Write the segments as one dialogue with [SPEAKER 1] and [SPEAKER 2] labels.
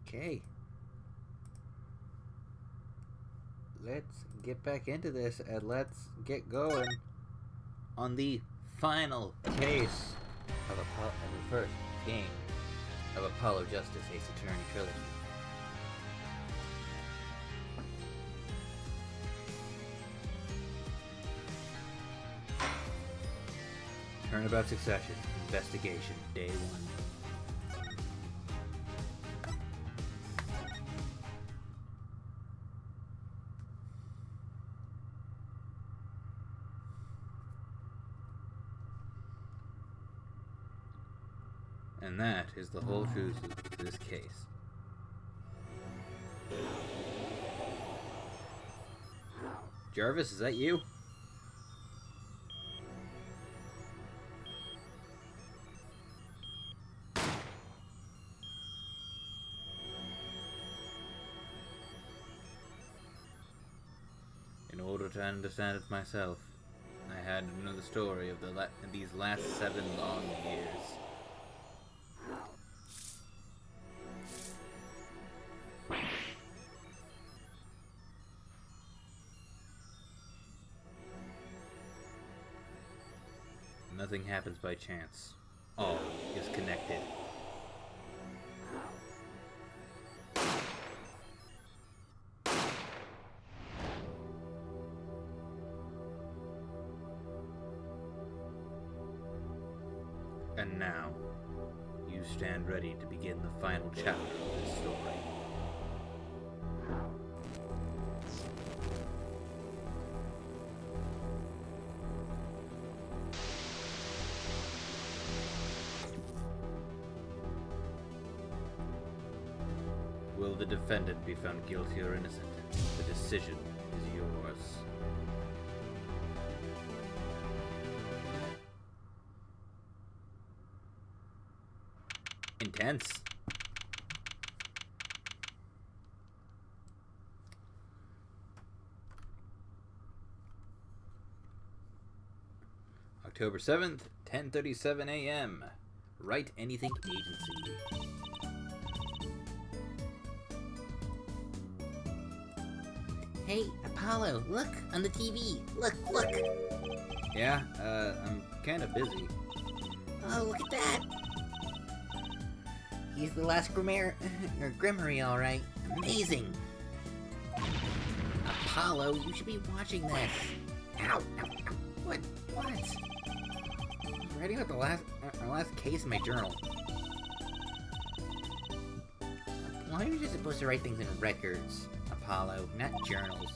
[SPEAKER 1] Okay. Let's get back into this and let's get going on the final case of the first game of Apollo Justice Ace Attorney Trilogy. Turnabout Succession, Investigation, Day 1. And that is the whole truth of this case. Jarvis, is that you? In order to understand it myself, I had to know the story of these last 7 long years. Nothing happens by chance. All is connected. And now, you stand ready to begin the final chapter of this story. Will the defendant be found guilty or innocent? The decision is yours. Intense. October 7th, 10:37 a.m. Write Anything Agency.
[SPEAKER 2] Hey, Apollo, look on the TV. Look.
[SPEAKER 1] Yeah, I'm kind of busy.
[SPEAKER 2] Oh, look at that. He's the last Grimoire, all right. Amazing. Apollo, you should be watching this. Ow.
[SPEAKER 1] What? I'm writing about our last case in my journal.
[SPEAKER 2] Why are you just supposed to write things in records, Apollo, not journals?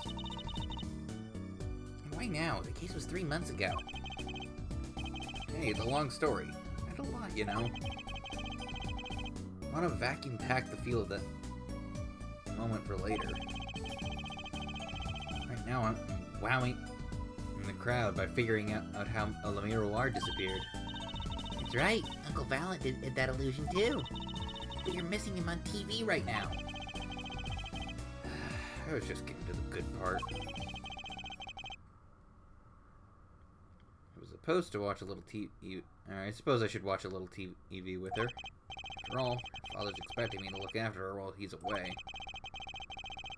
[SPEAKER 1] And why now? The case was 3 months ago. Hey, it's a long story. Not a lot, you know. I want to vacuum pack the feel of that moment for later. Right now, I'm wowing in the crowd by figuring out how a miroir disappeared.
[SPEAKER 2] That's right. Uncle Valentine did that illusion too. But you're missing him on TV right now.
[SPEAKER 1] I was just getting to the good part. I was supposed to watch a little TV. I suppose I should watch a little TV with her. After all, Father's expecting me to look after her while he's away.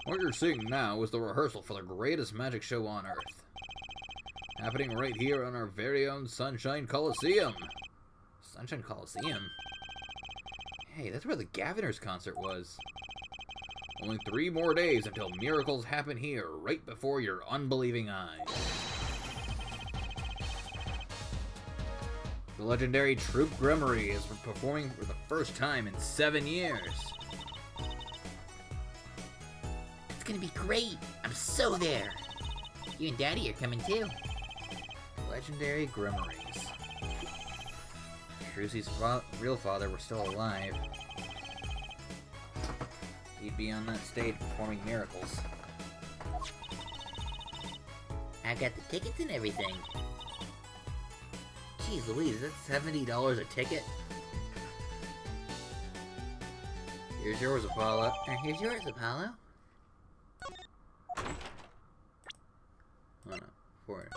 [SPEAKER 1] What you're seeing now is the rehearsal for the greatest magic show on Earth. Happening right here on our very own Sunshine Coliseum. Sunshine Coliseum? Hey, that's where the Gaviners concert was. Only 3 more days until miracles happen here, right before your unbelieving eyes. The legendary Troupe Grimoire is performing for the first time in 7 years.
[SPEAKER 2] It's gonna be great. I'm so there. You and Daddy are coming too.
[SPEAKER 1] Legendary Grimoires. Trucy's real father were still alive, he'd be on that stage performing miracles.
[SPEAKER 2] I got the tickets and everything. Jeez Louise, is that $70 a ticket?
[SPEAKER 1] Here's yours, Apollo.
[SPEAKER 2] Here's yours, Apollo.
[SPEAKER 1] Oh no, for it.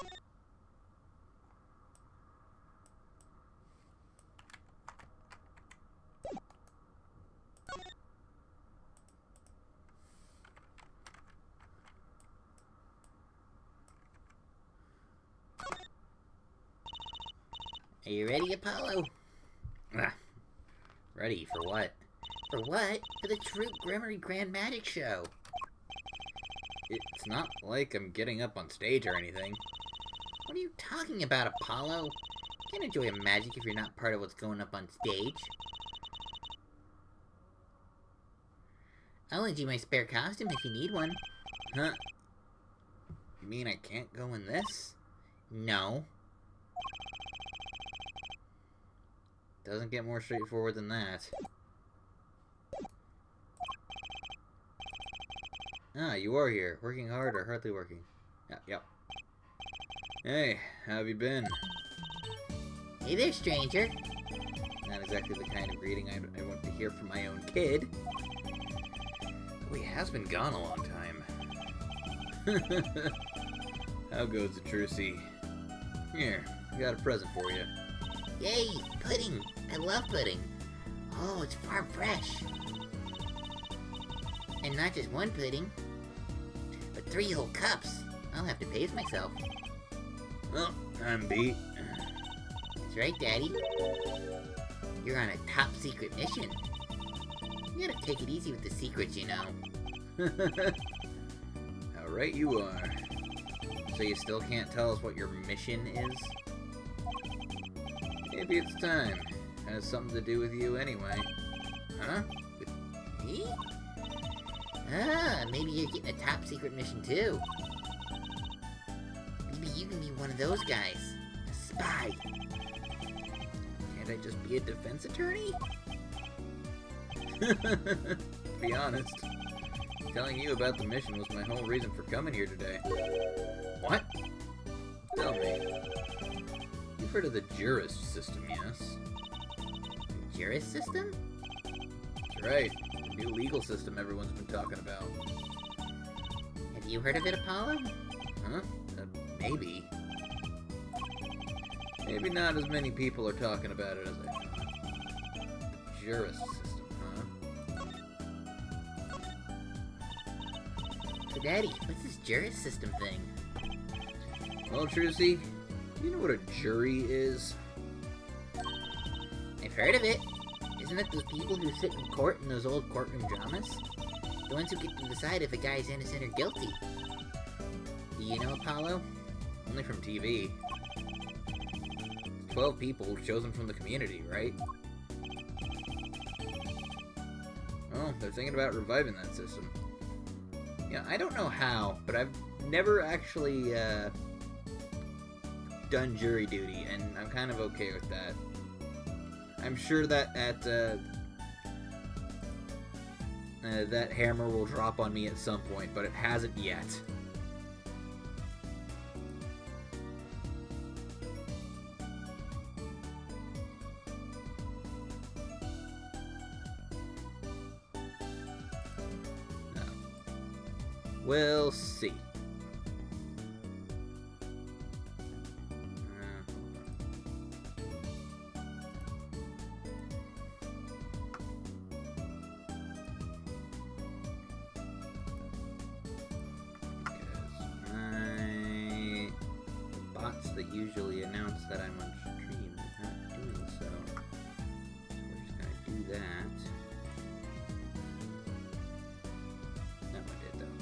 [SPEAKER 2] you ready, Apollo?
[SPEAKER 1] Ah, ready for what?
[SPEAKER 2] For what? For the True Grimmery Grand Magic Show.
[SPEAKER 1] It's not like I'm getting up on stage or anything.
[SPEAKER 2] What are you talking about, Apollo? You can't enjoy a magic if you're not part of what's going up on stage. I'll lend you my spare costume if you need one.
[SPEAKER 1] Huh? You mean I can't go in this?
[SPEAKER 2] No.
[SPEAKER 1] Doesn't get more straightforward than that. Ah, you are here. Working hard or hardly working? Yep. Hey, how have you been?
[SPEAKER 2] Hey there, stranger.
[SPEAKER 1] Not exactly the kind of greeting I want to hear from my own kid. Oh, he has been gone a long time. How goes the Trilogy? Here, I got a present for you.
[SPEAKER 2] Yay, pudding. I love pudding. Oh, it's farm fresh. And not just one pudding, but 3 whole cups. I'll have to pace myself.
[SPEAKER 1] Well, I'm beat.
[SPEAKER 2] That's right, Daddy. You're on a top secret mission. You gotta take it easy with the secrets, you know.
[SPEAKER 1] How right you are. So you still can't tell us what your mission is? Maybe it's time. Has something to do with you anyway.
[SPEAKER 2] Huh? With me? Ah, maybe you're getting a top secret mission too. Maybe you can be one of those guys. A spy.
[SPEAKER 1] Can't I just be a defense attorney? To be honest, telling you about the mission was my whole reason for coming here today. What? Tell me. You've heard of the jurist system, yes?
[SPEAKER 2] Juris system?
[SPEAKER 1] That's right. The new legal system everyone's been talking about.
[SPEAKER 2] Have you heard of it, Apollo?
[SPEAKER 1] Huh? Maybe. Maybe not as many people are talking about it as I thought. The jurist system, huh?
[SPEAKER 2] So, Daddy, what's this juris system thing?
[SPEAKER 1] Well, Trilogy, do you know what a jury is?
[SPEAKER 2] I've heard of it. Isn't it those people who sit in court in those old courtroom dramas? The ones who get to decide if a guy's innocent or guilty. Do you know, Apollo?
[SPEAKER 1] Only from TV. 12 people chosen from the community, right? Well, they're thinking about reviving that system. Yeah, I don't know how, but I've never actually done jury duty, and I'm kind of okay with that. I'm sure that that hammer will drop on me at some point, but it hasn't yet. No. We'll see. That usually announce that I'm on stream is not doing so. We're just gonna do that. That one did though.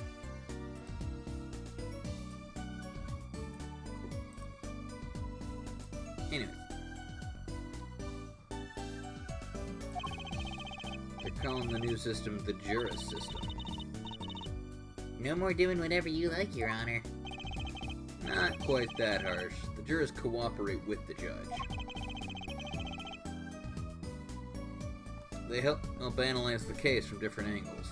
[SPEAKER 1] Cool. Anyways. They're calling the new system the jurist system.
[SPEAKER 2] No more doing whatever you like, Your Honor.
[SPEAKER 1] Not quite that harsh. The jurors cooperate with the judge. They help analyze the case from different angles.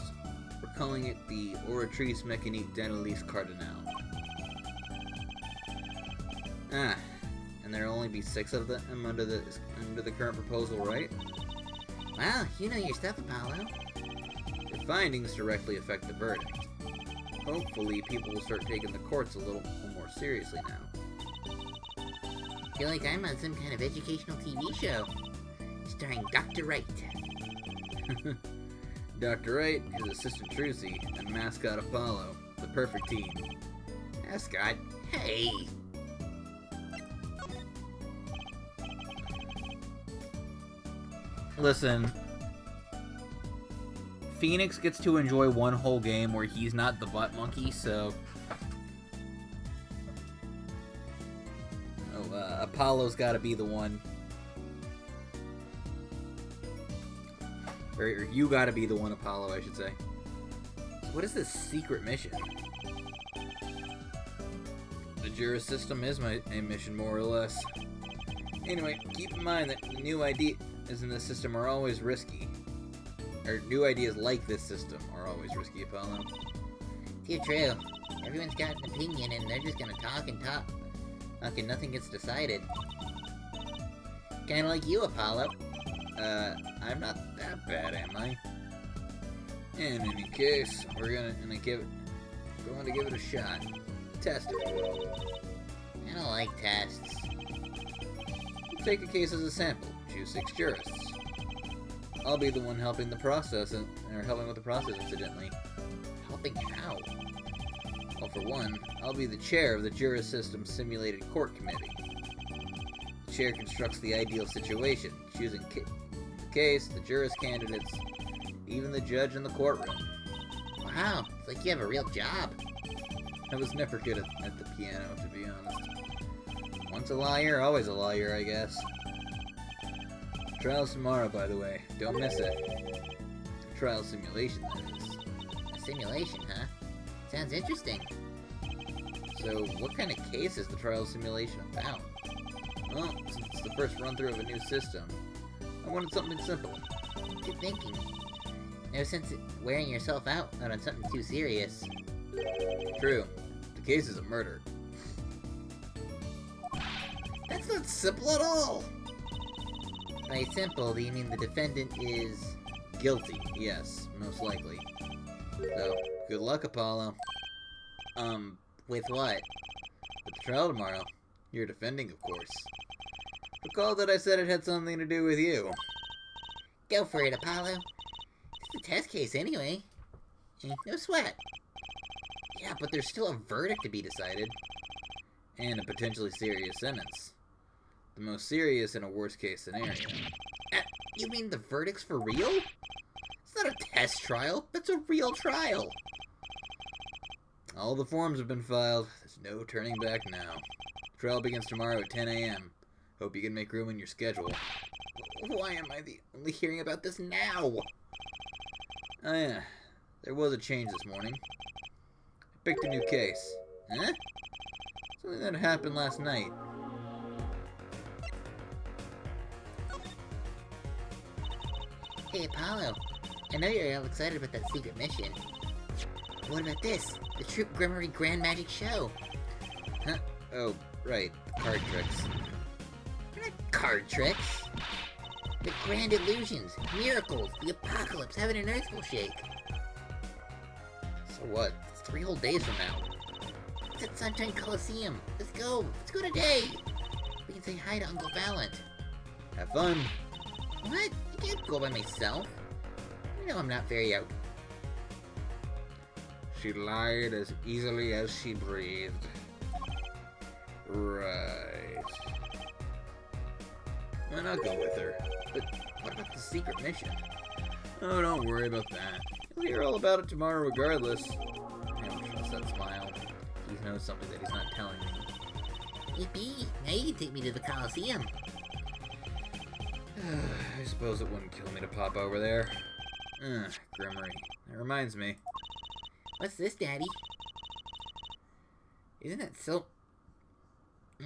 [SPEAKER 1] We're calling it the Oratrice Mécanique d'Analyse Cardinal. Ah, and there'll only be 6 of them under the current proposal, right?
[SPEAKER 2] Wow, you know your stuff, Apollo.
[SPEAKER 1] The findings directly affect the verdict. Hopefully, people will start taking the courts a little more seriously now.
[SPEAKER 2] Feel like I'm on some kind of educational TV show, starring Dr. Wright.
[SPEAKER 1] Dr. Wright, his assistant Trilogy, and mascot Apollo, the perfect team.
[SPEAKER 2] Mascot? Hey!
[SPEAKER 1] Listen, Phoenix gets to enjoy one whole game where he's not the butt monkey, so... Apollo's gotta be the one. Or you gotta be the one, Apollo, I should say. So what is this secret mission? The Juris system is a mission, more or less. Anyway, keep in mind that the new ideas in this system are always risky. Or new ideas like this system are always risky, Apollo.
[SPEAKER 2] Too true. Everyone's got an opinion and they're just gonna talk and talk. Okay, nothing gets decided. Kinda like you, Apollo.
[SPEAKER 1] I'm not that bad, am I? In any case, we're going to give it a shot. Test it, if you will.
[SPEAKER 2] I don't like tests.
[SPEAKER 1] Take a case as a sample. Choose 6 jurists. I'll be the one helping the process, or helping with the process, incidentally.
[SPEAKER 2] Helping how?
[SPEAKER 1] Well, for one, I'll be the chair of the Juris System Simulated Court Committee. The chair constructs the ideal situation, choosing the case, the jurist candidates, even the judge in the courtroom.
[SPEAKER 2] Wow, it's like you have a real job.
[SPEAKER 1] I was never good at the piano, to be honest. Once a lawyer, always a lawyer, I guess. Trial's tomorrow, by the way. Don't miss it. Trial simulation, that is.
[SPEAKER 2] A simulation, huh? Sounds interesting.
[SPEAKER 1] So, what kind of case is the trial simulation about? Well, since it's the first run-through of a new system, I wanted something simple.
[SPEAKER 2] Good thinking. No sense in wearing yourself out on something too serious.
[SPEAKER 1] True. The case is a murder.
[SPEAKER 2] That's not simple at all! By simple, do you mean the defendant is...
[SPEAKER 1] Guilty, yes, most likely. So, good luck, Apollo.
[SPEAKER 2] With what?
[SPEAKER 1] With the trial tomorrow. You're defending, of course. Recall that I said it had something to do with you.
[SPEAKER 2] Go for it, Apollo. It's a test case anyway. No sweat.
[SPEAKER 1] Yeah, but there's still a verdict to be decided. And a potentially serious sentence. The most serious in a worst-case scenario.
[SPEAKER 2] You mean the verdict's for real? It's not a test trial. That's a real trial.
[SPEAKER 1] All the forms have been filed. There's no turning back now. The trial begins tomorrow at 10 a.m. Hope you can make room in your schedule.
[SPEAKER 2] Why am I only hearing about this now?
[SPEAKER 1] Oh yeah, there was a change this morning. I picked a new case. Huh? Something that happened last night.
[SPEAKER 2] Hey, Apollo. I know you're all excited about that secret mission. What about this? The Troop Grimory Grand Magic Show.
[SPEAKER 1] Huh? Oh, right. Card tricks.
[SPEAKER 2] They're not card tricks. The grand illusions, miracles, the apocalypse, heaven and earth will shake.
[SPEAKER 1] So what?
[SPEAKER 2] It's 3 whole days from now. It's at Sunshine Coliseum. Let's go. Let's go today. We can say hi to Uncle Valent.
[SPEAKER 1] Have fun.
[SPEAKER 2] What? I can't go by myself. You know I'm not very out.
[SPEAKER 1] She lied as easily as she breathed. Right. Why not go with her?
[SPEAKER 2] But what about the secret mission?
[SPEAKER 1] Oh, don't worry about that. You'll hear all about it tomorrow regardless. I don't trust that smile. He knows something that he's not telling me.
[SPEAKER 2] Yippee! Now you can take me to the Coliseum.
[SPEAKER 1] I suppose it wouldn't kill me to pop over there. Grimory. That reminds me.
[SPEAKER 2] What's this, Daddy? Isn't that so...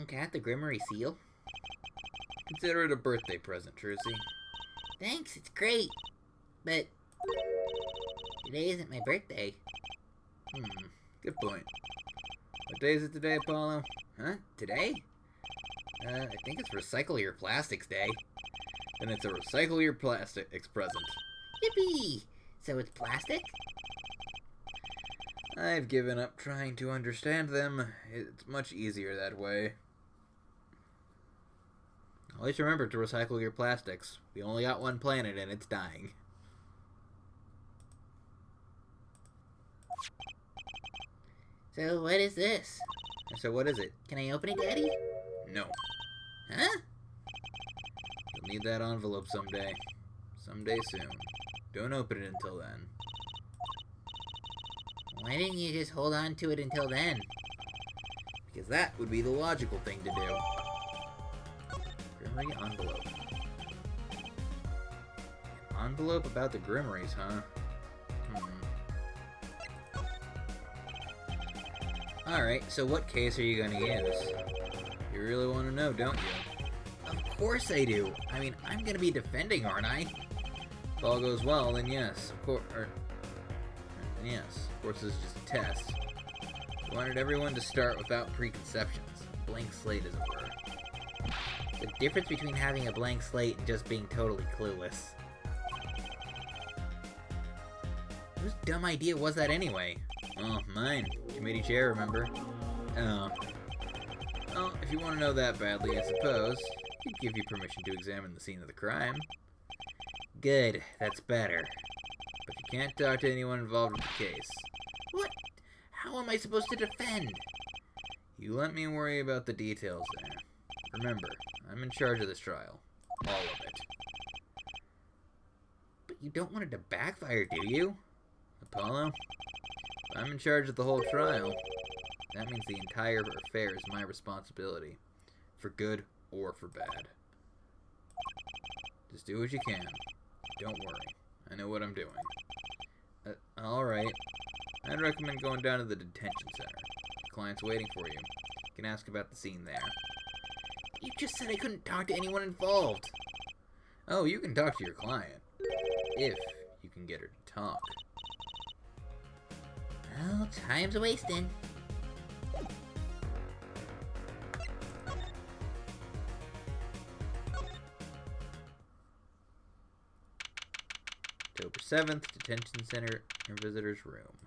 [SPEAKER 2] Okay, the Grimory seal?
[SPEAKER 1] Consider it a birthday present, Trucy.
[SPEAKER 2] Thanks, it's great. But... today isn't my birthday.
[SPEAKER 1] Good point. What day is it today, Apollo?
[SPEAKER 2] Huh? Today?
[SPEAKER 1] I think it's Recycle Your Plastics Day. Then it's a Recycle Your Plastics present.
[SPEAKER 2] Yippee! So it's plastic?
[SPEAKER 1] I've given up trying to understand them. It's much easier that way. Always remember to recycle your plastics. We only got one planet and it's dying.
[SPEAKER 2] So what is this?
[SPEAKER 1] So what is it?
[SPEAKER 2] Can I open it, Daddy?
[SPEAKER 1] No.
[SPEAKER 2] Huh?
[SPEAKER 1] You'll need that envelope someday. Someday soon. Don't open it until then.
[SPEAKER 2] Why didn't you just hold on to it until then?
[SPEAKER 1] Because that would be the logical thing to do. Grimoire envelope. An envelope about the Grimoires, huh? Alright, so what case are you gonna use? You really want to know, don't you? Of course I do! I mean, I'm gonna be defending, aren't I? If all goes well, then yes, of course. Yes, of course this is just a test. We wanted everyone to start without preconceptions. Blank slate, as it were.
[SPEAKER 2] The difference between having a blank slate and just being totally clueless.
[SPEAKER 1] Whose dumb idea was that anyway? Oh, mine. Committee chair, remember? Oh. Well, if you want to know that badly, I suppose, I could give you permission to examine the scene of the crime.
[SPEAKER 2] Good, that's better.
[SPEAKER 1] But you can't talk to anyone involved with the case.
[SPEAKER 2] What? How am I supposed to defend?
[SPEAKER 1] You let me worry about the details there. Remember, I'm in charge of this trial. All of it.
[SPEAKER 2] But you don't want it to backfire, do you?
[SPEAKER 1] Apollo? If I'm in charge of the whole trial. That means the entire affair is my responsibility. For good or for bad. Just do what you can. Don't worry. I know what I'm doing. Alright. I'd recommend going down to the detention center. The client's waiting for you. You can ask about the scene there.
[SPEAKER 2] You just said I couldn't talk to anyone involved.
[SPEAKER 1] Oh, you can talk to your client. If you can get her to talk.
[SPEAKER 2] Well, time's a-wasting.
[SPEAKER 1] October 7th, detention center or visitor's room.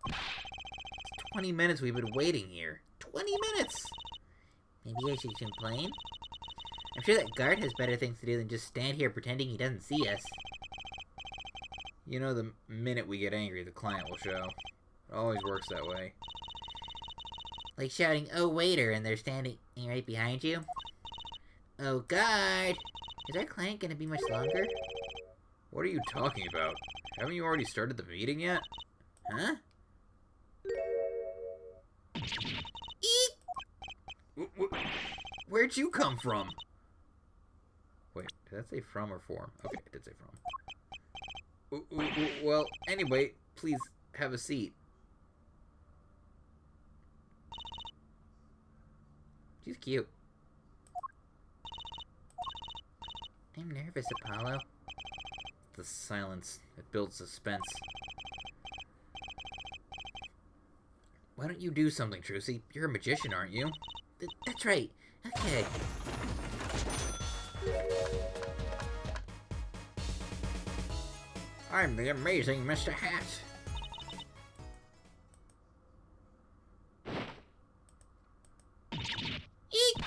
[SPEAKER 2] It's 20 minutes we've been waiting here. 20 minutes! Maybe I should complain? I'm sure that guard has better things to do than just stand here pretending he doesn't see us.
[SPEAKER 1] You know, the minute we get angry, the client will show. It always works that way.
[SPEAKER 2] Like shouting, "Oh, waiter," and they're standing right behind you? Oh, guard! Is our client gonna be much longer?
[SPEAKER 1] What are you talking about? Haven't you already started the meeting yet?
[SPEAKER 2] Huh?
[SPEAKER 1] Eek! Where'd you come from? Wait, did that say from or form? Okay, it did say from. Well, anyway, please have a seat.
[SPEAKER 2] She's cute. I'm nervous, Apollo.
[SPEAKER 1] The silence. It builds suspense. Why don't you do something, Trucy? You're a magician, aren't you?
[SPEAKER 2] That's right. Okay.
[SPEAKER 1] I'm the amazing Mr. Hat.
[SPEAKER 2] Eek!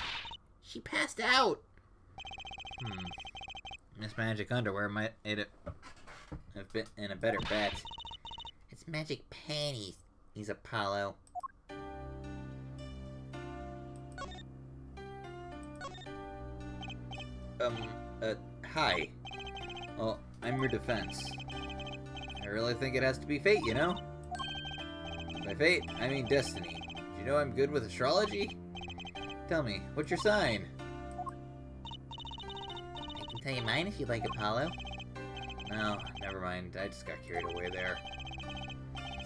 [SPEAKER 2] She passed out.
[SPEAKER 1] Miss Magic Underwear might have been in a better bet.
[SPEAKER 2] It's magic panties. He's Apollo.
[SPEAKER 1] Hi. Well, I'm your defense. I really think it has to be fate, you know? By fate, I mean destiny. Do you know I'm good with astrology? Tell me, what's your sign?
[SPEAKER 2] I can tell you mine if you'd like, Apollo.
[SPEAKER 1] No, never mind. I just got carried away there.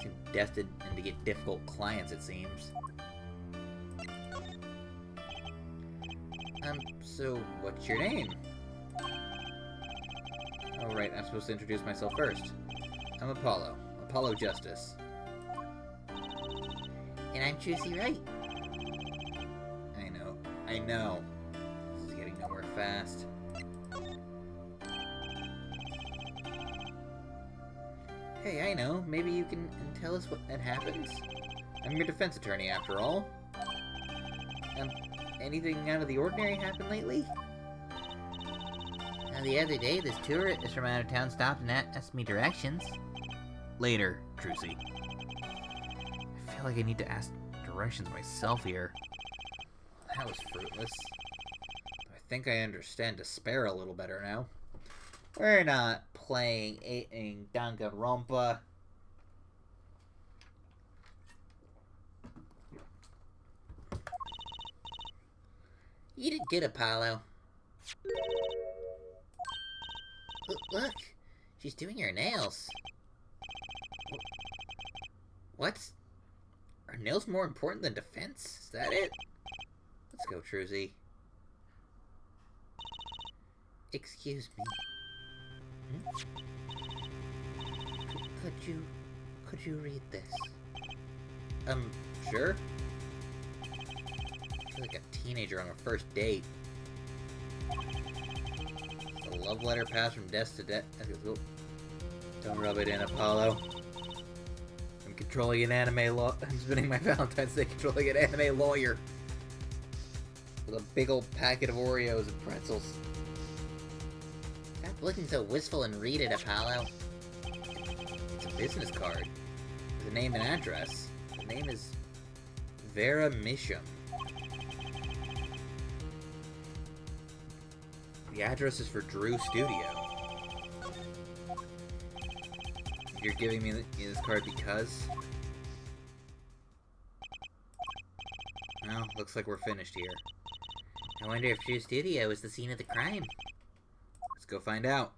[SPEAKER 1] Seem destined to get difficult clients, it seems. So what's your name? Oh, right, I'm supposed to introduce myself first. I'm Apollo. Apollo Justice.
[SPEAKER 2] And I'm Trucy Wright.
[SPEAKER 1] I know. This is getting nowhere fast. Hey, I know. Maybe you can tell us what that happens? I'm your defense attorney, after all. Anything out of the ordinary happened lately?
[SPEAKER 2] Now, the other day, this tourist from out of town stopped and asked me directions.
[SPEAKER 1] Later, Trucy. I feel like I need to ask directions myself here. That was fruitless. I think I understand despair a little better now. We're not playing Danganronpa.
[SPEAKER 2] You did good, Apollo. Look, she's doing her nails. What? Are nails more important than defense? Is that it?
[SPEAKER 1] Let's go, Truzy.
[SPEAKER 2] Excuse me. Could you read this?
[SPEAKER 1] Sure. I feel like a teenager on a first date. A love letter passed from desk to desk. Don't rub it in, Apollo. I'm controlling an anime law. I'm spending my Valentine's Day controlling an anime lawyer. With a big old packet of Oreos and pretzels.
[SPEAKER 2] Stop looking so wistful and read it, Apollo.
[SPEAKER 1] It's a business card. With a name and address. The name is Vera Misham. The address is for Drew Studio. You're giving me this card because? Well, looks like we're finished here.
[SPEAKER 2] I wonder if Drew Studio is the scene of the crime.
[SPEAKER 1] Let's go find out.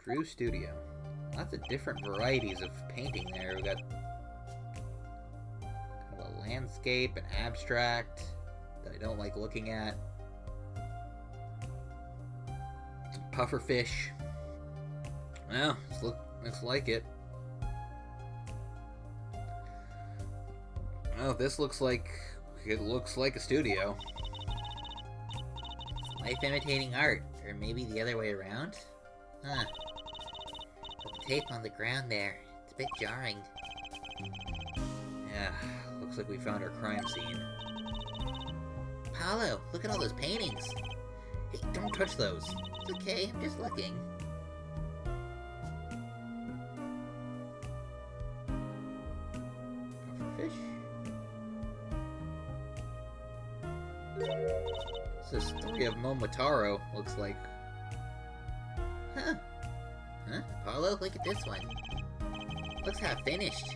[SPEAKER 1] Drew Studio. Lots of different varieties of painting there. We got kind of a landscape, an abstract that I don't like looking at. Some puffer fish. Well, looks like it. Oh, this looks like a studio.
[SPEAKER 2] Life imitating art, or maybe the other way around? Huh. But the tape on the ground there, it's a bit jarring.
[SPEAKER 1] Yeah, looks like we found our crime scene.
[SPEAKER 2] Apollo, look at all those paintings.
[SPEAKER 1] Hey, don't touch those.
[SPEAKER 2] It's okay, I'm just looking.
[SPEAKER 1] Fish. This is the story of Momotaro, looks like.
[SPEAKER 2] Huh? Apollo, look at this one. Looks half finished.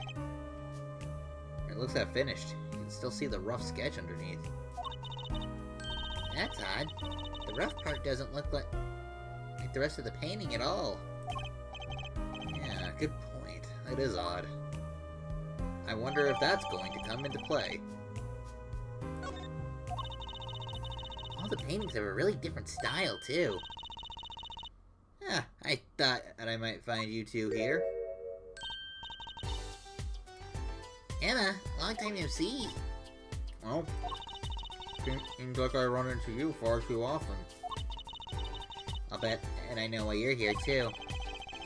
[SPEAKER 1] It looks half finished. You can still see the rough sketch underneath.
[SPEAKER 2] That's odd. The rough part doesn't look like the rest of the painting at all.
[SPEAKER 1] Yeah, good point. It is odd. I wonder if that's going to come into play.
[SPEAKER 2] All the paintings have a really different style, too.
[SPEAKER 1] I thought that I might find you two here.
[SPEAKER 2] Emma, long time no see.
[SPEAKER 1] Well, seems like I run into you far too often.
[SPEAKER 2] I'll bet, and I know why you're here, too.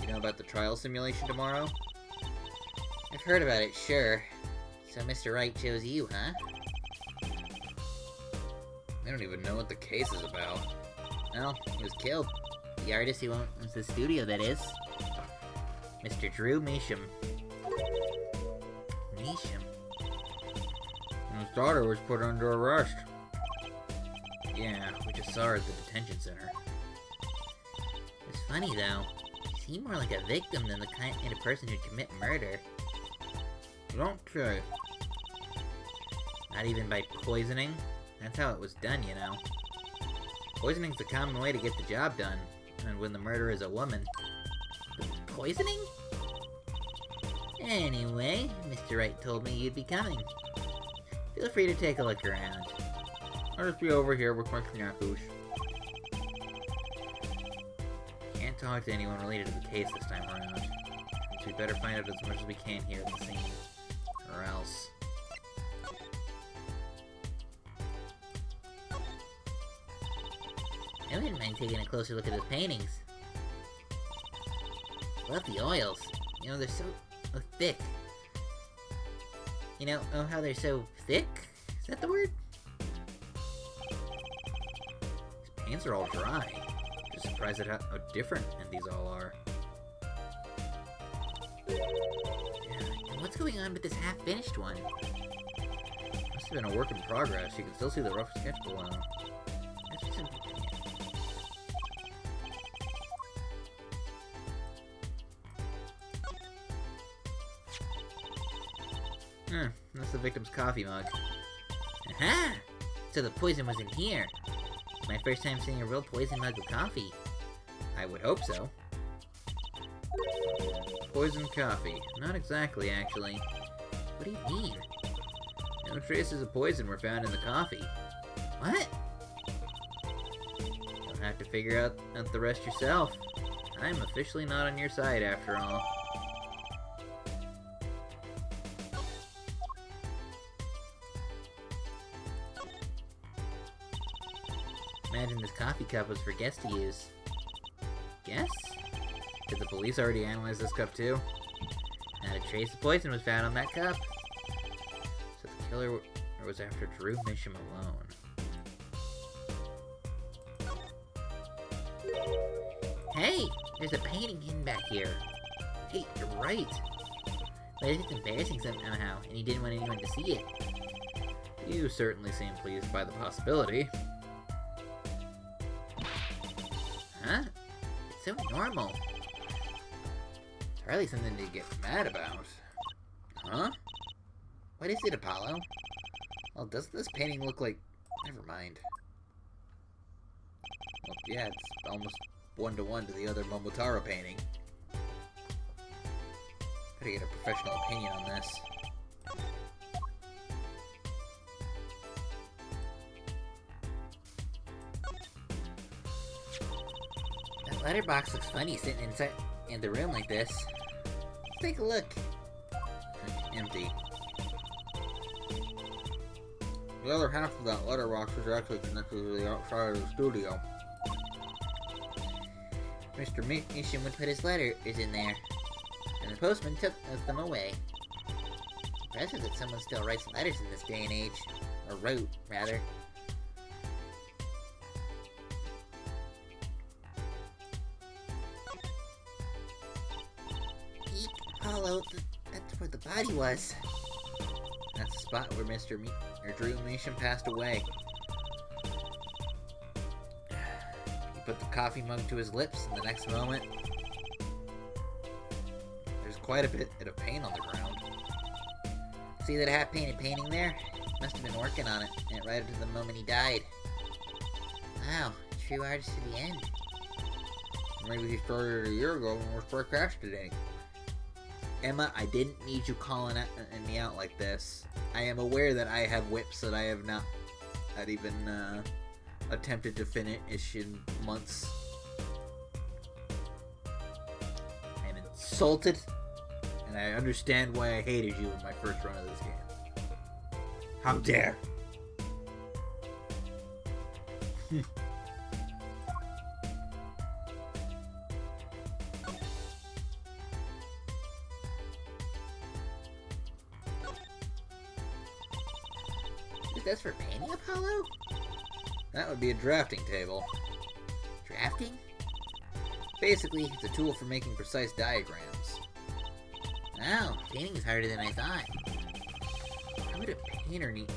[SPEAKER 1] You know about the trial simulation tomorrow?
[SPEAKER 2] I've heard about it, sure. So Mr. Wright chose you, huh?
[SPEAKER 1] I don't even know what the case is about.
[SPEAKER 2] Well, he was killed. The artist who owns the studio, that is. Mr. Drew Measham. Measham?
[SPEAKER 1] And his daughter was put under arrest. Yeah, we just saw her at the detention center.
[SPEAKER 2] It's funny, though. He seemed more like a victim than the kind of person who'd commit murder.
[SPEAKER 1] You don't say.
[SPEAKER 2] Not even by poisoning. That's how it was done, you know.
[SPEAKER 1] Poisoning's the common way to get the job done. And when the murderer is a woman.
[SPEAKER 2] Poisoning? Anyway, Mr. Wright told me you'd be coming. Feel free to take a look around.
[SPEAKER 1] I'll just be over here with my snackos. Can't talk to anyone related to the case this time around. So we better find out as much as we can here at the scene. Or else.
[SPEAKER 2] I wouldn't mind taking a closer look at those paintings. Love the oils. You know, they're so thick. You know, oh, how they're so thick? Is that the word?
[SPEAKER 1] These paints are all dry. Just surprised at how different these all are.
[SPEAKER 2] And what's going on with this half-finished one?
[SPEAKER 1] Must have been a work in progress. You can still see the rough sketch below.
[SPEAKER 2] That's just
[SPEAKER 1] That's the victim's coffee mug.
[SPEAKER 2] Aha! So the poison was in here. It's my first time seeing a real poison mug of coffee.
[SPEAKER 1] I would hope so. Poison coffee. Not exactly, actually.
[SPEAKER 2] What do you mean?
[SPEAKER 1] No traces of poison were found in the coffee.
[SPEAKER 2] What?
[SPEAKER 1] You'll have to figure out the rest yourself. I'm officially not on your side after all.
[SPEAKER 2] Imagine this coffee cup was for guests to use.
[SPEAKER 1] Guess? Did the police already analyze this cup too?
[SPEAKER 2] Not a trace of poison was found on that cup.
[SPEAKER 1] So the killer was after Drew Misham alone.
[SPEAKER 2] Hey! There's a painting hidden back here.
[SPEAKER 1] Hey, you're right.
[SPEAKER 2] But it's embarrassing somehow, and he didn't want anyone to see it.
[SPEAKER 1] You certainly seem pleased by the possibility.
[SPEAKER 2] Huh? It's so normal.
[SPEAKER 1] It's hardly something to get mad about. Huh?
[SPEAKER 2] What is it, Apollo?
[SPEAKER 1] Well, doesn't this painting look like... Never mind. Well, yeah, it's almost one-to-one to the other Momotaro painting. Gotta get a professional opinion on this.
[SPEAKER 2] That letterbox looks funny sitting inside in the room like this. Let's take a look.
[SPEAKER 1] Empty. The other half of that letterbox is actually connected to the outside of the studio.
[SPEAKER 2] Mr. Misham would put his letters in there, and the postman took them away. Impressive that someone still writes letters in this day and age. Or wrote, rather. Eek, Apollo, that's where the body was.
[SPEAKER 1] That's the spot where Drew Misham passed away. He put the coffee mug to his lips, and the next moment, there's quite a bit of paint on the ground.
[SPEAKER 2] See that half-painted painting there? Must have been working on it, and right up to the moment he died. Wow, true artist to the end.
[SPEAKER 1] Maybe he started a year ago when we're procrastinating. Emma, I didn't need you calling me out like this. I am aware that I have whips that I have not even attempted to finish in months. I am insulted, and I understand why I hated you in my first run of this game. How dare!
[SPEAKER 2] That's for painting, Apollo?
[SPEAKER 1] That would be a drafting table.
[SPEAKER 2] Drafting?
[SPEAKER 1] Basically, it's a tool for making precise diagrams.
[SPEAKER 2] Wow, painting is harder than I thought.
[SPEAKER 1] Why would a painter need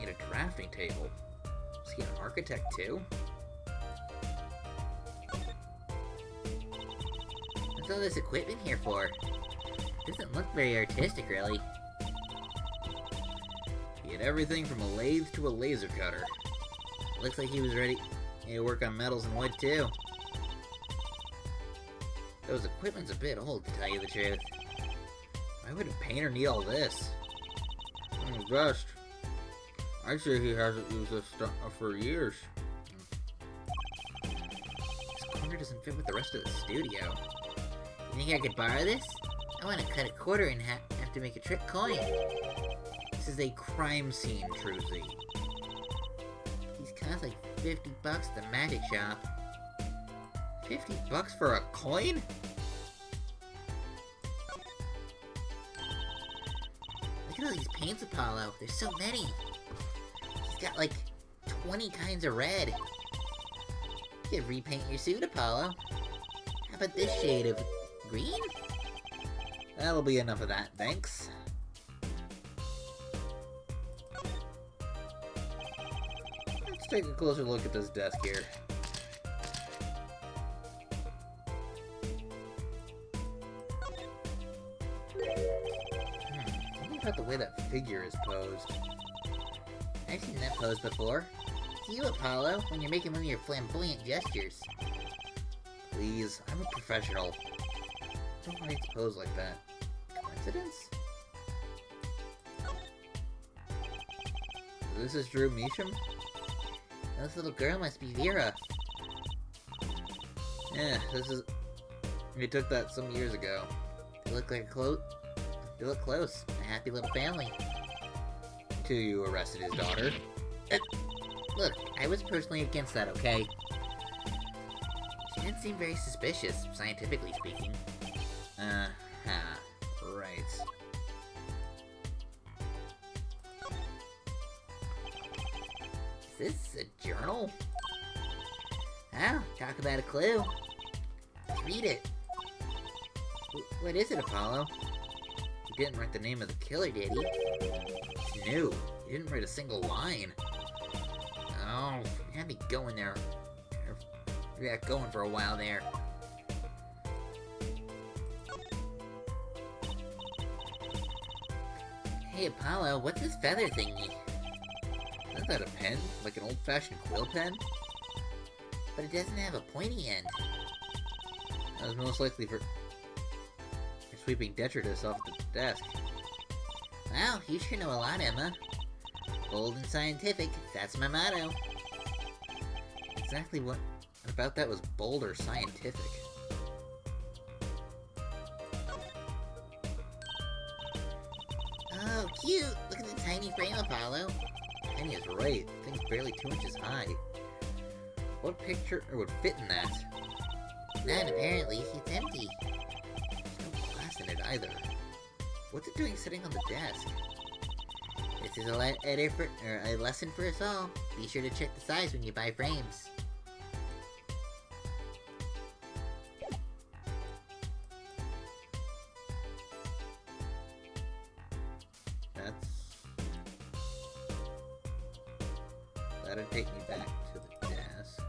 [SPEAKER 1] a drafting table? Is he an architect too?
[SPEAKER 2] What's all this equipment here for? Doesn't look very artistic, really.
[SPEAKER 1] He had everything from a lathe to a laser cutter.
[SPEAKER 2] Looks like he was ready to work on metals and wood, too.
[SPEAKER 1] Those equipment's a bit old, to tell you the truth. Why would a painter need all this? Best. I'd say he hasn't used this stuff for years.
[SPEAKER 2] This corner doesn't fit with the rest of the studio. You think I could borrow this? I want to cut a quarter in half to make a trick coin.
[SPEAKER 1] This is a crime scene, Truzy.
[SPEAKER 2] These cost like $50 at the magic shop.
[SPEAKER 1] $50 for a coin?
[SPEAKER 2] Look at all these paints, Apollo. There's so many. He's got like 20 kinds of red. You could repaint your suit, Apollo. How about this shade of green? That'll be enough of that, thanks.
[SPEAKER 1] Let's take a closer look at this desk here. Something about the way that figure is posed.
[SPEAKER 2] I've seen that pose before. It's you, Apollo, when you're making one of your flamboyant gestures.
[SPEAKER 1] Please, I'm a professional. I don't know why it's posed like that. Coincidence? So this is Drew Measham?
[SPEAKER 2] This little girl must be Vera.
[SPEAKER 1] Yeah, this is... We took that some years ago.
[SPEAKER 2] They look like They look close. A happy little family.
[SPEAKER 1] Until you arrested his daughter.
[SPEAKER 2] Look, I was personally against that, okay? She didn't seem very suspicious, scientifically speaking.
[SPEAKER 1] Right.
[SPEAKER 2] Is this a journal? Oh, talk about a clue. Let's read it. What is it, Apollo?
[SPEAKER 1] He didn't write the name of the killer, did he?
[SPEAKER 2] It's new.
[SPEAKER 1] He didn't write a single line.
[SPEAKER 2] Oh, you had me going there. Yeah, going for a while there. Hey, Apollo, what's this feather thingy?
[SPEAKER 1] Isn't that a pen? Like an old-fashioned quill pen?
[SPEAKER 2] But it doesn't have a pointy end.
[SPEAKER 1] That was most likely for sweeping detritus off the desk.
[SPEAKER 2] Wow, you sure know a lot, Emma. Bold and scientific, that's my motto.
[SPEAKER 1] Exactly what about that was bold or scientific?
[SPEAKER 2] Oh, cute! Look at the tiny frame, Apollo.
[SPEAKER 1] Penny is right. The thing's barely 2 inches high. What picture would fit in that?
[SPEAKER 2] None, apparently. It's empty.
[SPEAKER 1] There's no glass in it either. What's it doing sitting on the desk?
[SPEAKER 2] This is a lesson for us all. Be sure to check the size when you buy frames.
[SPEAKER 1] That'd take me back to the desk.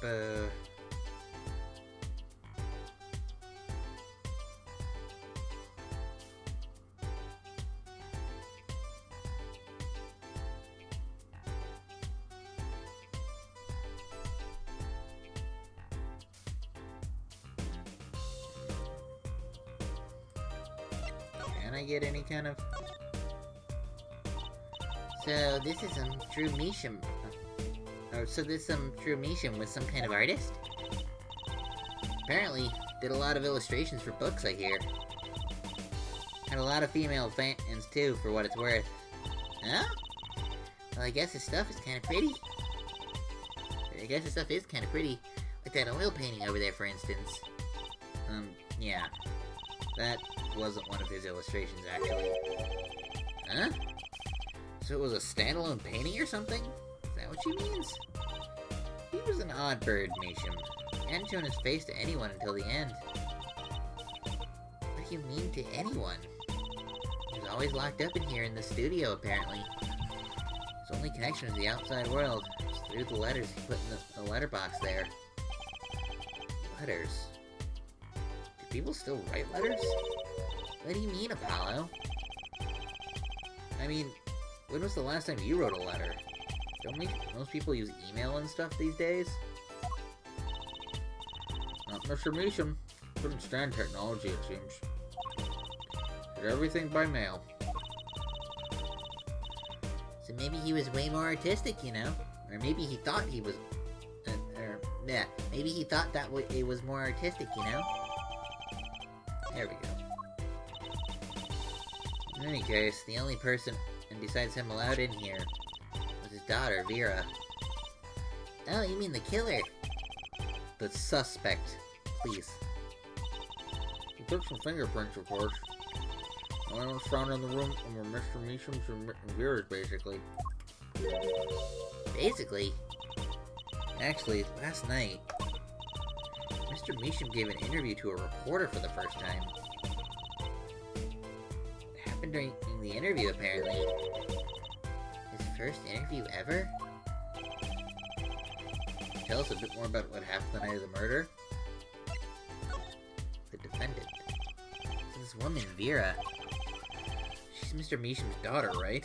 [SPEAKER 1] Alrighty. Can I get any kind of...
[SPEAKER 2] So, this is some Drew Measham. So this Drew Measham was some kind of artist? Apparently, did a lot of illustrations for books, I hear. Had a lot of female fans, too, for what it's worth. Huh? Well, I guess his stuff is kind of pretty. Like that oil painting over there, for instance.
[SPEAKER 1] Yeah. That wasn't one of his illustrations, actually.
[SPEAKER 2] Huh?
[SPEAKER 1] So it was a standalone painting or something? Is that what she means? He was an odd bird, Measham. He hadn't shown his face to anyone until the end.
[SPEAKER 2] What do you mean to anyone? He was always locked up in here in the studio, apparently. His only connection to the outside world was through the letters he put in the letterbox there.
[SPEAKER 1] Letters? Do people still write letters?
[SPEAKER 2] What do you mean, Apollo?
[SPEAKER 1] I mean, when was the last time you wrote a letter? Don't most people use email and stuff these days? Mr. Measham couldn't stand technology, it seems. Did everything by mail.
[SPEAKER 2] So maybe he was way more artistic, you know? Or maybe he thought he was... maybe he thought that it was more artistic, you know?
[SPEAKER 1] There we go. In any case,
[SPEAKER 2] The only person, and besides him allowed in here, was his daughter, Vera. Oh, you mean the killer?
[SPEAKER 1] the suspect, please.
[SPEAKER 3] He took some fingerprints, of course.
[SPEAKER 1] items found in the room were Mr. Meesham's and Vera's, basically.
[SPEAKER 2] Basically? Actually, last night, Mr. Meesham gave an interview to a reporter for the first time. It happened during the interview, apparently. His first interview ever? Tell us a bit more about what happened the night of the murder. The defendant. So this woman, Vera. She's Mr. Meesham's daughter, right?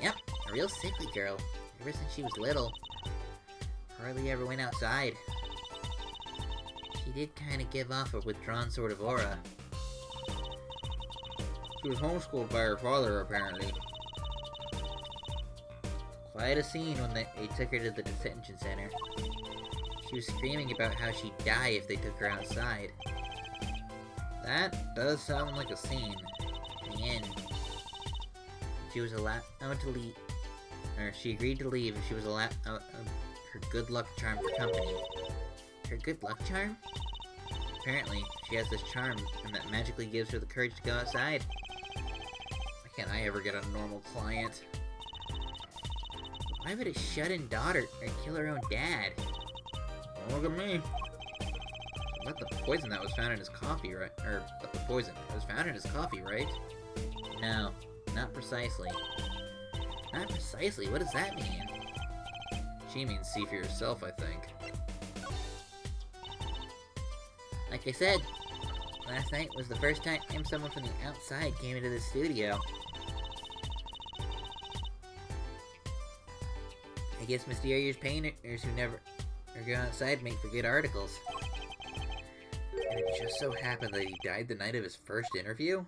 [SPEAKER 2] Yep, a real sickly girl. Ever since she was little. Hardly ever went outside. She did kind of give off a withdrawn sort of aura.
[SPEAKER 1] She was homeschooled by her father, apparently.
[SPEAKER 2] Quite a scene when they took her to the detention center. She was screaming about how she'd die if they took her outside.
[SPEAKER 1] That does sound like a scene.
[SPEAKER 2] In the end, she was allowed to leave, or she agreed to leave if she was allowed her good luck charm for company. Her good luck charm? Apparently, she has this charm, and that magically gives her the courage to go outside.
[SPEAKER 1] Why can't I ever get a normal client?
[SPEAKER 2] Why would a shut-in daughter or kill her own dad?
[SPEAKER 1] Look at me. About the poison that was found in his coffee, right? Or, about the poison. It was found in his coffee, right?
[SPEAKER 2] No, not precisely. Not precisely? What does that mean?
[SPEAKER 1] She means see for yourself, I think.
[SPEAKER 2] Like I said, last night was the first time someone from the outside came into the studio. I guess mysterious painters who never go outside make for good articles.
[SPEAKER 1] And it just so happened that he died the night of his first interview?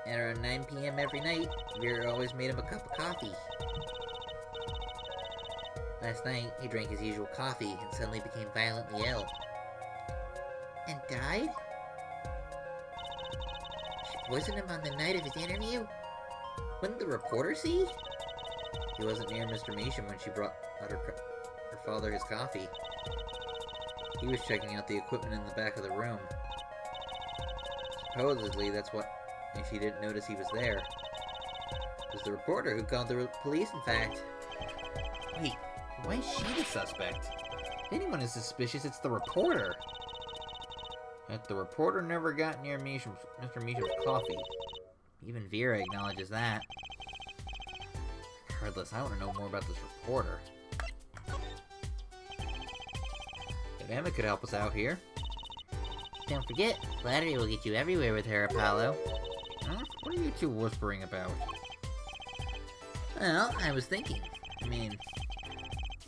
[SPEAKER 2] At around 9 p.m. every night, Vera always made him a cup of coffee. Last night, he drank his usual coffee and suddenly became violently ill. And died? She poisoned him on the night of his interview? Wouldn't the reporter see?
[SPEAKER 1] He wasn't near Mr. Meesham when she brought out her father his coffee. He was checking out the equipment in the back of the room. Supposedly, that's what if she didn't notice he was there. It was the reporter who called the police, in fact. Wait, why is she the suspect? If anyone is suspicious, it's the reporter. Yet the reporter never got near Mr. Meesham's coffee.
[SPEAKER 2] Even Vera acknowledges that.
[SPEAKER 1] Regardless, I want to know more about this reporter. If Emma could help us out here.
[SPEAKER 2] Don't forget, flattery will get you everywhere with her, Apollo.
[SPEAKER 1] Huh? What are you two whispering about?
[SPEAKER 2] Well, I was thinking. I mean,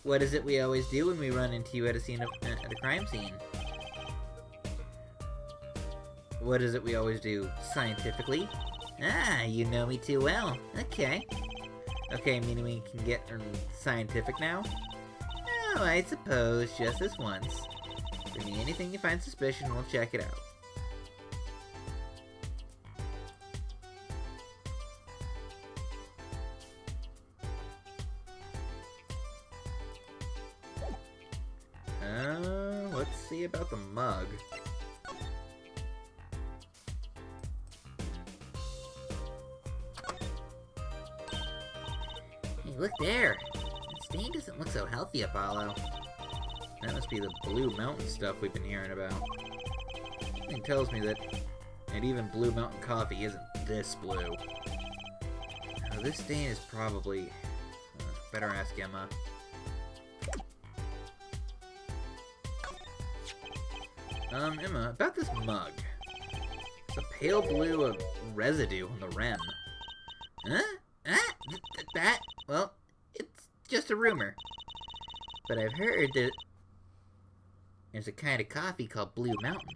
[SPEAKER 2] what is it we always do when we run into you at a crime scene? What is it we always do scientifically? Ah, you know me too well. Okay. Okay, meaning we can get scientific now? Oh, I suppose, just this once. Bring me anything you find suspicious and we'll check it out.
[SPEAKER 1] Let's see about the mug.
[SPEAKER 2] Hey, look there! That stain doesn't look so healthy, Apollo.
[SPEAKER 1] That must be the Blue Mountain stuff we've been hearing about. Something tells me that even Blue Mountain coffee isn't this blue. Now, this stain is probably... better ask Emma. Emma, about this mug. It's a pale blue residue on the rim.
[SPEAKER 2] Huh? Ah, that? Well, it's just a rumor. But I've heard that there's a kind of coffee called Blue Mountain.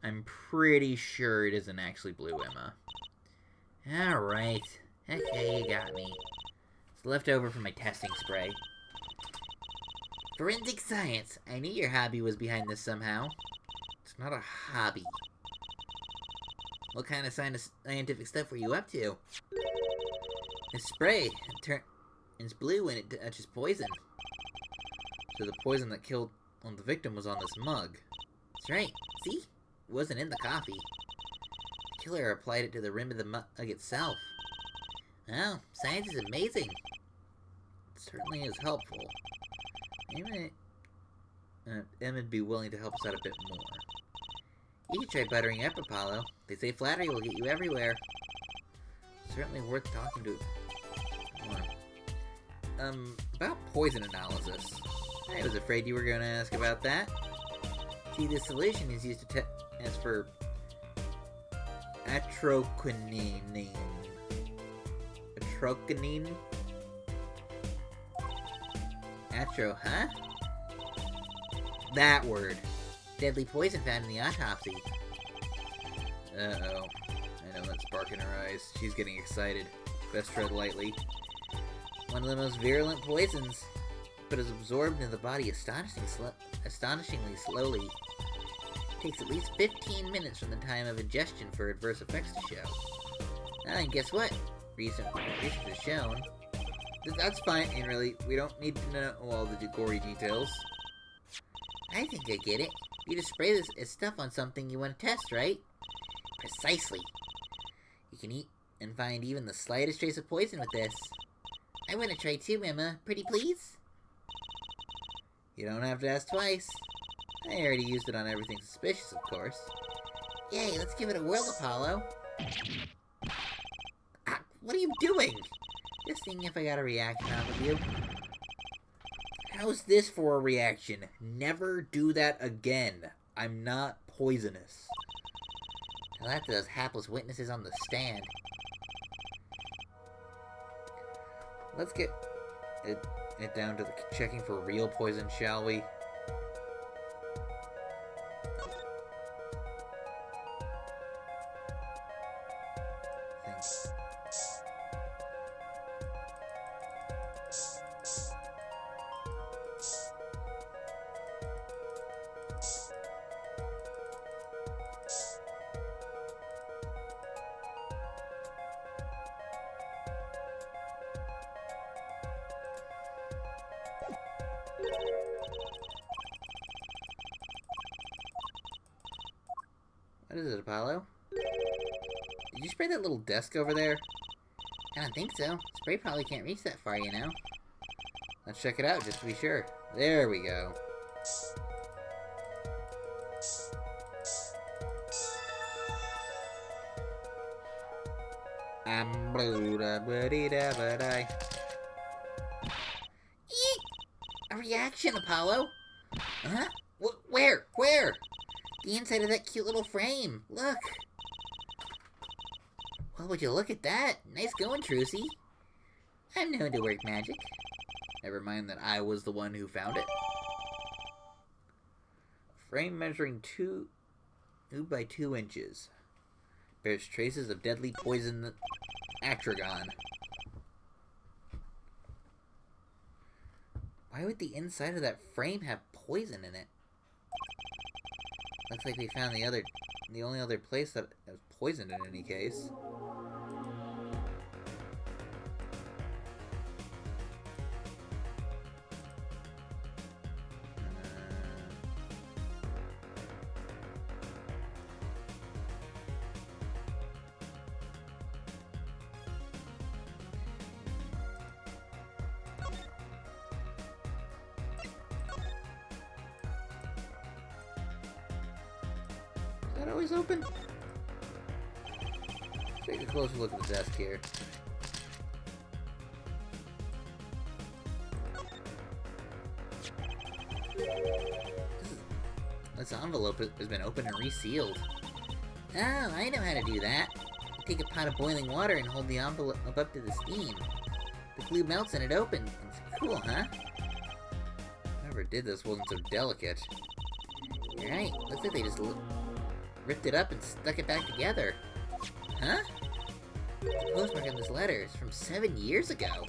[SPEAKER 1] I'm pretty sure it isn't actually blue, Emma.
[SPEAKER 2] Alright. Okay, you got me. It's left over from my testing spray. Forensic science. I knew your hobby was behind this somehow.
[SPEAKER 1] It's not a hobby.
[SPEAKER 2] What kind of scientific stuff were you up to? The spray turns blue when it touches poison.
[SPEAKER 1] So the poison that killed the victim was on this mug.
[SPEAKER 2] That's right. See? wasn't in the coffee. The killer applied it to the rim of the mug itself. Wow, science is amazing. It certainly is helpful. Emma'd be willing to help us out a bit more. You should try buttering up, Apollo. They say flattery will get you everywhere. Certainly worth talking to more. About poison analysis. I was afraid you were going to ask about that. See, the solution is used to test for atroquinine. Atroquinine? Huh? That word. Deadly poison found in the autopsy.
[SPEAKER 1] Uh-oh. I know that spark in her eyes. She's getting excited. Best tread lightly.
[SPEAKER 2] One of the most virulent poisons, but is absorbed into the body astonishingly slowly. It takes at least 15 minutes from the time of ingestion for adverse effects to show. And guess what? Recent research has shown.
[SPEAKER 1] That's fine, and really, we don't need to know all the gory details.
[SPEAKER 2] I think I get it. You just spray this as stuff on something you want to test, right? Precisely. You can eat and find even the slightest trace of poison with this. I want to try too, Emma. Pretty please?
[SPEAKER 1] You don't have to ask twice. I already used it on everything suspicious, of course.
[SPEAKER 2] Yay, let's give it a whirl, Apollo. Ah, what are you doing? Just seeing if I got a reaction out of you.
[SPEAKER 1] How's this for a reaction? Never do that again. I'm not poisonous.
[SPEAKER 2] Well, after those hapless witnesses on the stand.
[SPEAKER 1] Let's get it down to checking for real poison, shall we? Thanks. What is it, Apollo? Did you spray that little desk over there?
[SPEAKER 2] I don't think so. Spray probably can't reach that far, you know.
[SPEAKER 1] Let's check it out just to be sure. There we go.
[SPEAKER 2] Eek! A reaction, Apollo! Huh? Where? Where? The inside of that cute little frame. Look. Well, would you look at that? Nice going, Trucy. I'm known to work magic.
[SPEAKER 1] Never mind that I was the one who found it. Frame measuring 2 by 2 inches. Bears traces of deadly poison atragon. Why would the inside of that frame have poison in it? Looks like we found the only other place that has poison in any case. Is that always open? Take a closer look at the desk here. This envelope has been opened and resealed.
[SPEAKER 2] Oh, I know how to do that. You take a pot of boiling water and hold the envelope up to the steam. The glue melts and it opens. It's cool, huh?
[SPEAKER 1] Whoever did this wasn't so delicate.
[SPEAKER 2] You're right. Looks like they just ripped it up and stuck it back together. Huh? The postmark on this letter is from 7 years ago.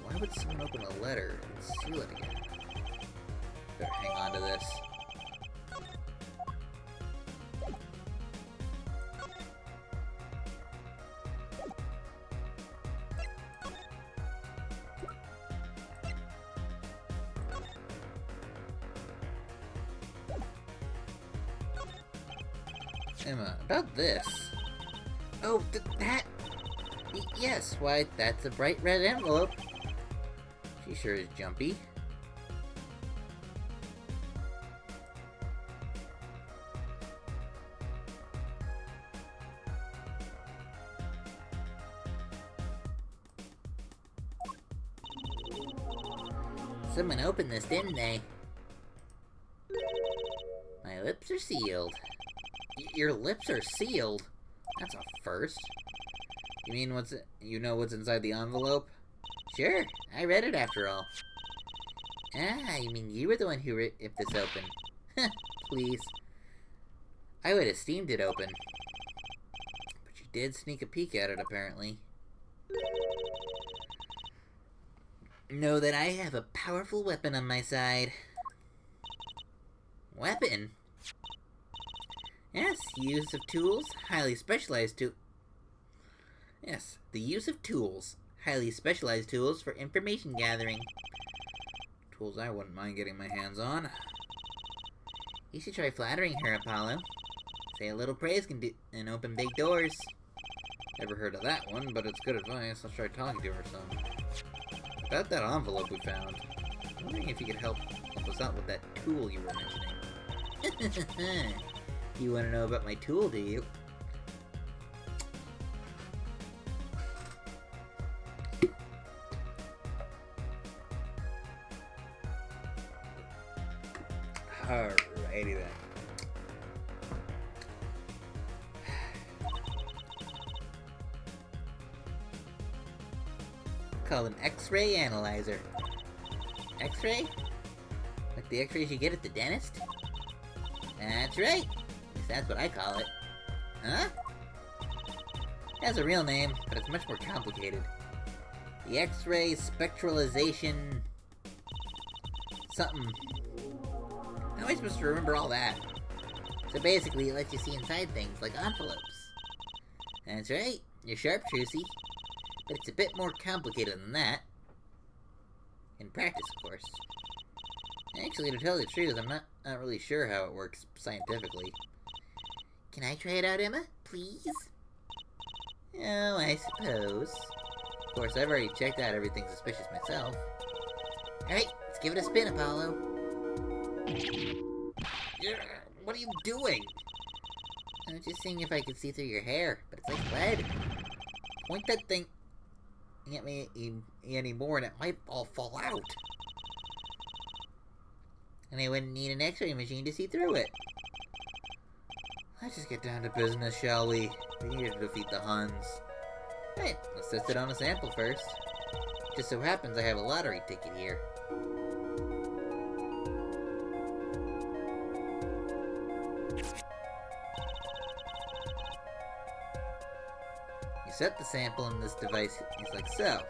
[SPEAKER 1] Why would someone open a letter and seal it again? Better hang on to this.
[SPEAKER 2] Emma, about this. Oh, that... Yes, why, that's a bright red envelope. She sure is jumpy. Someone opened this, didn't they? My lips are sealed. Your lips are sealed? That's a first. You mean you know what's inside the envelope? Sure, I read it after all. Ah, you mean you were the one who ripped this open? Please. I would have steamed it open. But you did sneak a peek at it, apparently. Know that I have a powerful weapon on my side. Weapon? Yes, use of tools, highly specialized Yes, the use of tools, highly specialized tools for information gathering. Tools I wouldn't mind getting my hands on. You should try flattering her, Apollo. Say a little praise can do and open big doors. Never heard of that one, but it's good advice. Let's try talking to her some. About that envelope we found. I'm wondering if you could help us out with that tool you were mentioning. You want to know about my tool, do you? Alrighty then. Called an X-ray analyzer. X-ray? Like the X-rays you get at the dentist? That's right. At least that's what I call it. Huh? It has a real name, but it's much more complicated. The X-ray spectralization... something. How am I supposed to remember all that? So basically, it lets you see inside things, like envelopes. That's right. You're sharp, Trucy. But it's a bit more complicated than that. In practice, of course. Actually, to tell the truth, I'm not really sure how it works scientifically. Can I try it out, Emma? Please? Oh, I suppose. Of course, I've already checked out everything suspicious myself. Alright, let's give it a spin, Apollo. Yeah, what are you doing? I'm just seeing if I can see through your hair, but it's like lead. Point that thing at me anymore and it might all fall out. And I wouldn't need an X-ray machine to see through it. Let's just get down to business, shall we? We need to defeat the Huns. Right, let's test it on a sample first. Just so happens I have a lottery ticket here. You set the sample in this device, he's like so.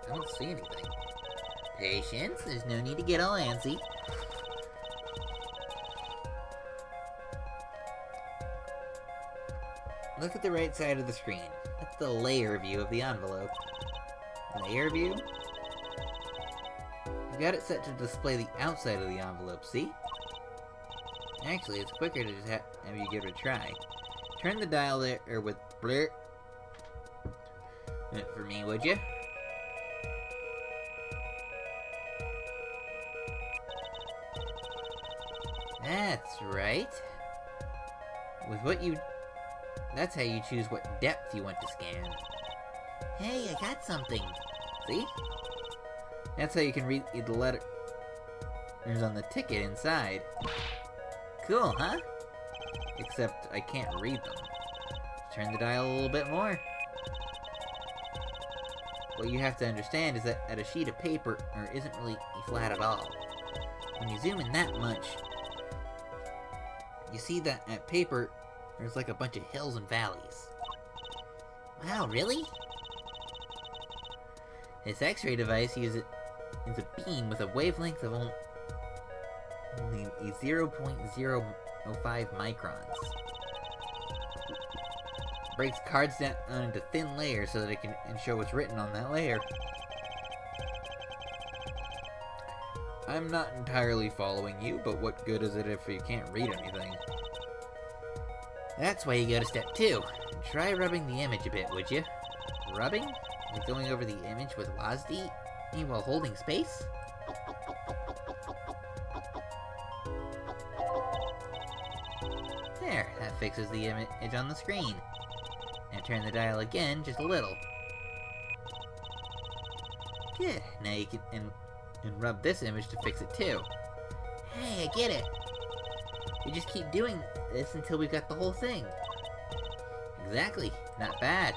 [SPEAKER 2] I don't see anything. Patience, there's no need to get all antsy. Look at the right side of the screen. That's the layer view of the envelope. Layer view? I've got it set to display the outside of the envelope, see? Actually, it's quicker to just have you give it a try. Turn the dial there with blur. For me, would you? That's right. With what you... That's how you choose what depth you want to scan. Hey, I got something. See? That's how you can read the letters on the ticket inside. Cool, huh? Except I can't read them. Turn the dial a little bit more. What you have to understand is that a sheet of paper isn't really flat at all. When you zoom in that much, you see that at paper, there's like a bunch of hills and valleys. Wow, really? This X-ray device uses a beam with a wavelength of only 0.005 microns. Breaks cards down into thin layers so that it can show what's written on that layer. I'm not entirely following you, but what good is it if you can't read anything? That's why you go to step 2. Try rubbing the image a bit, would you? Rubbing? Like going over the image with WASD while holding space? There, that fixes the image on the screen. Now turn the dial again, just a little. Good, now you can and rub this image to fix it too. Hey, I get it. We just keep doing this until we've got the whole thing. Exactly, not bad.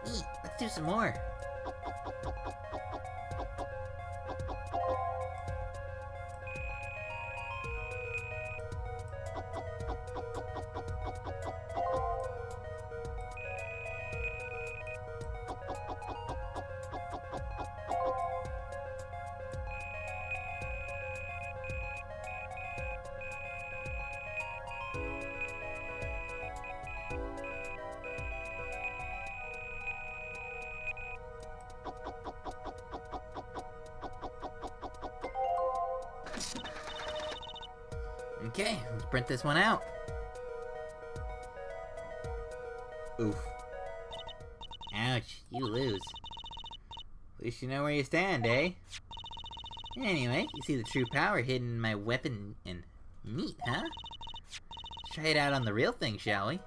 [SPEAKER 2] Neat, let's do some more. Okay, let's print this one out. Oof. Ouch, you lose. At least you know where you stand, eh? Anyway, you see the true power hidden in my weapon and meat, huh? Let's try it out on the real thing, shall we?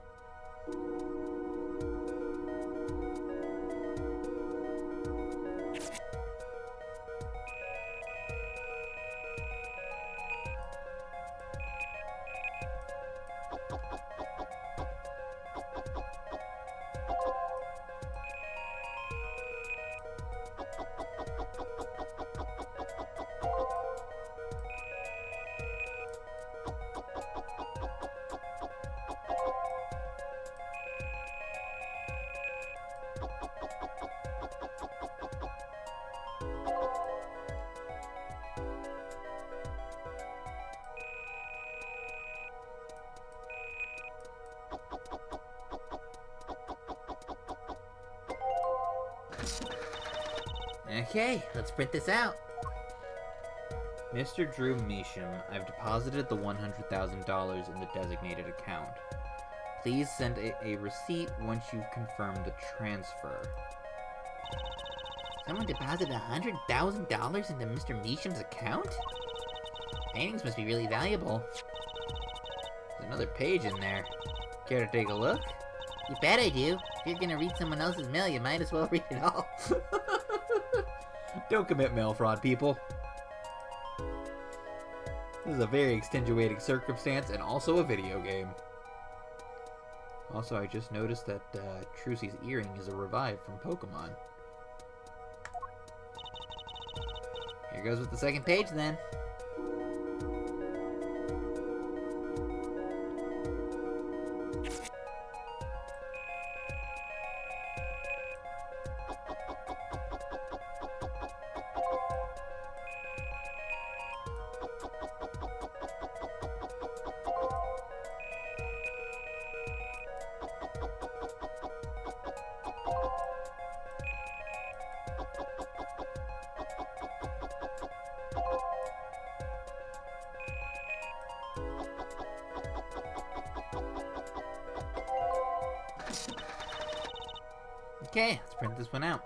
[SPEAKER 2] Okay, let's print this out.
[SPEAKER 1] Mr. Drew Measham, I've deposited the $100,000 in the designated account. Please send a receipt once you've confirmed the transfer.
[SPEAKER 2] Someone deposited $100,000 into Mr. Measham's account? Paintings must be really valuable.
[SPEAKER 1] There's another page in there. Care to take a look?
[SPEAKER 2] You bet I do. If you're gonna read someone else's mail, you might as well read it all.
[SPEAKER 1] Don't commit mail fraud, people. This is a very extenuating circumstance and also a video game. Also, I just noticed that Trucy's earring is a revive from Pokemon.
[SPEAKER 2] Here goes with the second page, then. Okay, let's print this one out.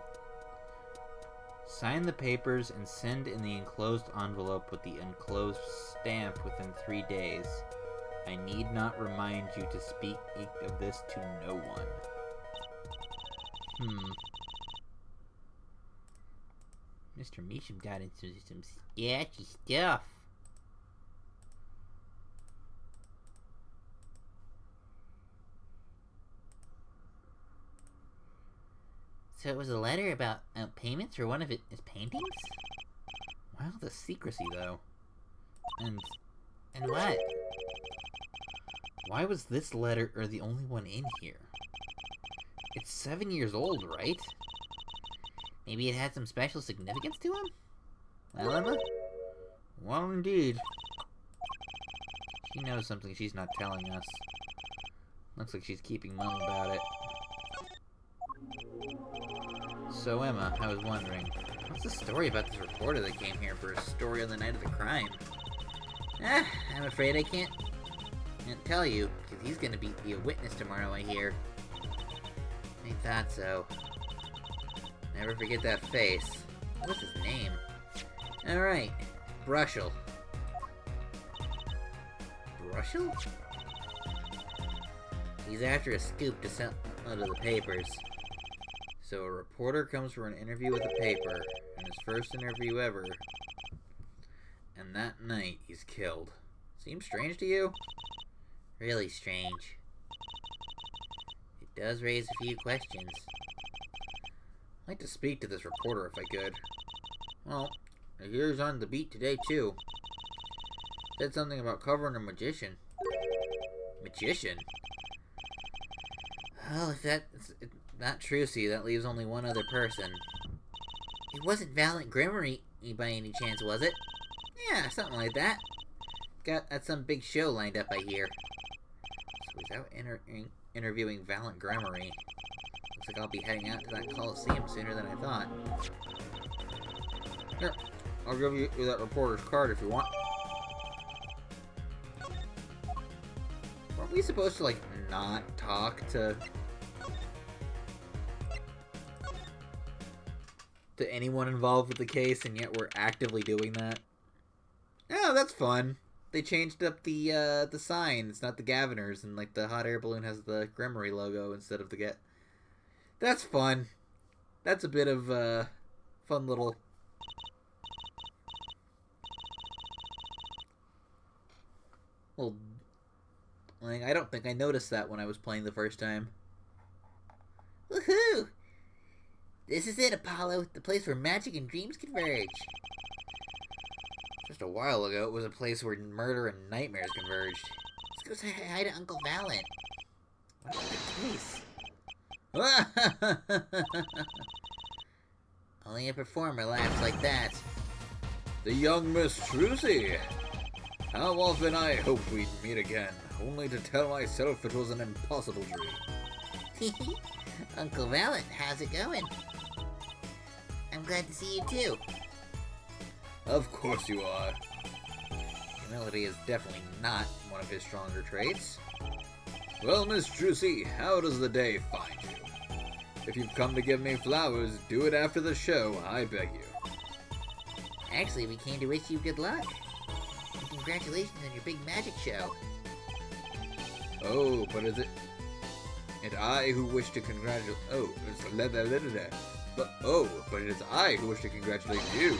[SPEAKER 1] Sign the papers and send in the enclosed envelope with the enclosed stamp within 3 days. I need not remind you to speak of this to no one.
[SPEAKER 2] Mr. Measham got into some sketchy stuff. So it was a letter about payments for one of his paintings?
[SPEAKER 1] Wow, the secrecy, though. And
[SPEAKER 2] what?
[SPEAKER 1] Why was this letter the only one in here? It's 7 years old, right?
[SPEAKER 2] Maybe it had some special significance to him?
[SPEAKER 1] Well, Emma? Well, indeed. She knows something she's not telling us. Looks like she's keeping mum about it. So, Emma, I was wondering, what's the story about this reporter that came here for a story on the night of the crime?
[SPEAKER 2] I'm afraid I can't Can't tell you, because he's gonna be a witness tomorrow, I hear. I thought so. Never forget that face. What's his name? Alright, Brushel. Brushel? He's after a scoop to sell out of the papers. So a reporter comes for an interview with the paper, and his first interview ever. And that night, he's killed. Seems strange to you? Really strange. It does raise a few questions. I'd like to speak to this reporter if I could. Well, I hear he's on the beat today, too. Said something about covering a magician. Magician? Well, if that's not Trilogy, that leaves only one other person. It wasn't Valentine by any chance, was it? Yeah, something like that. Got some big show lined up, I hear. So he's out interviewing Valentine. Looks like I'll be heading out to that Coliseum sooner than I thought. Here, I'll give you that reporter's card if you want. Weren't we supposed to, like, not talk to anyone involved with the case, and yet we're actively doing that? Oh, that's fun. They changed up the sign. It's not the Gaviners, and, like, the hot air balloon has the Gremory logo instead of the That's fun. That's a bit of fun little. Well, like, I don't think I noticed that when I was playing the first time. Woohoo! This is it, Apollo. The place where magic and dreams converge. Just a while ago, it was a place where murder and nightmares converged. Let's go say hi to Uncle Valent. What a good place. Only a performer laughs like that.
[SPEAKER 1] The young Miss Trilogy. How often I hoped we'd meet again, only to tell myself it was an impossible dream.
[SPEAKER 2] Uncle Valent, how's it going? I'm glad to see you too.
[SPEAKER 1] Of course you are. Humility is definitely not one of his stronger traits. Well, Miss Trilogy, how does the day find you? If you've come to give me flowers, do it after the show, I beg you.
[SPEAKER 2] Actually, we came to wish you good luck. And congratulations on your big magic show.
[SPEAKER 1] Oh, but is it I who wish to congratulate... Oh, but it is I who wish to congratulate you.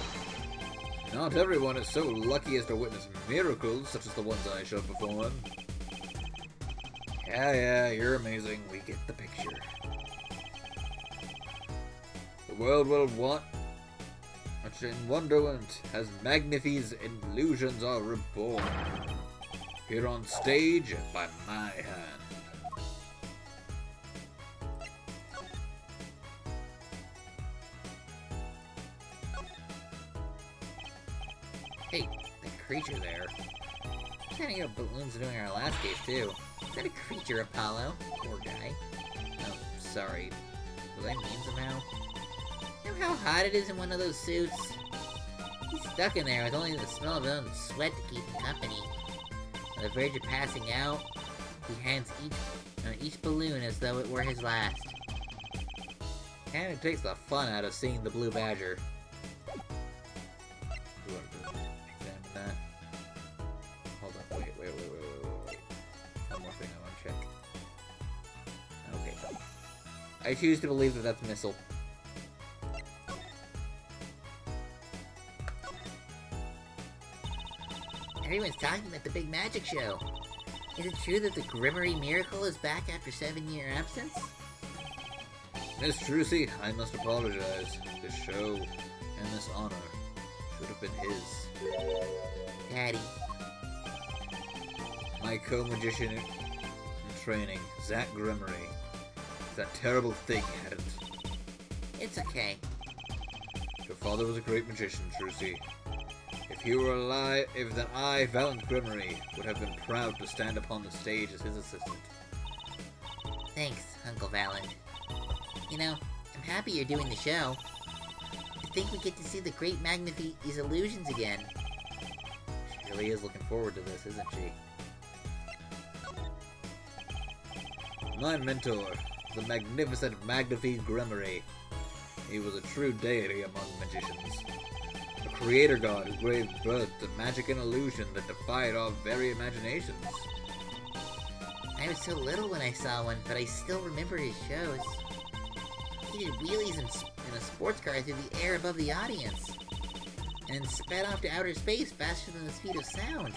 [SPEAKER 1] Not everyone is so lucky as to witness miracles such as the ones I shall perform. Yeah, you're amazing. We get the picture. The world will want much in wonderment as Magnifi's illusions are reborn. Here on stage by my hand.
[SPEAKER 2] Hey, that creature there. What kind of balloons doing our last case, too? Is that a creature, Apollo? Poor guy. Oh, sorry. Was I mean somehow? You know how hot it is in one of those suits? He's stuck in there with only the smell of his own sweat to keep him company. On the verge of passing out, he hands each balloon as though it were his last. Kinda takes the fun out of seeing the blue badger. Examine that. Hold on, wait. One more thing I want to check. Okay. I choose to believe that that's Missile. Everyone's talking about the big magic show. Is it true that the Gremory Miracle is back after 7-year absence?
[SPEAKER 1] Miss Trilogy, I must apologize. This show and this honor should have been his.
[SPEAKER 2] Daddy.
[SPEAKER 1] My co-magician in training, Zach Gremory. That terrible thing hadn't.
[SPEAKER 2] It's okay.
[SPEAKER 1] Your father was a great magician, Trilogy. If he were alive, then I, Valentine Gremory, would have been proud to stand upon the stage as his assistant.
[SPEAKER 2] Thanks, Uncle Valent. You know, I'm happy you're doing the show. I think we get to see the great Magnifi's illusions again.
[SPEAKER 1] She really is looking forward to this, isn't she? My mentor, the magnificent Magnify Gremory. He was a true deity among magicians. A creator god who gave birth to magic and illusion that defied our very imaginations.
[SPEAKER 2] I was so little when I saw one, but I still remember his shows. He did wheelies in a sports car through the air above the audience, and sped off to outer space faster than the speed of sound.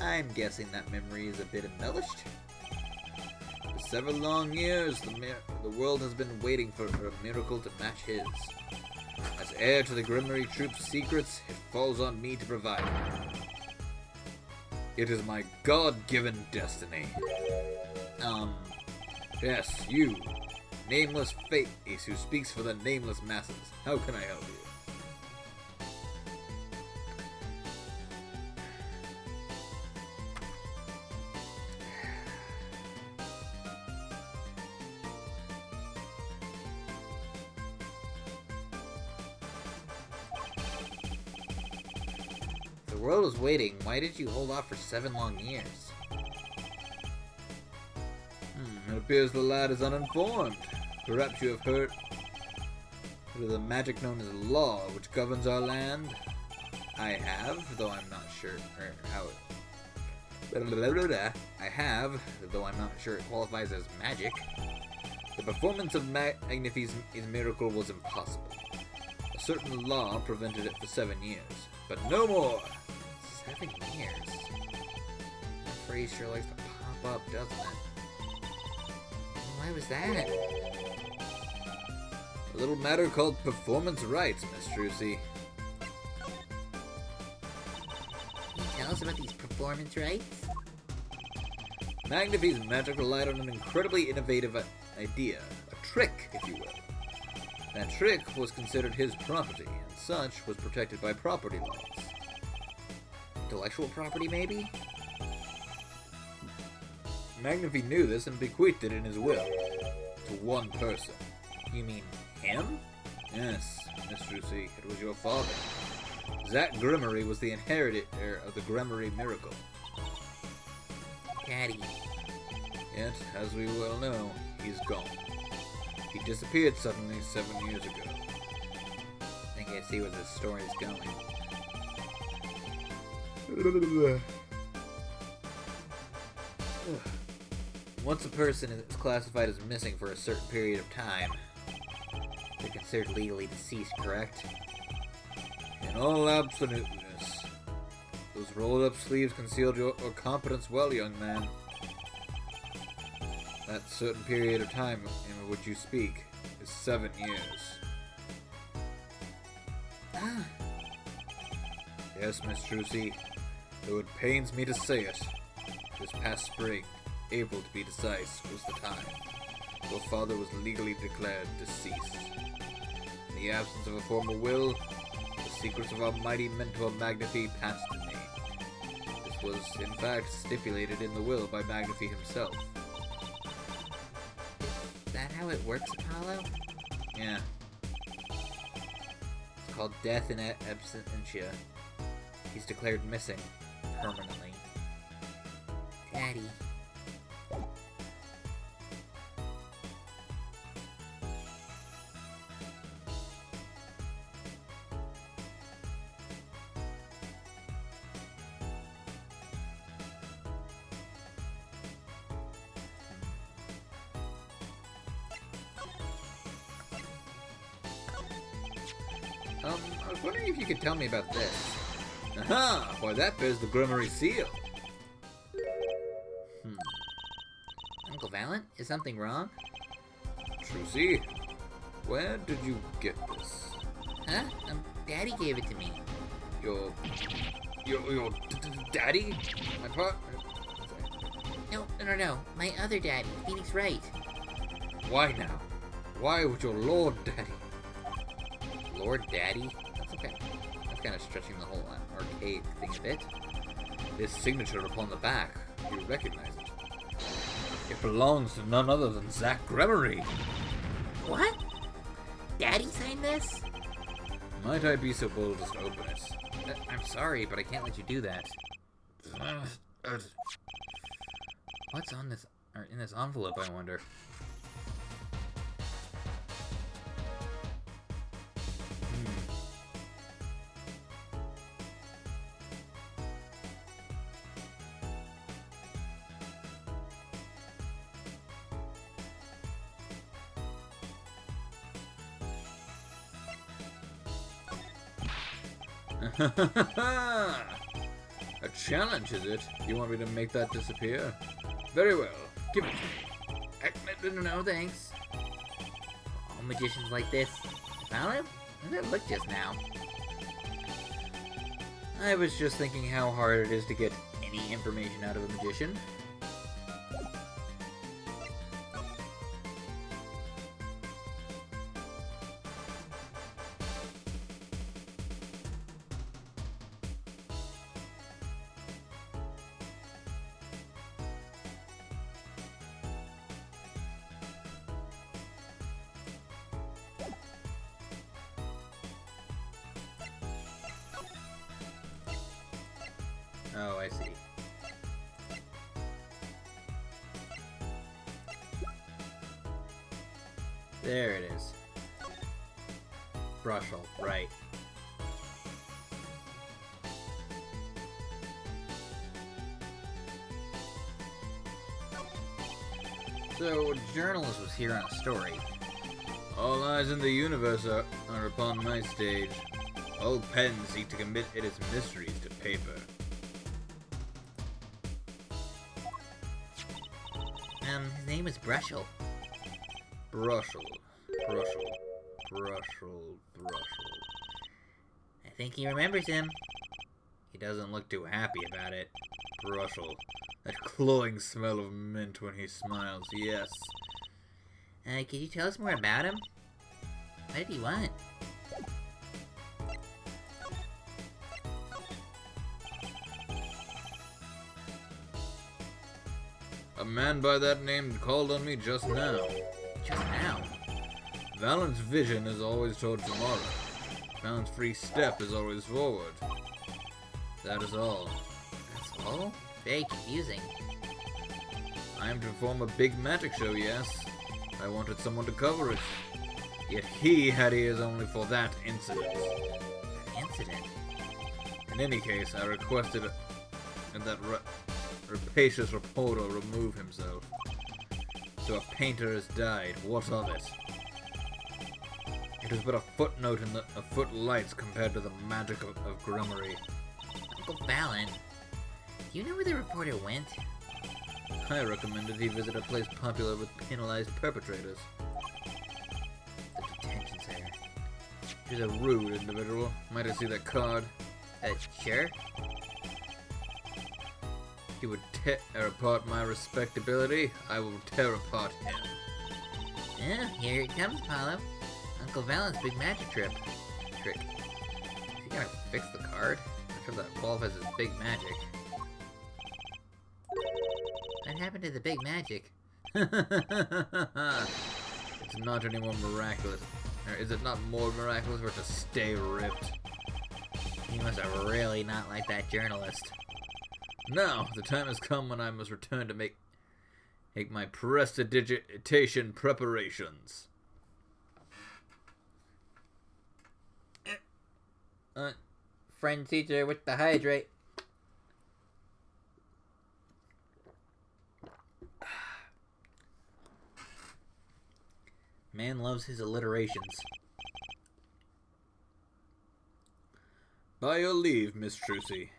[SPEAKER 1] I'm guessing that memory is a bit embellished. For several long years, the world has been waiting for a miracle to match his. As heir to the Gremory Troop's secrets, it falls on me to provide them. It is my God-given destiny. Yes, you. Nameless face who speaks for the nameless masses. How can I help you?
[SPEAKER 2] The world was waiting. Why did you hold off for 7 long years?
[SPEAKER 1] It appears the lad is uninformed. Perhaps you have heard of the magic known as law, which governs our land? I have, though I'm not sure how it... I have, though I'm not sure it qualifies as magic. The performance of Magnify's miracle was impossible. A certain law prevented it for 7 years, but no more!
[SPEAKER 2] 7 years? That phrase sure likes to pop up, doesn't it? Why was that?
[SPEAKER 1] A little matter called performance rights, Miss Trucy.
[SPEAKER 2] Can you tell us about these performance rights?
[SPEAKER 1] Magnify's magic relied on an incredibly innovative idea. A trick, if you will. That trick was considered his property, and such was protected by property laws.
[SPEAKER 2] Intellectual property, maybe?
[SPEAKER 1] Magnify knew this and bequeathed it in his will. To one person.
[SPEAKER 2] You mean him?
[SPEAKER 1] Yes, Miss Trucy, it was your father. Zach Gremory was the inheritor of the Gremory miracle.
[SPEAKER 2] Daddy.
[SPEAKER 1] Yet, as we well know, he's gone. He disappeared suddenly 7 years ago.
[SPEAKER 2] I think I see where this story is going. Once a person is classified as missing for a certain period of time, they're considered legally deceased, correct?
[SPEAKER 1] In all absoluteness. Those rolled-up sleeves concealed your competence well, young man. That certain period of time in which you speak is 7 years.
[SPEAKER 2] Ah.
[SPEAKER 1] Yes, Miss Trucy, though it pains me to say it, this past spring, April to be precise, was the time. Your father was legally declared deceased. In the absence of a formal will, the secrets of our mighty mentor Magnify passed to me. This was, in fact, stipulated in the will by Magnify himself.
[SPEAKER 2] Is that how it works, Apollo?
[SPEAKER 1] Yeah.
[SPEAKER 2] It's called death in absentia. He's declared missing. Permanently. Daddy.
[SPEAKER 1] I was wondering if you could tell me about this. Aha! Why, that bears the Gremory seal.
[SPEAKER 2] Uncle Valent, is something wrong?
[SPEAKER 1] Trucy, where did you get this?
[SPEAKER 2] Huh? Daddy gave it to me.
[SPEAKER 1] Your daddy? My part?
[SPEAKER 2] No. My other daddy, Phoenix Wright.
[SPEAKER 1] Why now? Why would your Lord Daddy?
[SPEAKER 2] Lord Daddy? That's kind of stretching the whole archaic thing a bit.
[SPEAKER 1] This signature upon the back, you recognize it. It belongs to none other than Zach Gremory.
[SPEAKER 2] What? Daddy signed this?
[SPEAKER 1] Might I be so bold as to open it?
[SPEAKER 2] I'm sorry, but I can't let you do that.
[SPEAKER 1] What's on this, or in this envelope, I wonder? A challenge, is it? You want me to make that disappear? Very well. Give it to me.
[SPEAKER 2] No, thanks. All magicians like this. Found him? How did that look just now?
[SPEAKER 1] I was just thinking how hard it is to get any information out of a magician. Oh, I see. There it is. Brushel, right. So, a journalist was here on a story. All eyes in the universe are upon my stage. All pens seek to commit its mysteries to paper.
[SPEAKER 2] His name is Brushel.
[SPEAKER 1] Brushel.
[SPEAKER 2] I think he remembers him.
[SPEAKER 1] He doesn't look too happy about it. Brushel. That cloying smell of mint when he smiles, yes.
[SPEAKER 2] Could you tell us more about him? What did he want?
[SPEAKER 1] A man by that name called on me just now.
[SPEAKER 2] Just now?
[SPEAKER 1] Valent's vision is always toward tomorrow. Valent's free step is always forward. That is all.
[SPEAKER 2] That's all? Very confusing.
[SPEAKER 1] I am to perform a big magic show, yes. I wanted someone to cover it. Yet he had ears only for that incident.
[SPEAKER 2] An incident?
[SPEAKER 1] In any case, I requested that rapacious reporter remove himself. So a painter has died. What of it? It is but a footnote in a footlights compared to the magic of Grimmery.
[SPEAKER 2] Uncle Valen, do you know where the reporter went?
[SPEAKER 1] I recommended he visit a place popular with penalized perpetrators.
[SPEAKER 2] The detention center.
[SPEAKER 1] He's a rude individual. Might I see that card?
[SPEAKER 2] Sure.
[SPEAKER 1] He would tear apart my respectability. I will tear apart him.
[SPEAKER 2] Yeah, here it comes, Paulo. Uncle Valen's big magic trick.
[SPEAKER 1] Is he gonna fix the card? I'm sure that qualifies as big magic.
[SPEAKER 2] What happened to the big magic?
[SPEAKER 1] It's not any more miraculous. Or is it not more miraculous for it to stay ripped?
[SPEAKER 2] You must have really not liked that journalist.
[SPEAKER 1] Now, the time has come when I must return to make my prestidigitation preparations.
[SPEAKER 2] Friend teacher with the hydrate.
[SPEAKER 1] Man loves his alliterations. By your leave, Miss Trucy.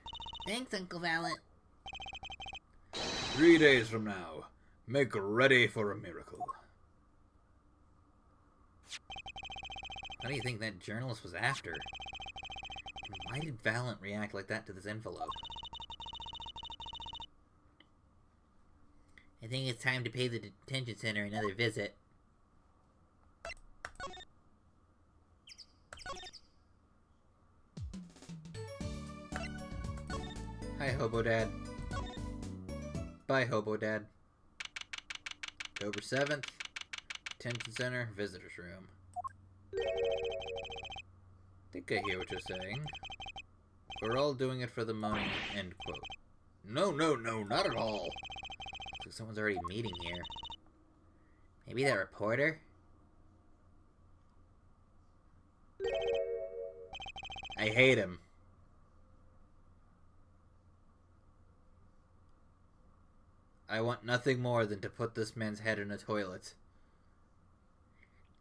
[SPEAKER 2] Thanks, Uncle Valen.
[SPEAKER 1] 3 days from now, make ready for a miracle. What do you think that journalist was after? And why did Valent react like that to this envelope?
[SPEAKER 2] I think it's time to pay the detention center another visit.
[SPEAKER 1] Hi, Hobo Dad. Bye, Hobo Dad. October 7th, Detention Center, Visitor's Room. Think I hear what you're saying. We're all doing it for the money, end quote. No, not at all.
[SPEAKER 2] like someone's already meeting here. Maybe that reporter? I hate him. I want nothing more than to put this man's head in a toilet.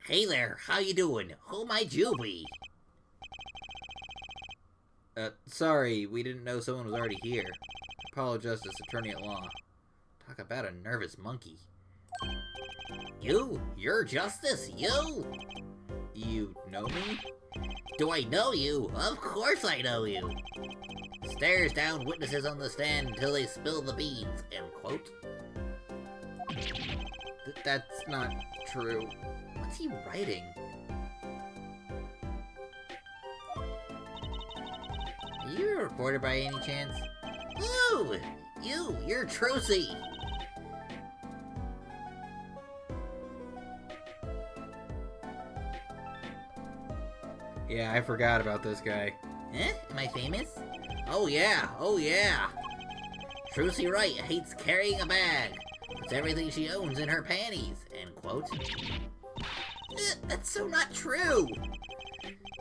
[SPEAKER 3] Hey there, how you doing? Who might you be?
[SPEAKER 2] Sorry, we didn't know someone was already here. Apollo Justice, Attorney at Law. Talk about a nervous monkey.
[SPEAKER 3] You? You're Justice? You?
[SPEAKER 2] You know me?
[SPEAKER 3] Do I know you? Of course I know you. Stares down witnesses on the stand until they spill the beans, end quote.
[SPEAKER 2] That's not true. What's he writing? Are you a reporter by any chance?
[SPEAKER 3] Ooh! You're Trucy!
[SPEAKER 2] Yeah, I forgot about this guy.
[SPEAKER 3] Eh? Am I famous? Oh yeah! Trucy Wright hates carrying a bag. Puts everything she owns in her panties, end quote. That's so not true!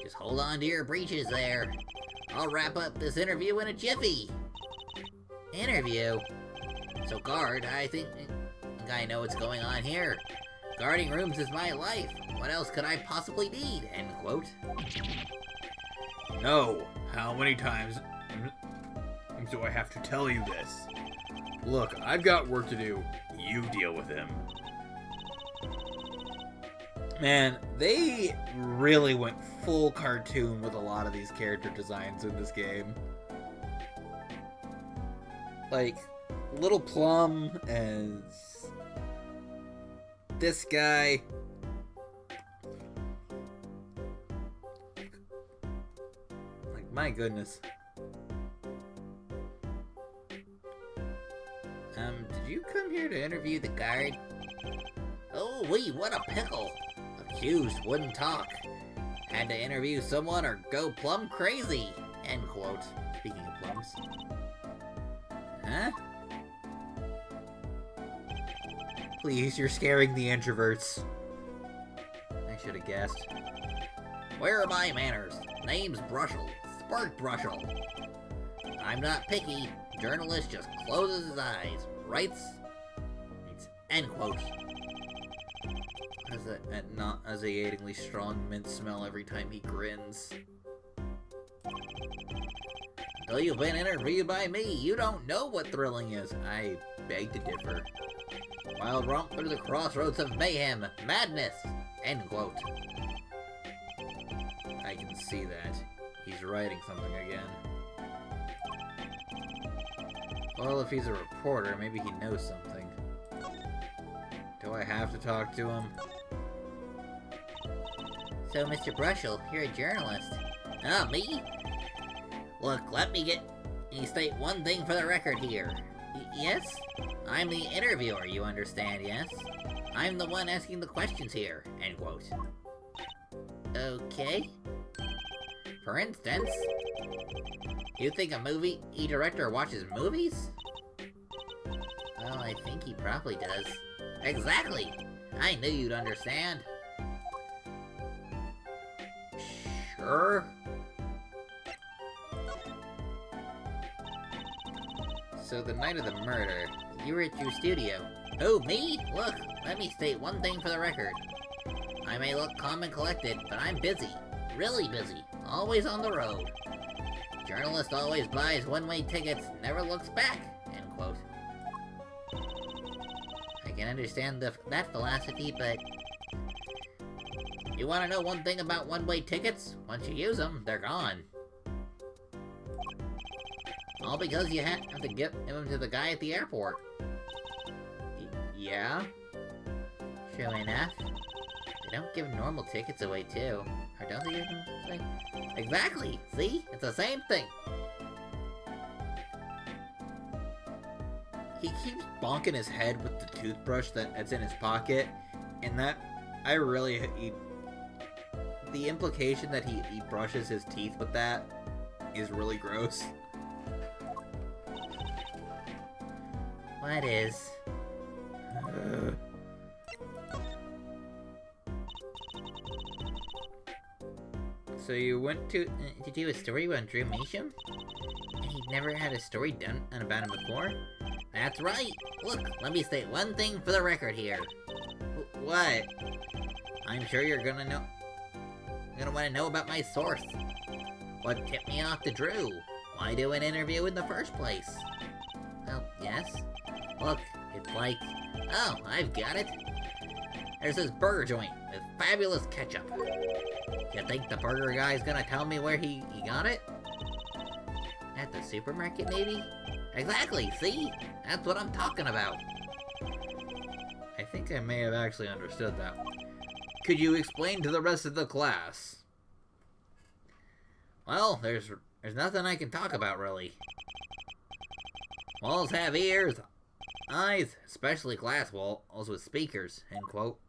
[SPEAKER 3] Just hold on to your breeches there. I'll wrap up this interview in a jiffy.
[SPEAKER 2] Interview?
[SPEAKER 3] So guard, I think I know what's going on here. Guarding rooms is my life. What else could I possibly need? End quote.
[SPEAKER 1] No. How many times do I have to tell you this? Look, I've got work to do. You deal with him.
[SPEAKER 2] Man, they really went full cartoon with a lot of these character designs in this game. Like, Little Plum as this guy. Like, my goodness. Did you come here to interview the guard?
[SPEAKER 3] Oh wee, what a pickle. Accused wouldn't talk. Had to interview someone or go plumb crazy. End quote.
[SPEAKER 2] Speaking of plums. Huh? Please, you're scaring the introverts. I should have guessed.
[SPEAKER 3] Where are my manners? Name's Brushel. Spark Brushel. I'm not picky. Journalist just closes his eyes. Writes. End quote.
[SPEAKER 2] Has that nauseatingly strong mint smell every time he grins?
[SPEAKER 3] Until you've been interviewed by me, you don't know what thrilling is.
[SPEAKER 2] I beg to differ.
[SPEAKER 3] Wild romp through the crossroads of mayhem, madness. End quote.
[SPEAKER 2] I can see that. He's writing something again. Well, if he's a reporter, maybe he knows something. Do I have to talk to him?
[SPEAKER 3] So, Mr. Brushel, you're a journalist. Ah, me? Look, let me state one thing for the record here. Yes? I'm the interviewer, you understand, yes? I'm the one asking the questions here, end quote. Okay. For instance, you think a movie director watches movies? Well, I think he probably does. Exactly! I knew you'd understand.
[SPEAKER 2] Sure. So the night of the murder, you were at your studio.
[SPEAKER 3] Who, me? Look, let me state one thing for the record. I may look calm and collected, but I'm busy. Really busy. Always on the road. Journalist always buys one-way tickets, never looks back, end quote. I can understand that philosophy, but... You want to know one thing about one-way tickets? Once you use them, they're gone. All because you have to give them to the guy at the airport.
[SPEAKER 2] Yeah?
[SPEAKER 3] True enough. They don't give normal tickets away, too. Or don't they give them away? Exactly! See? It's the same thing!
[SPEAKER 2] He keeps bonking his head with the toothbrush that's in his pocket, and that... I really... the implication that he brushes his teeth with that is really gross.
[SPEAKER 3] What is?
[SPEAKER 2] So you went to do a story about Drew Measham? And he'd never had a story done about him before?
[SPEAKER 3] That's right. Look, let me state one thing for the record here.
[SPEAKER 2] What?
[SPEAKER 3] I'm sure you're gonna want to know about my source. What tipped me off to Drew? Why do an interview in the first place? Well, yes. Look, it's like... Oh, I've got it. There's this burger joint with fabulous ketchup. You think the burger guy's gonna tell me where he got it?
[SPEAKER 2] At the supermarket, maybe?
[SPEAKER 3] Exactly, see? That's what I'm talking about.
[SPEAKER 1] I think I may have actually understood that. Could you explain to the rest of the class?
[SPEAKER 3] Well, there's nothing I can talk about, really. Walls have ears, eyes, especially glass walls with speakers, end quote.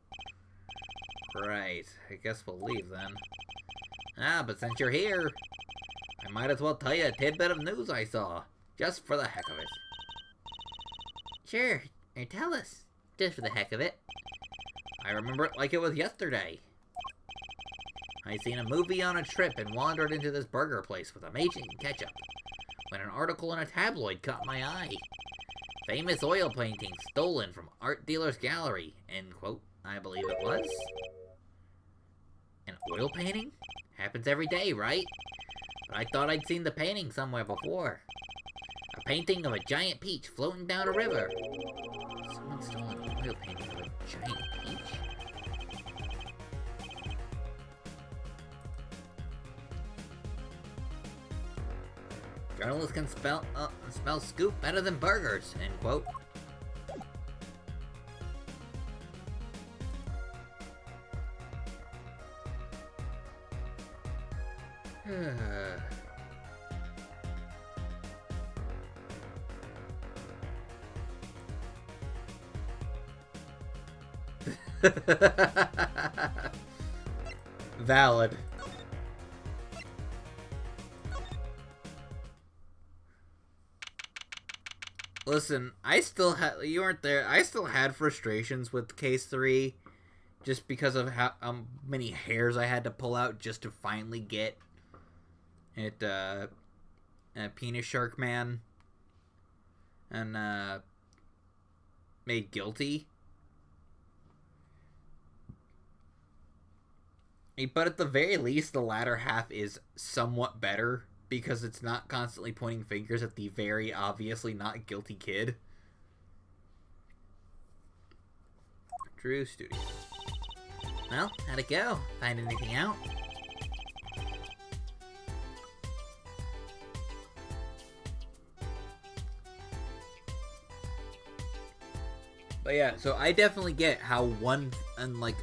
[SPEAKER 1] Right, I guess we'll leave then.
[SPEAKER 3] Ah, but since you're here, I might as well tell you a tidbit of news I saw, just for the heck of it.
[SPEAKER 2] Sure, or tell us, just for the heck of it.
[SPEAKER 3] I remember it like it was yesterday. I seen a movie on a trip and wandered into this burger place with amazing ketchup, when an article in a tabloid caught my eye. Famous oil painting stolen from art dealer's gallery, end quote, I believe it was. An oil painting? Happens every day, right? But I thought I'd seen the painting somewhere before. A painting of a giant peach floating down a river.
[SPEAKER 2] Someone stole an oil painting of a giant peach?
[SPEAKER 3] Journalists can smell scoop better than burgers, end quote.
[SPEAKER 1] Valid. Listen, you weren't there. I still had frustrations with case 3 just because of how many hairs I had to pull out just to finally get it Penis Shark Man and made guilty. But at the very least, the latter half is somewhat better because it's not constantly pointing fingers at the very obviously not guilty kid. Drew Studio.
[SPEAKER 2] Well, how'd it go? Find anything out?
[SPEAKER 1] But yeah, so I definitely get how one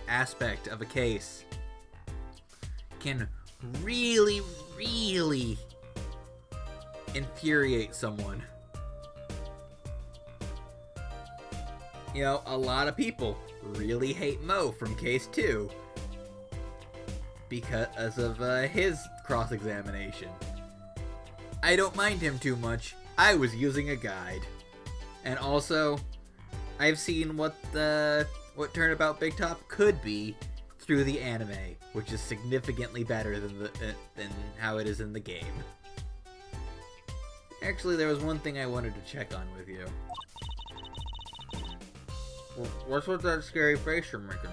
[SPEAKER 1] aspect of a case can really, really infuriate someone. You know, a lot of people really hate Mo from case 2 because of his cross-examination. I don't mind him too much. I was using a guide. And also, I've seen what Turnabout Big Top could be through the anime, which is significantly better than how it is in the game. Actually, there was one thing I wanted to check on with you. What's with that scary face you're making?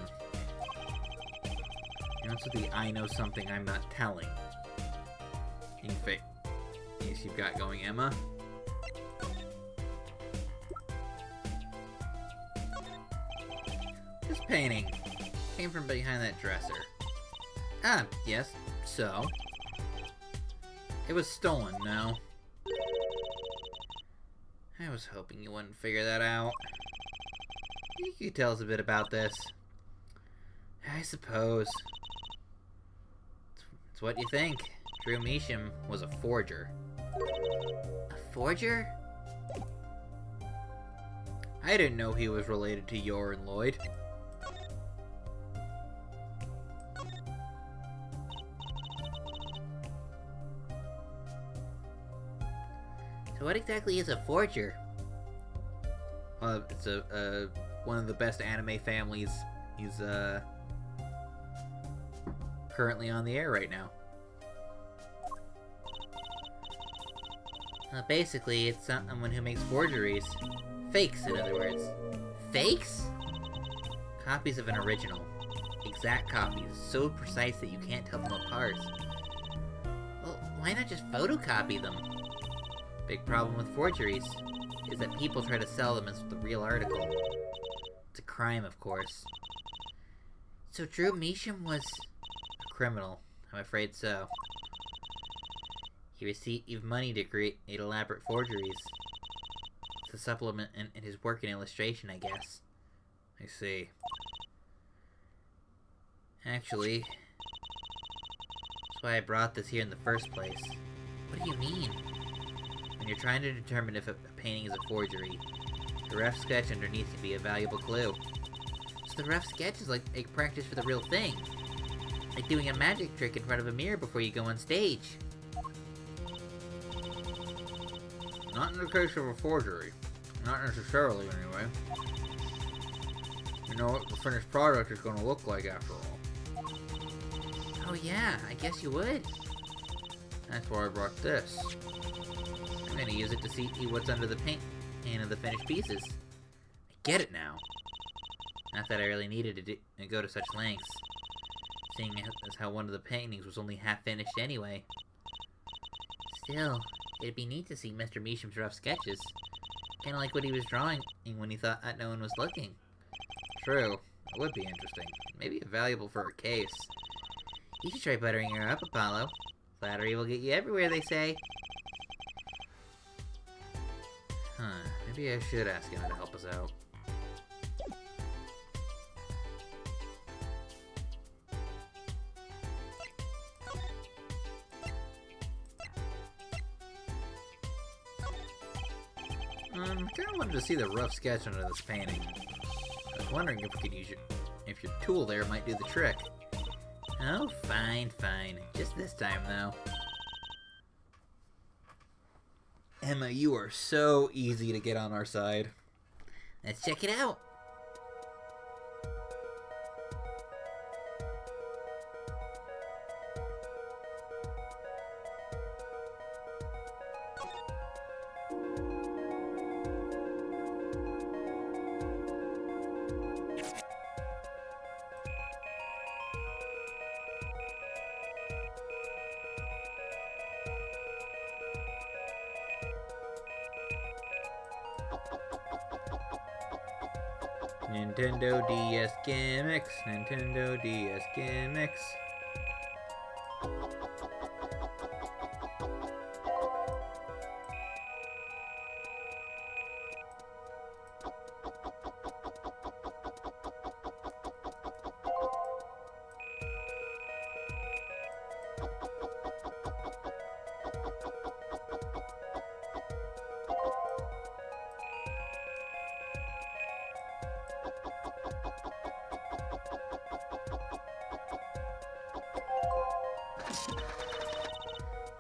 [SPEAKER 1] What's with the I know something I'm not telling face you've got going, Emma? This painting came from behind that dresser. Ah, yes, so? It was stolen, no? I was hoping you wouldn't figure that out. You could tell us a bit about this. I suppose. It's what you think. Drew Measham was a forger.
[SPEAKER 2] A forger?
[SPEAKER 1] I didn't know he was related to Yor and Lloyd.
[SPEAKER 2] So what exactly is a forger?
[SPEAKER 1] It's one of the best anime families. He's currently on the air right now.
[SPEAKER 2] Basically, it's someone who makes forgeries. Fakes, in other words. Fakes? Copies of an original. Exact copies, so precise that you can't tell them apart. Well, why not just photocopy them? Big problem with forgeries is that people try to sell them as the real article. It's a crime, of course. So Drew Measham was a criminal. I'm afraid so. He received money to create elaborate forgeries. To supplement in his work in illustration, I guess. I see. Actually, that's why I brought this here in the first place. What do you mean? When you're trying to determine if a painting is a forgery, the rough sketch underneath can be a valuable clue. So the rough sketch is like practice for the real thing. Like doing a magic trick in front of a mirror before you go on stage.
[SPEAKER 1] Not in the case of a forgery. Not necessarily, anyway. You know what the finished product is going to look like after all.
[SPEAKER 2] Oh yeah, I guess you would.
[SPEAKER 1] That's why I brought this.
[SPEAKER 2] I'm gonna use it to see what's under the paint of the finished pieces. I get it now. Not that I really needed to go to such lengths, seeing as how one of the paintings was only half finished anyway. Still, it'd be neat to see Mr. Measham's rough sketches. Kinda like what he was drawing when he thought that no one was looking.
[SPEAKER 1] True. It would be interesting. Maybe valuable for a case.
[SPEAKER 2] You should try buttering her up, Apollo. Flattery will get you everywhere, they say.
[SPEAKER 1] Maybe I should ask him to help us out. I kinda wanted to see the rough sketch under this painting. I was wondering if we could use if your tool there might do the trick.
[SPEAKER 2] Oh, fine. Just this time, though.
[SPEAKER 1] Emma, you are so easy to get on our side.
[SPEAKER 2] Let's check it out.
[SPEAKER 1] Nintendo DS gimmicks, Nintendo DS gimmicks.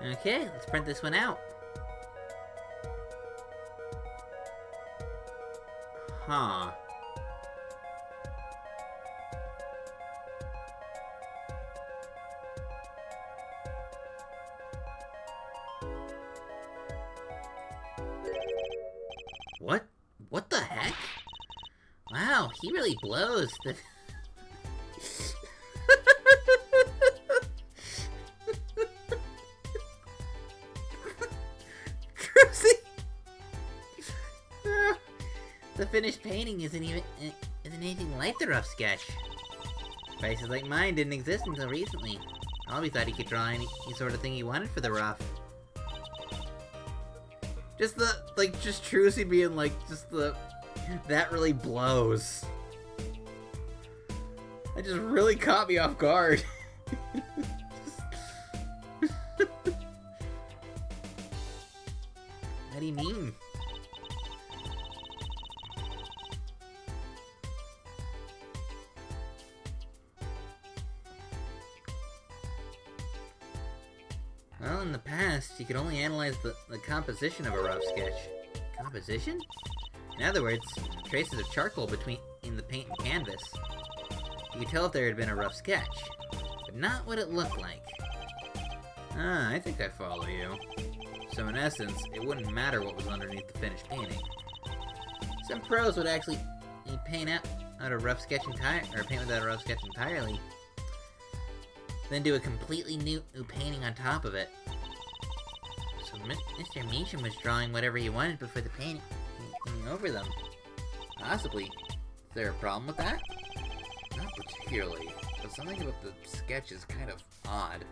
[SPEAKER 2] Okay, let's print this one out.
[SPEAKER 1] Huh.
[SPEAKER 2] What? What the heck? Wow, he really blows. The finished painting isn't anything like the rough sketch. Faces like mine didn't exist until recently. Albie thought he could draw any sort of thing he wanted for the rough.
[SPEAKER 1] Just just Trucy being that really blows. It just really caught me off guard.
[SPEAKER 2] What do you mean? Well, in the past, you could only analyze the composition of a rough sketch. Composition? In other words, traces of charcoal in the paint and canvas. You could tell if there had been a rough sketch, but not what it looked like.
[SPEAKER 1] Ah, I think I follow you.
[SPEAKER 2] So in essence, it wouldn't matter what was underneath the finished painting. Some pros would actually paint out a rough sketch or paint without a rough sketch entirely, then do a completely new painting on top of it. So Mr. Measham was drawing whatever he wanted before the painting over them. Possibly. Is there a problem with that?
[SPEAKER 1] Not particularly, but something about the sketch is kind of odd.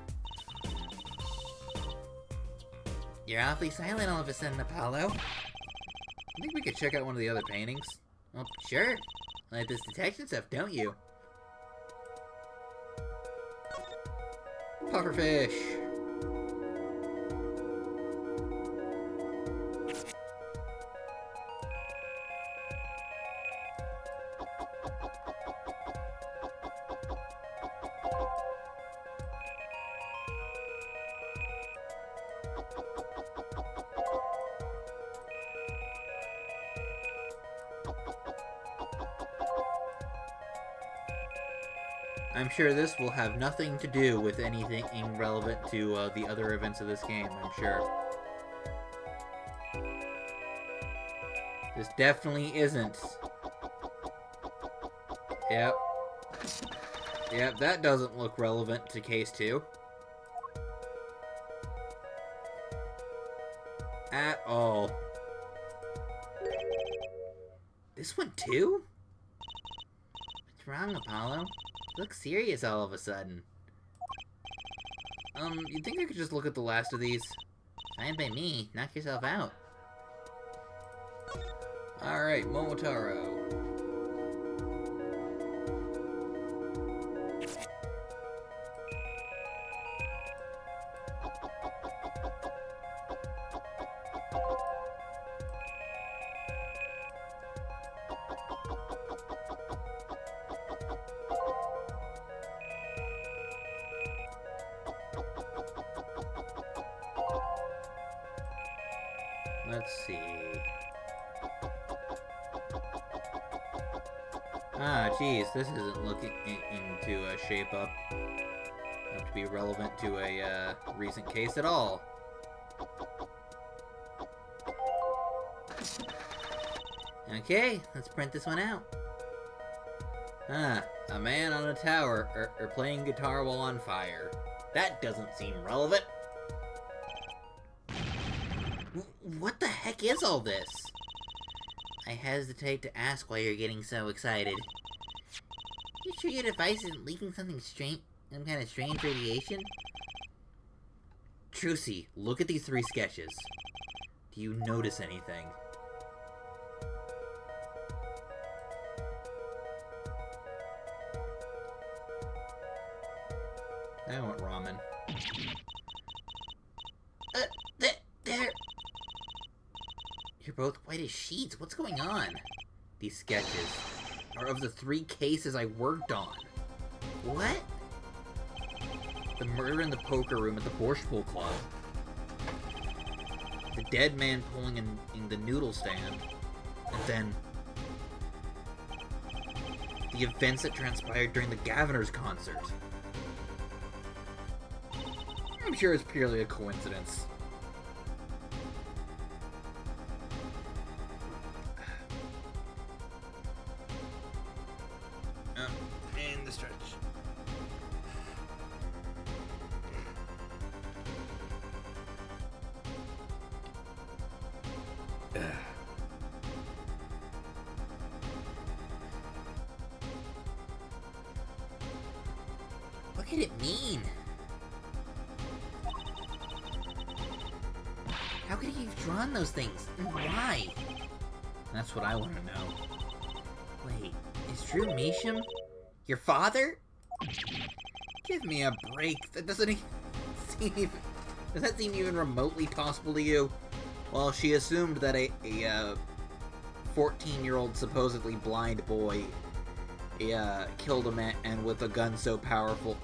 [SPEAKER 2] You're awfully silent all of a sudden, Apollo.
[SPEAKER 1] I think we could check out one of the other paintings.
[SPEAKER 2] Well, sure. Like this detection stuff, don't you?
[SPEAKER 1] Pufferfish!
[SPEAKER 2] I'm sure this will have nothing to do with anything relevant to the other events of this game, I'm sure. This definitely isn't. Yep. Yep, that doesn't look relevant to case 2. At all. This one too? What's wrong, Apollo? You look serious all of a sudden.
[SPEAKER 1] You'd think I could just look at the last of these?
[SPEAKER 2] Fine by me. Knock yourself out.
[SPEAKER 1] Alright, Momotaro.
[SPEAKER 2] Let's see. Ah, geez, this isn't looking into a shape up. Not to be relevant to a recent case at all. Okay, let's print this one out. Ah, a man on a tower, or playing guitar while on fire. That doesn't seem relevant. What the heck is all this? I hesitate to ask why you're getting so excited. You sure your device isn't leaking some kind of strange radiation? Trucy, look at these 3 sketches. Do you notice anything? I want ramen. There! You're both white as sheets. What's going on? These sketches are of the 3 cases I worked on. What? The murder in the poker room at the Borscht Pool Club. The dead man pulling in the noodle stand. And then the events that transpired during the Governor's concert.
[SPEAKER 1] I'm sure it's purely a coincidence. And the stretch.
[SPEAKER 2] What could it mean? How could he have drawn those things? And why? That's what I want to know. Wait, is Drew Measham your father?
[SPEAKER 1] Give me a break. That doesn't seem does that seem even remotely possible to you?
[SPEAKER 2] Well, she assumed that a 14-year-old supposedly blind boy killed a man and with a gun so powerful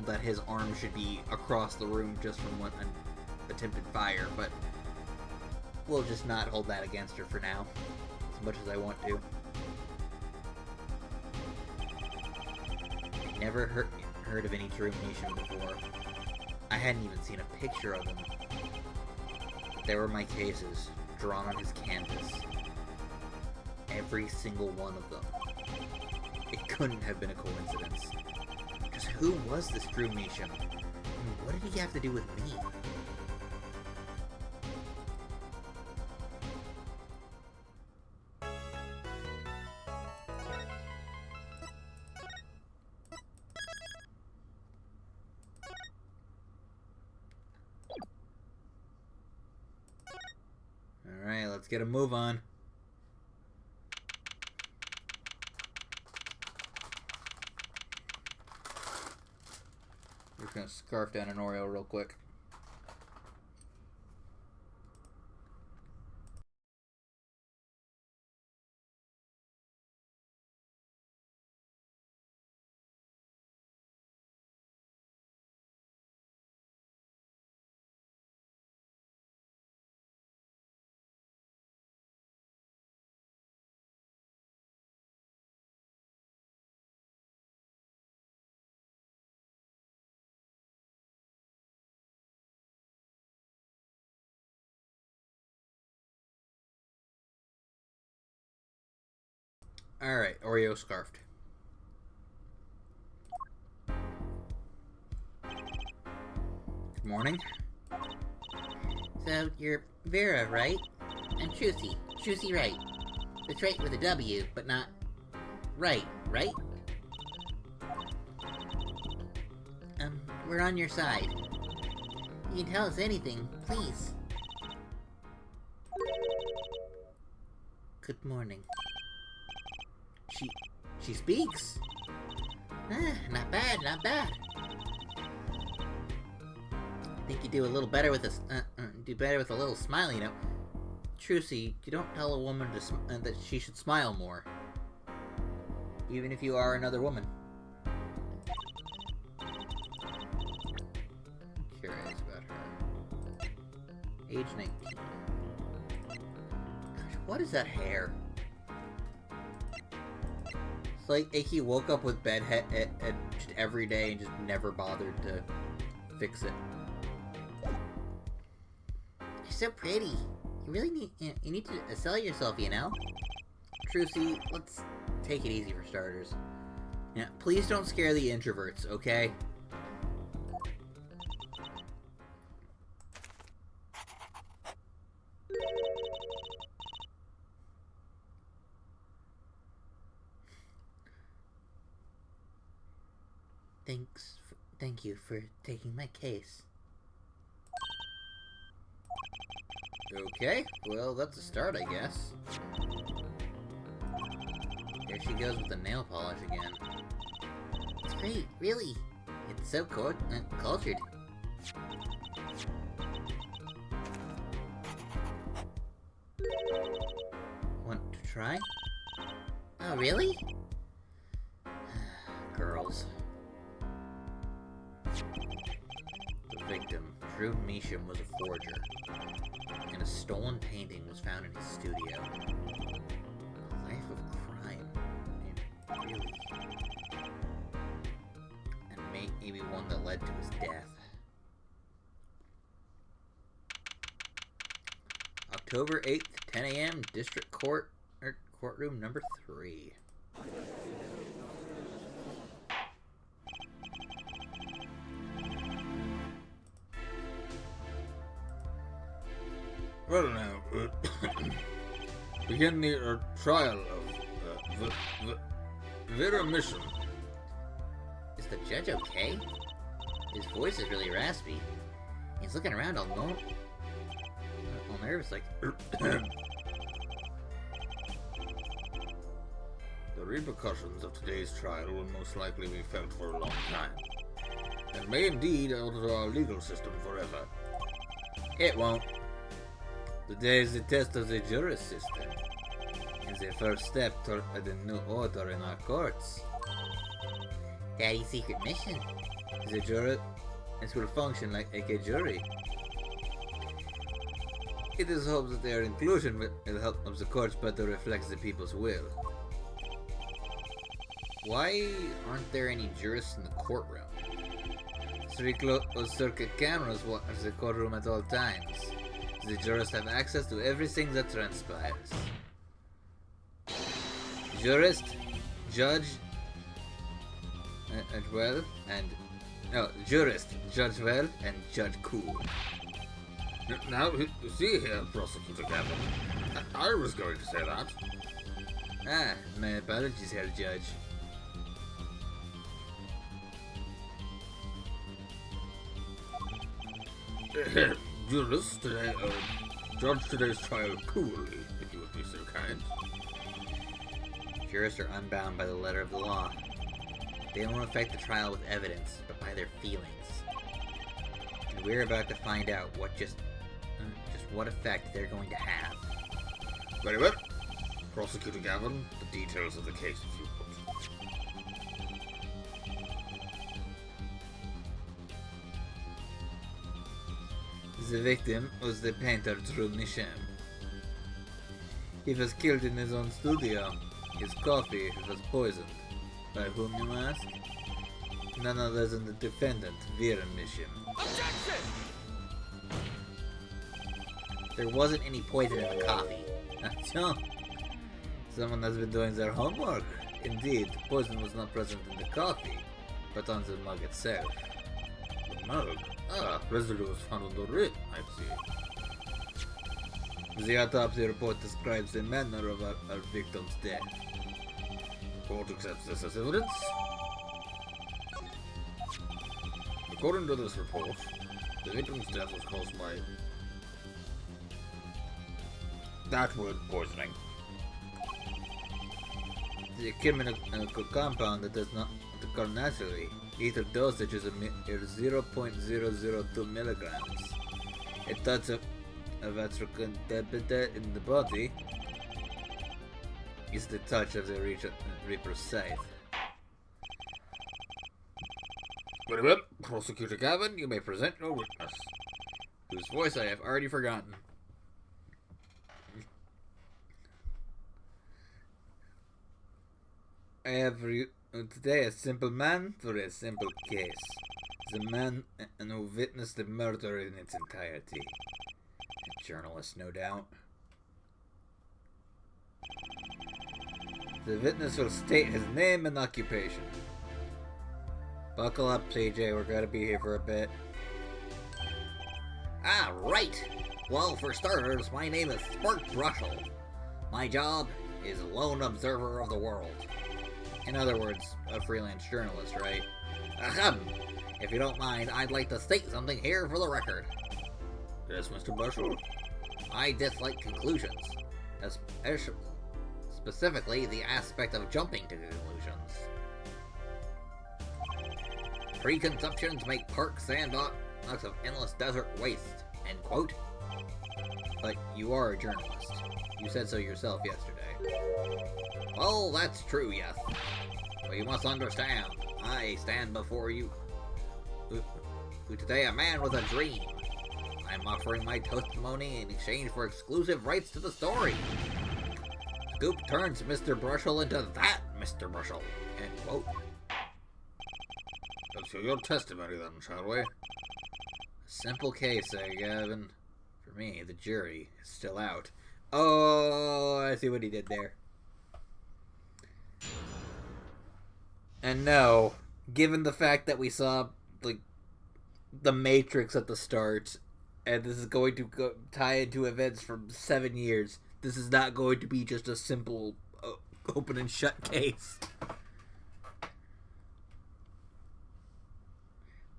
[SPEAKER 2] that his arm should be across the room just from one attempted fire, but we'll just not hold that against her for now, as much as I want to. Never heard of any Drew Measham before. I hadn't even seen a picture of him.
[SPEAKER 1] There were my cases, drawn on his canvas. Every single one of them. It couldn't have been a coincidence. Just who was this Drew Measham? And what did he have to do with me? Alright, let's get a move on. We're just gonna scarf down an Oreo real quick. Alright, Oreo scarfed. Good morning.
[SPEAKER 3] So, you're Vera, right? I'm Trucy. Trucy Wright. It's right with a W, but not right, right? We're on your side. You can tell us anything, please.
[SPEAKER 2] Good morning. She speaks.
[SPEAKER 3] Not bad, not bad.
[SPEAKER 2] I think you do a little better with a little smile, you know. Trucy, you don't tell a woman that she should smile more. Even if you are another woman. I'm curious about her. Age 19. Gosh, what is that hair? It's like he woke up with bedhead just every day and just never bothered to fix it.
[SPEAKER 3] You're so pretty. You really need to sell yourself, you know?
[SPEAKER 2] Trucy, let's take it easy for starters. Yeah, please don't scare the introverts, okay? Thank you for taking my case. Okay, well, that's a start, I guess. There she goes with the nail polish again.
[SPEAKER 3] It's great, really.
[SPEAKER 2] It's so cultured. Want to try?
[SPEAKER 3] Oh, really?
[SPEAKER 2] Girls. The victim, Drew Measham, was a forger, and a stolen painting was found in his studio. A life of crime. Really. And maybe one that led to his death. October 8th, 10 a.m., District Court, Courtroom number 3.
[SPEAKER 1] Well now, begin the trial of Vera Measham.
[SPEAKER 2] Is the judge okay? His voice is really raspy. He's looking around all nervous, like...
[SPEAKER 1] The repercussions of today's trial will most likely be felt for a long time, and may indeed alter our legal system forever.
[SPEAKER 2] It won't.
[SPEAKER 1] Today is the test of the jury system, and the first step toward the new order in our courts.
[SPEAKER 3] Daddy's secret mission.
[SPEAKER 1] The jury will function like a jury. It is hoped that their inclusion will help the courts better reflect the people's will.
[SPEAKER 2] Why aren't there any jurists in the courtroom?
[SPEAKER 1] 3 closed-circuit cameras watch the courtroom at all times. The jurists have access to everything that transpires. Jurist, judge, well, and... No, jurist, judge well, and judge cool.
[SPEAKER 4] Now, see here, Prosecutor Gavin. I was going to say that.
[SPEAKER 1] Ah, my apologies, Herr Judge.
[SPEAKER 4] Jurist, judge today's trial coolly, if you would be so kind.
[SPEAKER 1] Jurists are unbound by the letter of the law. They don't affect the trial with evidence, but by their feelings. And we're about to find out just what effect they're going to have.
[SPEAKER 4] Very well. Prosecutor Gavin, the details of the case, if you would.
[SPEAKER 1] The victim was the painter Drew Nisham. He was killed in his own studio. His coffee was poisoned. By whom, you ask? None other than the defendant, Vera Nisham.
[SPEAKER 5] Objection!
[SPEAKER 1] There wasn't any poison in the coffee. So, someone has been doing their homework. Indeed, poison was not present in the coffee, but on the mug itself.
[SPEAKER 4] The mug? Ah, residue was found on the rim, I see.
[SPEAKER 1] The autopsy report describes the manner of our victim's death.
[SPEAKER 4] Court accepts this as evidence. According to this report, the victim's death was caused by that word, poisoning.
[SPEAKER 1] The chemical compound that does not occur naturally. Ether dosage is 0.002 milligrams. A touch of atrocantepidate in the body is the touch of the Reaper's scythe.
[SPEAKER 4] Very well, Prosecutor Gavin, you may present your witness, whose voice I have already forgotten.
[SPEAKER 1] I have today a simple man for a simple case. The man who witnessed the murder in its entirety. A journalist, no doubt. The witness will state his name and occupation. Buckle up, CJ, we're gonna be here for a bit.
[SPEAKER 3] Ah, right. Well, for starters, my name is Spark Brushel. My job is lone observer of the world.
[SPEAKER 1] In other words, a freelance journalist, right?
[SPEAKER 3] Ahem. If you don't mind, I'd like to state something here for the record.
[SPEAKER 4] Yes, Mr. Bushel.
[SPEAKER 3] I dislike conclusions. Specifically, the aspect of jumping to conclusions. Preconceptions make park sandbox of endless desert waste. End quote.
[SPEAKER 1] But you are a journalist. You said so yourself yesterday.
[SPEAKER 3] Well, that's true, yes. But you must understand, I stand before you today a man with a dream. I'm offering my testimony in exchange for exclusive rights to the story. Scoop turns Mr. Brushel into that Mr. Brushel. End quote.
[SPEAKER 4] Let's hear your testimony then, shall we?
[SPEAKER 1] A simple case, Gavin. For me, the jury is still out. Oh, I see what he did there. And no, given the fact that we saw, like, the Matrix at the start, and this is going to tie into events from 7 years, this is not going to be just a simple open and shut case.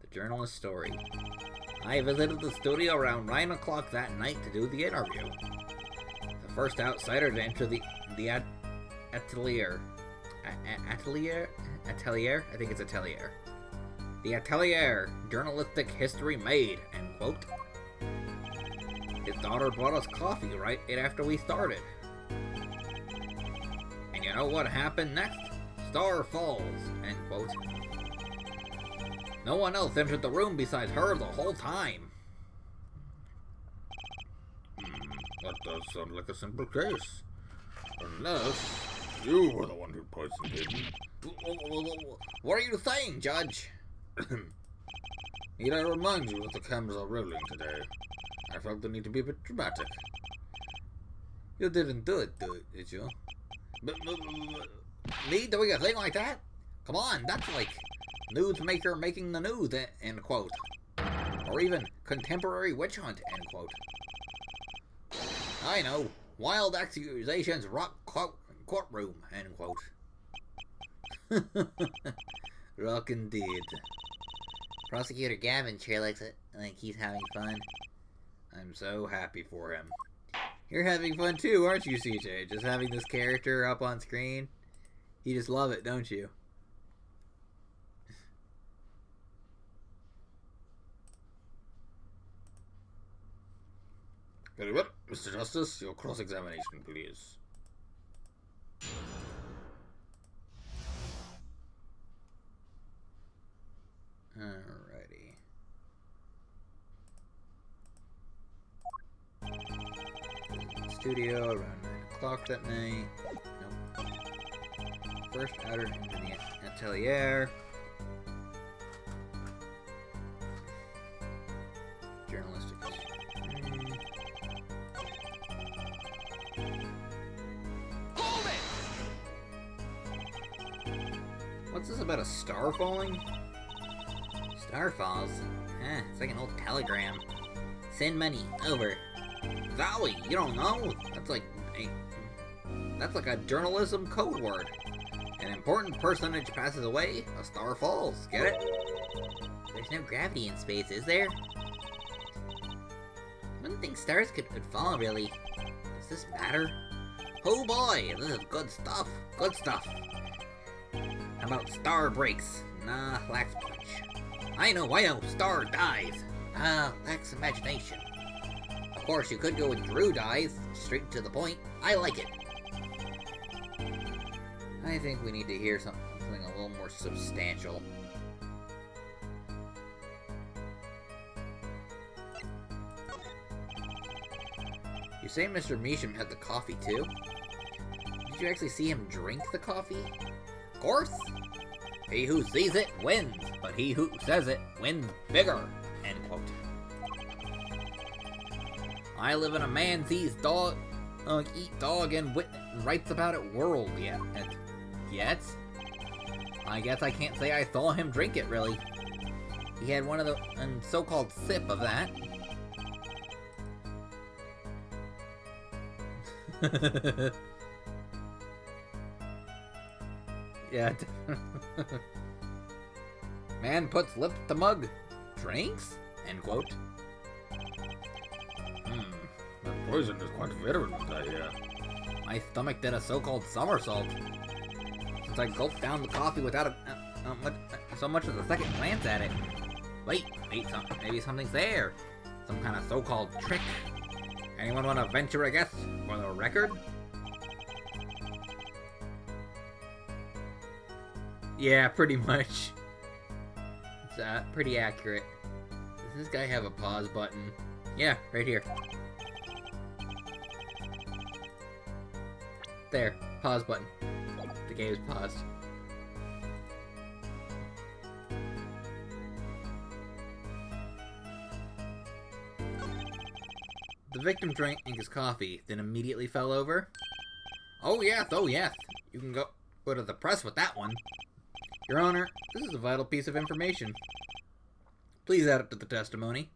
[SPEAKER 1] The journalist's story.
[SPEAKER 3] I visited the studio around 9 o'clock that night to do the interview. The first outsider to enter the atelier. Atelier? I think it's atelier. The atelier, journalistic history made, end quote. His daughter brought us coffee right after we started. And you know what happened next? Star falls, end quote. No one else entered the room besides her the whole time.
[SPEAKER 4] That does sound like a simple case. Unless you were the one who poisoned him.
[SPEAKER 3] What are you saying, Judge?
[SPEAKER 4] Need I remind you that the cameras are rolling today? I felt the need to be a bit dramatic.
[SPEAKER 1] You didn't do it, did you?
[SPEAKER 4] Me doing a thing like that? Come on, that's like newsmaker making the news, end quote. Or even contemporary witch hunt, end quote. I know, wild accusations rock courtroom, end quote.
[SPEAKER 1] Rock indeed.
[SPEAKER 2] Prosecutor Gavin sure looks like he's having fun.
[SPEAKER 1] I'm so happy for him. You're having fun too, aren't you, CJ? Just having this character up on screen? You just love it, don't you?
[SPEAKER 4] Very well, Mr. Justice, your cross-examination, please.
[SPEAKER 1] Alrighty. Studio around 9 o'clock that night. Nope. First outer into the atelier. Journalistic. What's this about a star falling?
[SPEAKER 2] Star falls? Huh, it's like an old telegram. Send money, over.
[SPEAKER 1] Zowie, you don't know? That's like a journalism code word. An important personage passes away, a star falls. Get it?
[SPEAKER 2] There's no gravity in space, is there? Wouldn't think stars could fall, really. Does this matter?
[SPEAKER 1] Oh boy, this is good stuff. Good stuff. How about star breaks? Nah, lacks punch. I know, star dies.
[SPEAKER 3] Ah, lacks imagination. Of course, you could go with Drew dies, straight to the point. I like it.
[SPEAKER 1] I think we need to hear something a little more substantial. You say Mr. Measham had the coffee too? Did you actually see him drink the coffee?
[SPEAKER 3] Of course. He who sees it wins, but he who says it wins bigger. End quote. I live in a man sees dog eat dog and writes about it world yet. Yet? I guess I can't say I saw him drink it, really. He had one of the so-called sip of that.
[SPEAKER 1] Yeah.
[SPEAKER 3] Man puts lips to mug. Drinks? End quote.
[SPEAKER 4] That poison is quite virulent, I hear.
[SPEAKER 3] My stomach did a so-called somersault. Since I gulped down the coffee without so much as a second glance at it. Wait, maybe something's there. Some kind of so-called trick. Anyone want to venture a guess for the record?
[SPEAKER 1] Yeah, pretty much. It's pretty accurate. Does this guy have a pause button? Yeah, right here. There, pause button. The game is paused. The victim drank his coffee, then immediately fell over.
[SPEAKER 3] Oh yes. You can go to the press with that one.
[SPEAKER 1] Your Honor, this is a vital piece of information. Please add it to the testimony.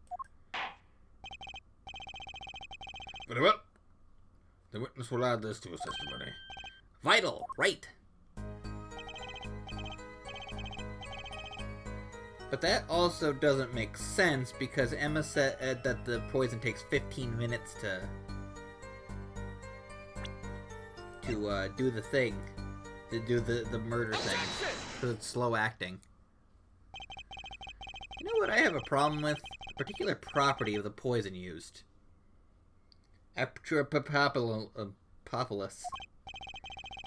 [SPEAKER 4] Very well. The witness will add this to his testimony.
[SPEAKER 3] Vital, right.
[SPEAKER 1] But that also doesn't make sense because Emma said that the poison takes 15 minutes to do the thing. To do the murder thing. Because it's slow acting. You know what I have a problem with? A particular property of the poison used. Aptropopolis.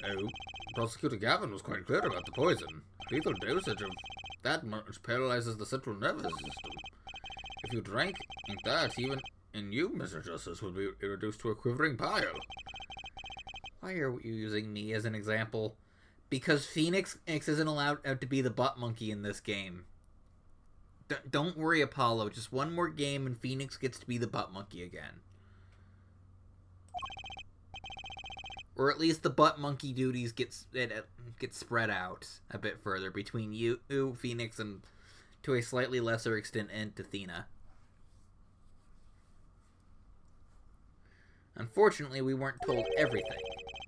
[SPEAKER 4] Oh, Prosecutor Gavin was quite clear about the poison. Lethal dosage of that much paralyzes the central nervous system. If you drank that, even in you, Mr. Justice, would be reduced to a quivering pile.
[SPEAKER 1] Why are you using me as an example? Because Phoenix X isn't allowed to be the butt monkey in this game. Don't worry, Apollo. Just one more game and Phoenix gets to be the butt monkey again. Or at least the butt monkey duties get spread out a bit further between you, Phoenix, and to a slightly lesser extent, and Athena. Unfortunately, we weren't told everything.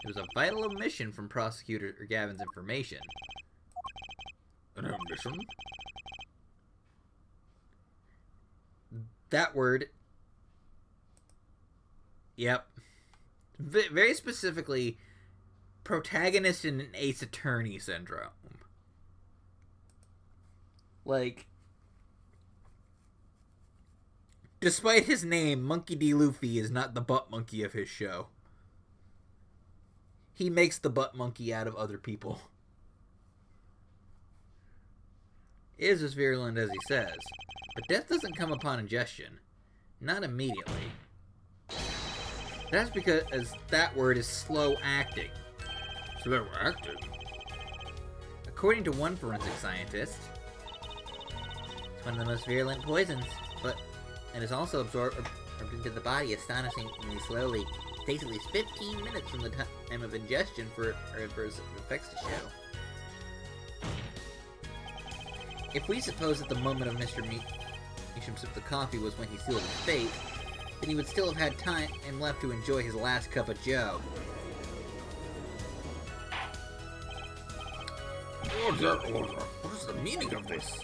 [SPEAKER 1] It was a vital omission from Prosecutor Gavin's information.
[SPEAKER 4] An omission?
[SPEAKER 1] That word. Yep. Very specifically, protagonist in an Ace Attorney syndrome. Like, despite his name, Monkey D. Luffy is not the butt monkey of his show. He makes the butt monkey out of other people. It is as virulent as he says, but death doesn't come upon ingestion. Not immediately. That's because that word is slow acting.
[SPEAKER 4] Slow acting?
[SPEAKER 1] According to one forensic scientist, it's one of the most virulent poisons, but it is also absorbed into the body astonishingly slowly. It takes at least 15 minutes from the time of ingestion for adverse effects to show. If we suppose that the moment of Mr. Meacham's sip the coffee was when he sealed his fate, then he would still have had time left to enjoy his last cup of joe.
[SPEAKER 4] Order, order. What is the meaning of this?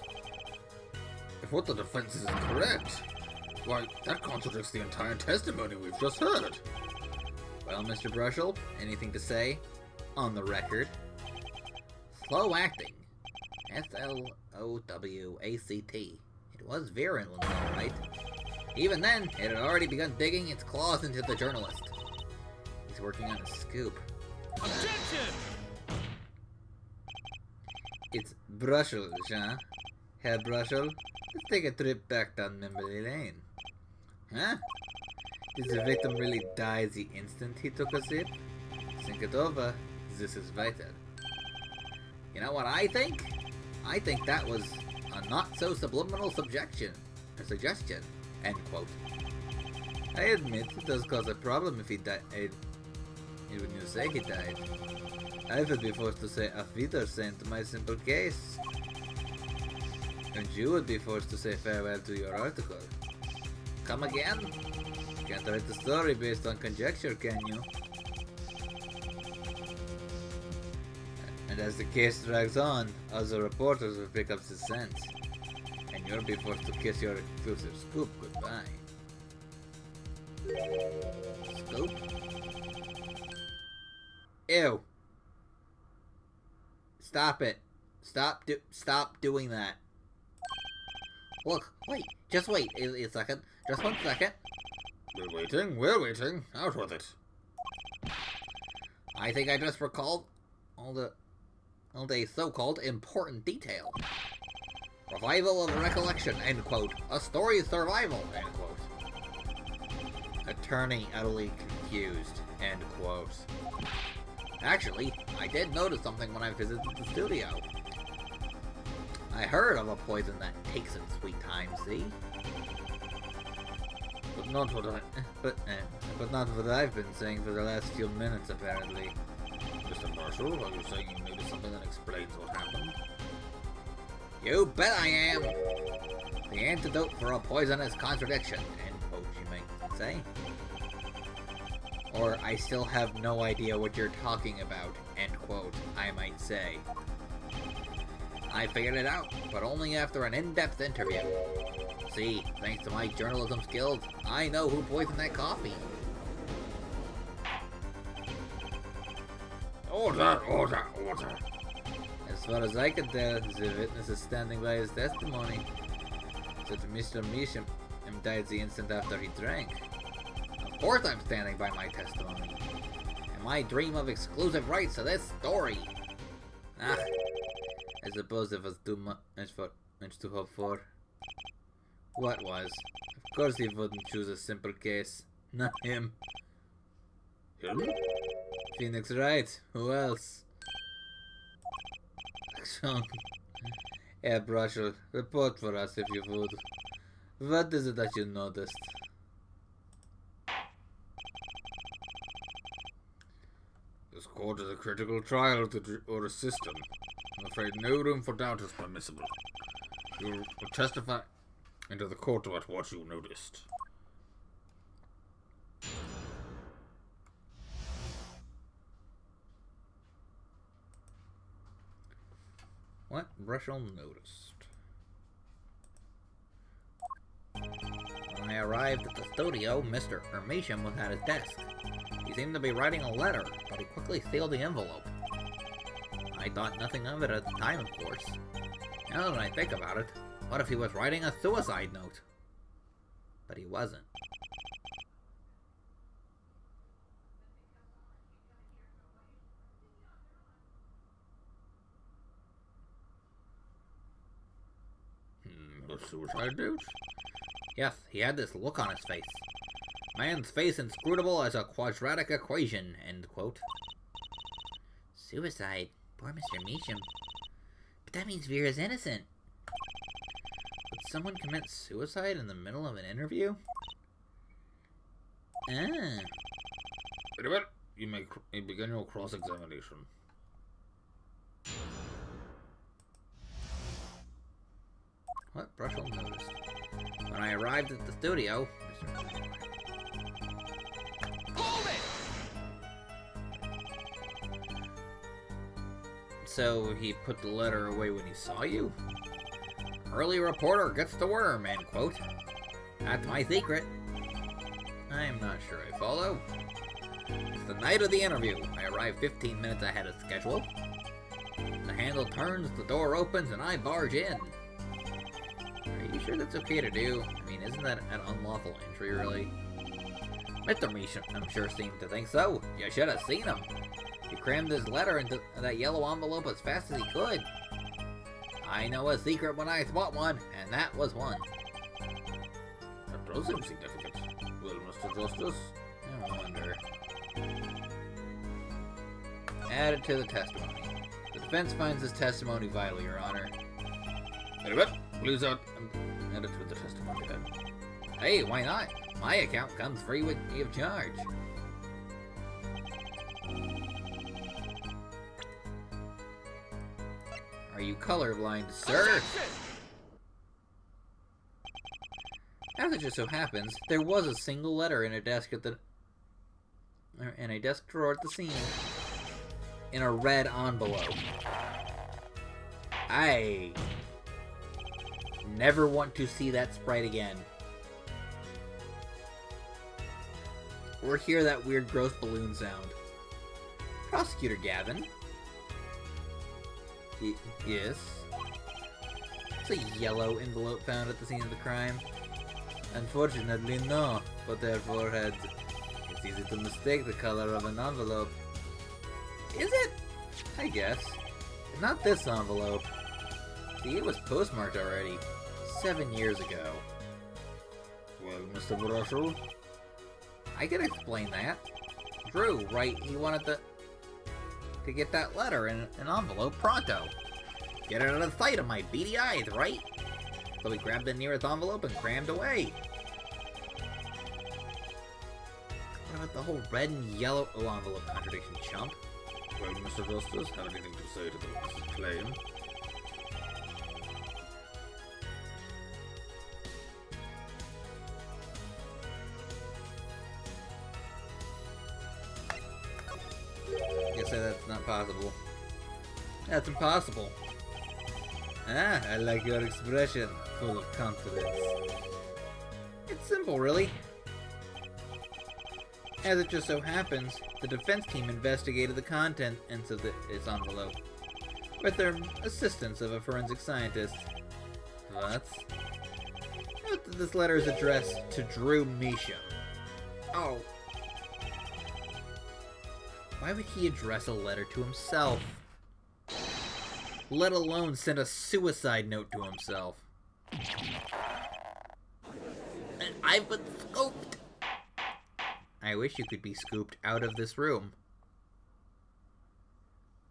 [SPEAKER 4] If what the defense is correct, why, that contradicts the entire testimony we've just heard.
[SPEAKER 1] Well, Mr. Brushel, anything to say? On the record.
[SPEAKER 3] Slow acting. Slowwact. It was virulent, all right. Even then, it had already begun digging its claws into the journalist.
[SPEAKER 1] He's working on a scoop.
[SPEAKER 5] Objection!
[SPEAKER 1] It's Brushel, Jean. Herr Brushel, let's take a trip back down memory lane. Huh? Did the victim really die the instant he took a sip? Think it over. This is vital.
[SPEAKER 3] You know what I think? I think that was a not-so-subliminal suggestion. End quote.
[SPEAKER 1] I admit it does cause a problem if he died. When you say he died. I would be forced to say auf Wiedersehen to my simple case. And you would be forced to say farewell to your article.
[SPEAKER 3] Come again?
[SPEAKER 1] Can't write the story based on conjecture, can you? And as the case drags on, other reporters will pick up the scent. And you'll be forced to kiss your exclusive scoop goodbye.
[SPEAKER 3] Scoop?
[SPEAKER 1] Ew. Stop it. Stop doing that.
[SPEAKER 3] Look, wait, just wait a second. Just 1 second.
[SPEAKER 4] We're waiting. Out with it.
[SPEAKER 3] I think I just recalled all the so-called important detail. Revival of recollection, end quote. A story's survival, end quote.
[SPEAKER 1] Attorney utterly confused, end quote.
[SPEAKER 3] Actually, I did notice something when I visited the studio. I heard of a poison that takes its sweet time, see?
[SPEAKER 1] But not what I've been saying for the last few minutes, apparently.
[SPEAKER 4] Mr. Marshall, are you saying you noticed something that explains what happened?
[SPEAKER 3] You bet I am! The antidote for a poisonous contradiction, end quote, you might say.
[SPEAKER 1] Or I still have no idea what you're talking about, end quote, I might say.
[SPEAKER 3] I figured it out, but only after an in-depth interview. See, thanks to my journalism skills, I know who poisoned that coffee.
[SPEAKER 4] Order!
[SPEAKER 1] As far as I can tell, the witness is standing by his testimony that Mr. Meacham died the instant after he drank.
[SPEAKER 3] Of course I'm standing by my testimony. And my dream of exclusive rights to this story.
[SPEAKER 1] Ah, I suppose it was too much to hope for. What was? Of course he wouldn't choose a simple case. Not him.
[SPEAKER 4] Him?
[SPEAKER 1] Phoenix right. Who else? Yeah, Brushel, report for us if you would. What is it that you noticed?
[SPEAKER 4] This court is a critical trial or a system. I'm afraid no room for doubt is permissible. You will testify into the court about what you noticed.
[SPEAKER 1] What Brushel noticed.
[SPEAKER 2] When I arrived at the studio, Mr. Hermetium was at his desk. He seemed to be writing a letter, but he quickly sealed the envelope. I thought nothing of it at the time, of course. Now that I think about it, what if he was writing a suicide note? But he wasn't.
[SPEAKER 4] A suicide note?
[SPEAKER 2] Yes, he had this look on his face. Man's face inscrutable as a quadratic equation, end quote. Suicide? Poor Mr. Meacham. But that means Vera's innocent. Would someone commit suicide in the middle of an interview? Ah.
[SPEAKER 4] Very well. You may begin your cross-examination.
[SPEAKER 2] What Brushel noticed. When I arrived at the studio, So he put the letter away when he saw you? Early reporter gets the worm, end quote. That's my secret. I'm not sure I follow. It's the night of the interview. I arrive 15 minutes ahead of schedule. The handle turns, the door opens, and I barge in. Are you sure that's okay to do? I mean, isn't that an unlawful entry, really? Mr. Meacham, I'm sure, seemed to think so. You should have seen him. He crammed his letter into that yellow envelope as fast as he could. I know a secret when I spot one, and that was one.
[SPEAKER 4] That does seem significant. Well, Mr. Justice?
[SPEAKER 2] I wonder. Add it to the testimony. The defense finds this testimony vital, Your Honor.
[SPEAKER 4] Very well. Please add it to the testimony then.
[SPEAKER 2] Hey, why not? My account comes free with charge. Are you colorblind, sir? As it just so happens, there was a single letter in a desk at the desk drawer at the scene, in a red envelope. I never want to see that sprite again, or hear that weird, gross balloon sound. Prosecutor Gavin. Yes. It's a yellow envelope found at the scene of the crime. Unfortunately, no. But therefore, it's easy to mistake the color of an envelope. Is it? I guess. Not this envelope. See, it was postmarked already. 7 years ago.
[SPEAKER 4] Well, Mr. Brushel?
[SPEAKER 2] I can explain that. Drew, right? He wanted to get that letter in an envelope pronto. Get it out of sight of my beady eyes, right? So he grabbed the nearest envelope and crammed away. What about the whole red and yellow envelope contradiction, chump?
[SPEAKER 4] Well, Mr. Justice, have anything to say to the witness's claim?
[SPEAKER 1] Guess that's not possible. That's impossible. Ah, I like your expression, full of confidence.
[SPEAKER 2] It's simple, really. As it just so happens, the defense team investigated the contents of its envelope, with the assistance of a forensic scientist.
[SPEAKER 1] What?
[SPEAKER 2] Note that this letter is addressed to Drew Meacham. Oh. Why would he address a letter to himself? Let alone send a suicide note to himself. I've been scooped! I wish you could be scooped out of this room.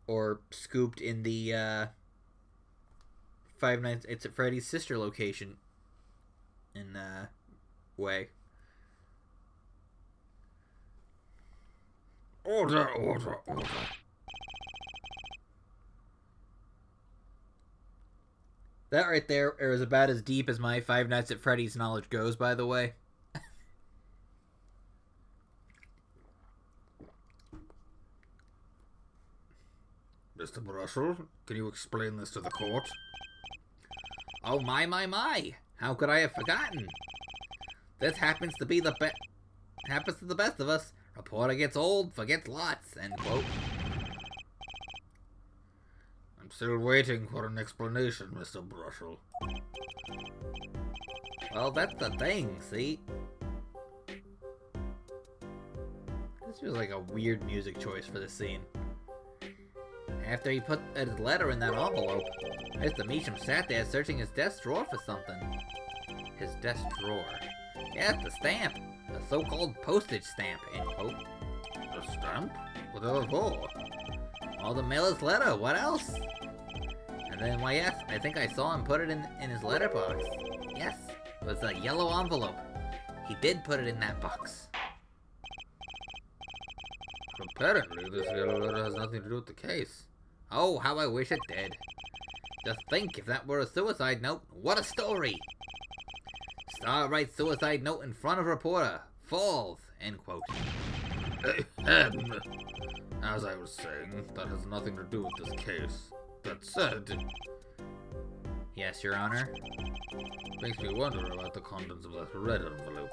[SPEAKER 2] Or scooped in the, Five Nights at Freddy's sister location in way.
[SPEAKER 4] Order, order, order.
[SPEAKER 2] That right there is about as deep as my Five Nights at Freddy's knowledge goes, by the way.
[SPEAKER 4] Mr. Brussel, can you explain this to the court?
[SPEAKER 2] Oh my. How could I have forgotten? This happens to be happens to the best of us. Reporter gets old, forgets lots, end quote.
[SPEAKER 4] I'm still waiting for an explanation, Mr. Brussel.
[SPEAKER 2] Well, that's the thing, see? This feels like a weird music choice for the scene. After he put his letter in that envelope, Mr. Meacham sat there searching his desk drawer for something. His desk drawer. Yeah, the stamp. A so-called postage stamp, end quote.
[SPEAKER 4] A stamp? Whatever for?
[SPEAKER 2] Well, the mailer's letter, what else? And then, why yes, I think I saw him put it in his letterbox. Yes, it was a yellow envelope. He did put it in that box.
[SPEAKER 4] Apparently, this yellow letter has nothing to do with the case.
[SPEAKER 2] Oh, how I wish it did. Just think, if that were a suicide note, what a story! Star writes suicide note in front of reporter. Falls, end quote.
[SPEAKER 4] As I was saying, that has nothing to do with this case. That said,
[SPEAKER 2] Yes, Your Honor.
[SPEAKER 4] makes me wonder about the contents of that red envelope.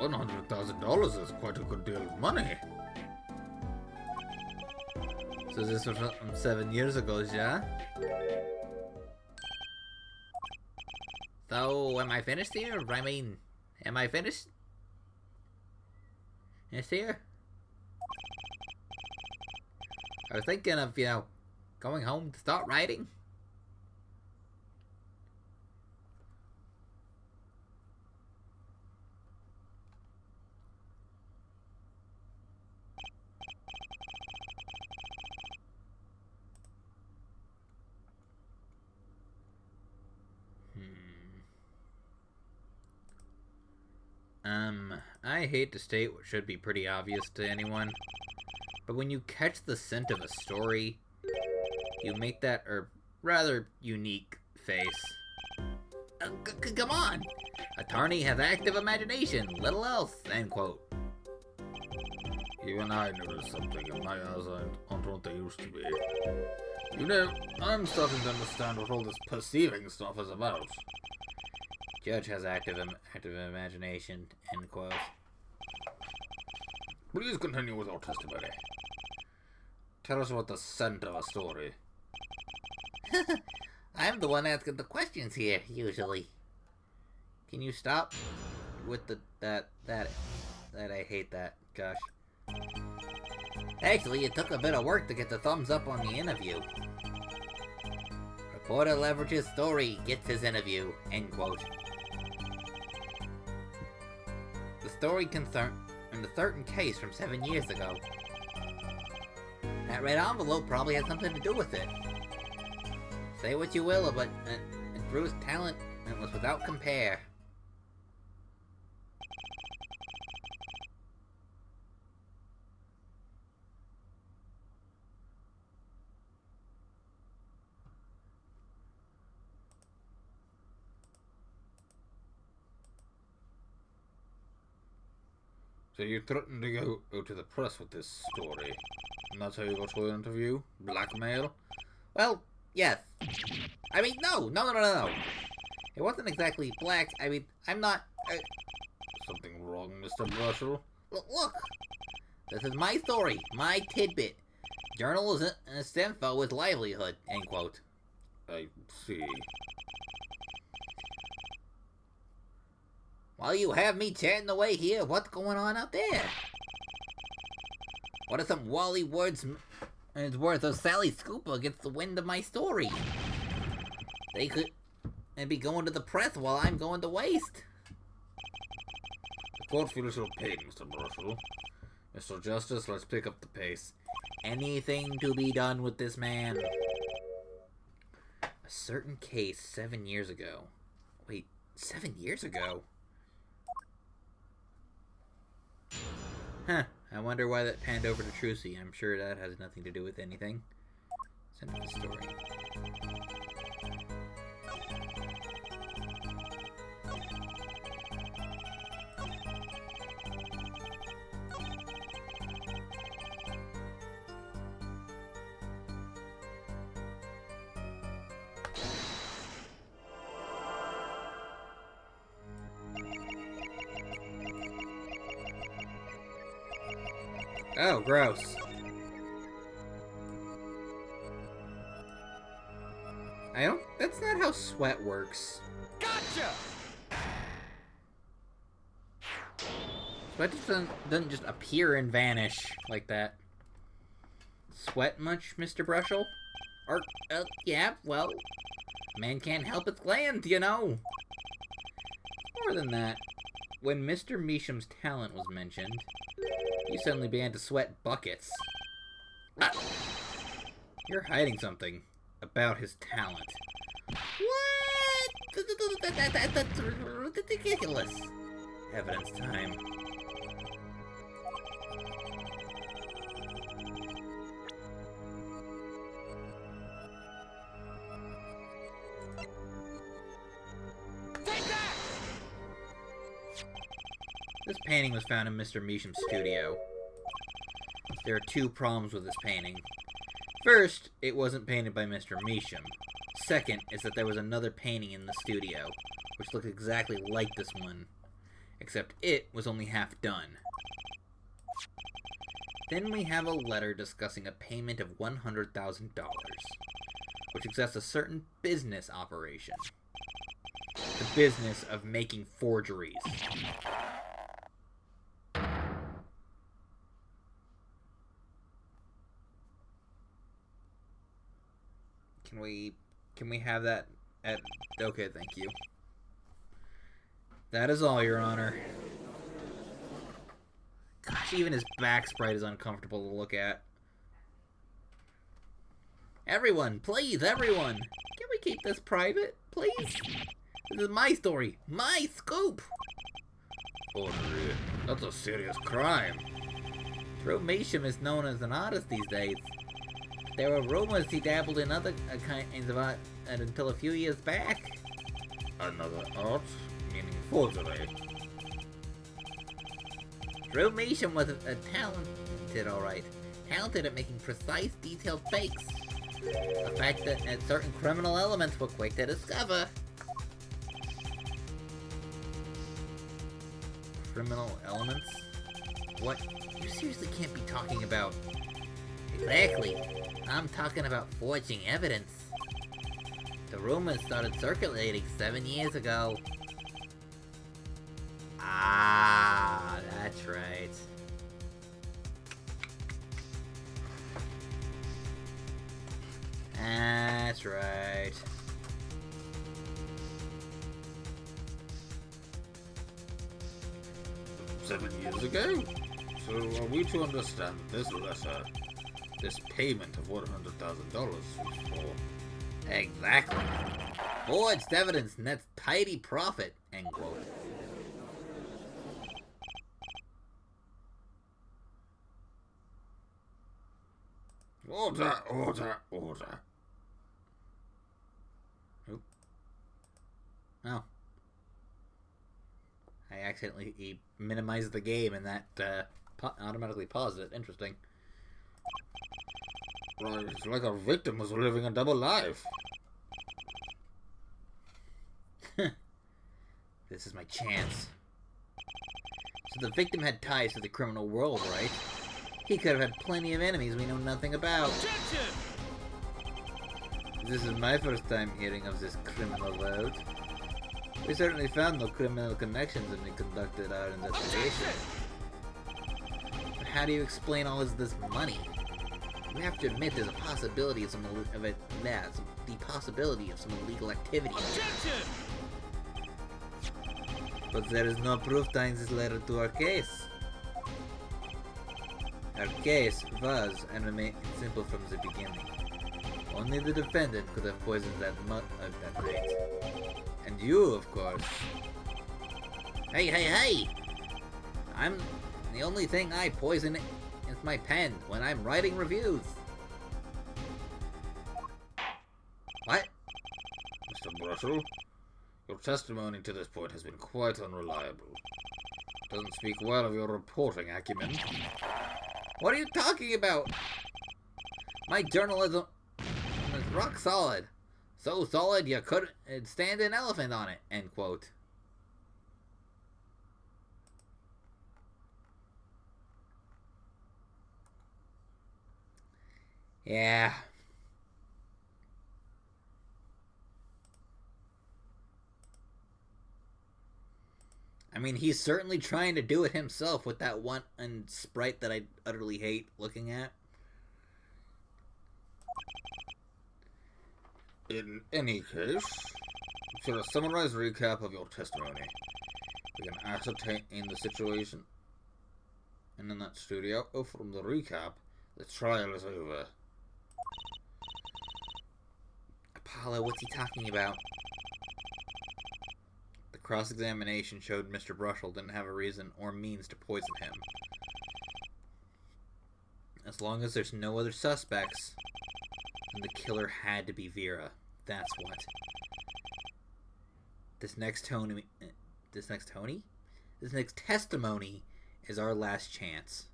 [SPEAKER 4] $100,000 is quite a good deal of money.
[SPEAKER 2] So this was from 7 years ago, yeah? So, am I finished here? I mean, am I finished? Yes, here? I was thinking of, going home to start writing. I hate to state what should be pretty obvious to anyone, but when you catch the scent of a story, you make that, rather unique face. Come on! Attorney has active imagination, little else, end quote.
[SPEAKER 4] Even I noticed something, and my eyes aren't what they used to be. You know, I'm starting to understand what all this perceiving stuff is about.
[SPEAKER 2] Judge has active imagination, end quote.
[SPEAKER 4] Please continue with your testimony. Tell us about the scent of a story.
[SPEAKER 3] I'm the one asking the questions here, usually.
[SPEAKER 2] Can you stop with that I hate that, Josh.
[SPEAKER 3] Actually, it took a bit of work to get the thumbs up on the interview. Reporter leverages story, gets his interview, end quote. The story concerned in the certain case from 7 years ago. That red envelope probably had something to do with it. Say what you will, but Drew's talent was without compare.
[SPEAKER 4] So you threatened to go to the press with this story, and that's how you got to the interview? Blackmail?
[SPEAKER 3] Well, yes. I mean, no. It wasn't exactly black. I mean, I'm not...
[SPEAKER 4] Something wrong, Mr. Brussel?
[SPEAKER 3] Look! This is my story, my tidbit. Journalism info is livelihood, end quote.
[SPEAKER 4] I see.
[SPEAKER 3] While you have me chatting away here, what's going on out there? What are some Wally words worth of Sally Scooper gets the wind of my story? They and be going to the press while I'm going to waste.
[SPEAKER 4] The court feels your pain, Mr. Marshall. Mr. Justice, let's pick up the pace.
[SPEAKER 3] Anything to be done with this man.
[SPEAKER 2] A certain case 7 years ago. Wait, 7 years ago? Huh. I wonder why that panned over to Trucy. I'm sure that has nothing to do with anything. Send me the story. Oh, gross. That's not how sweat works.
[SPEAKER 5] Gotcha!
[SPEAKER 2] Sweat just doesn't just appear and vanish like that. Sweat much, Mr. Brushel?
[SPEAKER 3] Or, yeah, well, man can't help its glands, you know.
[SPEAKER 2] More than that, when Mr. Measham's talent was mentioned, you suddenly began to sweat buckets. You're hiding something about his talent.
[SPEAKER 3] What? That's ridiculous.
[SPEAKER 2] Evidence time.
[SPEAKER 5] Take that!
[SPEAKER 2] This painting was found in Mr. Measham's studio. There are two problems with this painting. First, it wasn't painted by Mr. Measham. Second is that there was another painting in the studio, which looked exactly like this one, except it was only half done. Then we have a letter discussing a payment of $100,000, which suggests a certain business operation. The business of making forgeries. Can we have that at... Okay, thank you. That is all, Your Honor. Gosh, even his back sprite is uncomfortable to look at.
[SPEAKER 3] Everyone, please, everyone. Can we keep this private, please? This is my story, my scoop.
[SPEAKER 4] Oh, that's a serious crime.
[SPEAKER 3] Drew Measham is known as an artist these days. There were rumors he dabbled in other kinds of art until a few years back.
[SPEAKER 4] Another art? Meaning forgery.
[SPEAKER 3] Drew Measham was a talented, alright. Talented at making precise, detailed fakes. A fact that certain criminal elements were quick to discover.
[SPEAKER 2] Criminal elements? What? You seriously can't be talking about...
[SPEAKER 3] Exactly. I'm talking about forging evidence. The rumors started circulating 7 years ago.
[SPEAKER 2] Ah, that's right. That's right.
[SPEAKER 4] "7 years ago? So are we to understand this letter, this payment of $100,000 was for?"
[SPEAKER 3] Exactly. Forged evidence nets tidy profit, end quote.
[SPEAKER 4] Order, order, order.
[SPEAKER 2] Oh. I accidentally minimized the game and that automatically paused it. Interesting.
[SPEAKER 4] Right, it's like our victim was living a double life.
[SPEAKER 2] This is my chance. So the victim had ties to the criminal world, right? He could have had plenty of enemies we know nothing about.
[SPEAKER 5] Objection!
[SPEAKER 2] This is my first time hearing of this criminal world. We certainly found no criminal connections when we conducted our investigation. But how do you explain all this money? We have to admit there's a possibility of the possibility of some illegal activity.
[SPEAKER 5] Objection!
[SPEAKER 2] But there is no proof tying this letter to our case. Our case was and remained simple from the beginning. Only the defendant could have poisoned that night. And you, of course.
[SPEAKER 3] Hey! The only thing I poison is my pen when I'm writing reviews. What?
[SPEAKER 4] Mr. Brushel, your testimony to this point has been quite unreliable. Doesn't speak well of your reporting acumen.
[SPEAKER 3] What are you talking about? My journalism is rock solid. So solid you couldn't stand an elephant on it, end quote.
[SPEAKER 2] Yeah. I mean, he's certainly trying to do it himself with that one sprite that I utterly hate looking at.
[SPEAKER 4] In any case, for a summarized recap of your testimony, we can ascertain the situation. And in that studio, from the recap, the trial is over.
[SPEAKER 2] Apollo, what's he talking about? The cross-examination showed Mr. Brushel didn't have a reason or means to poison him. As long as there's no other suspects, then the killer had to be Vera. That's what. This next testimony is our last chance.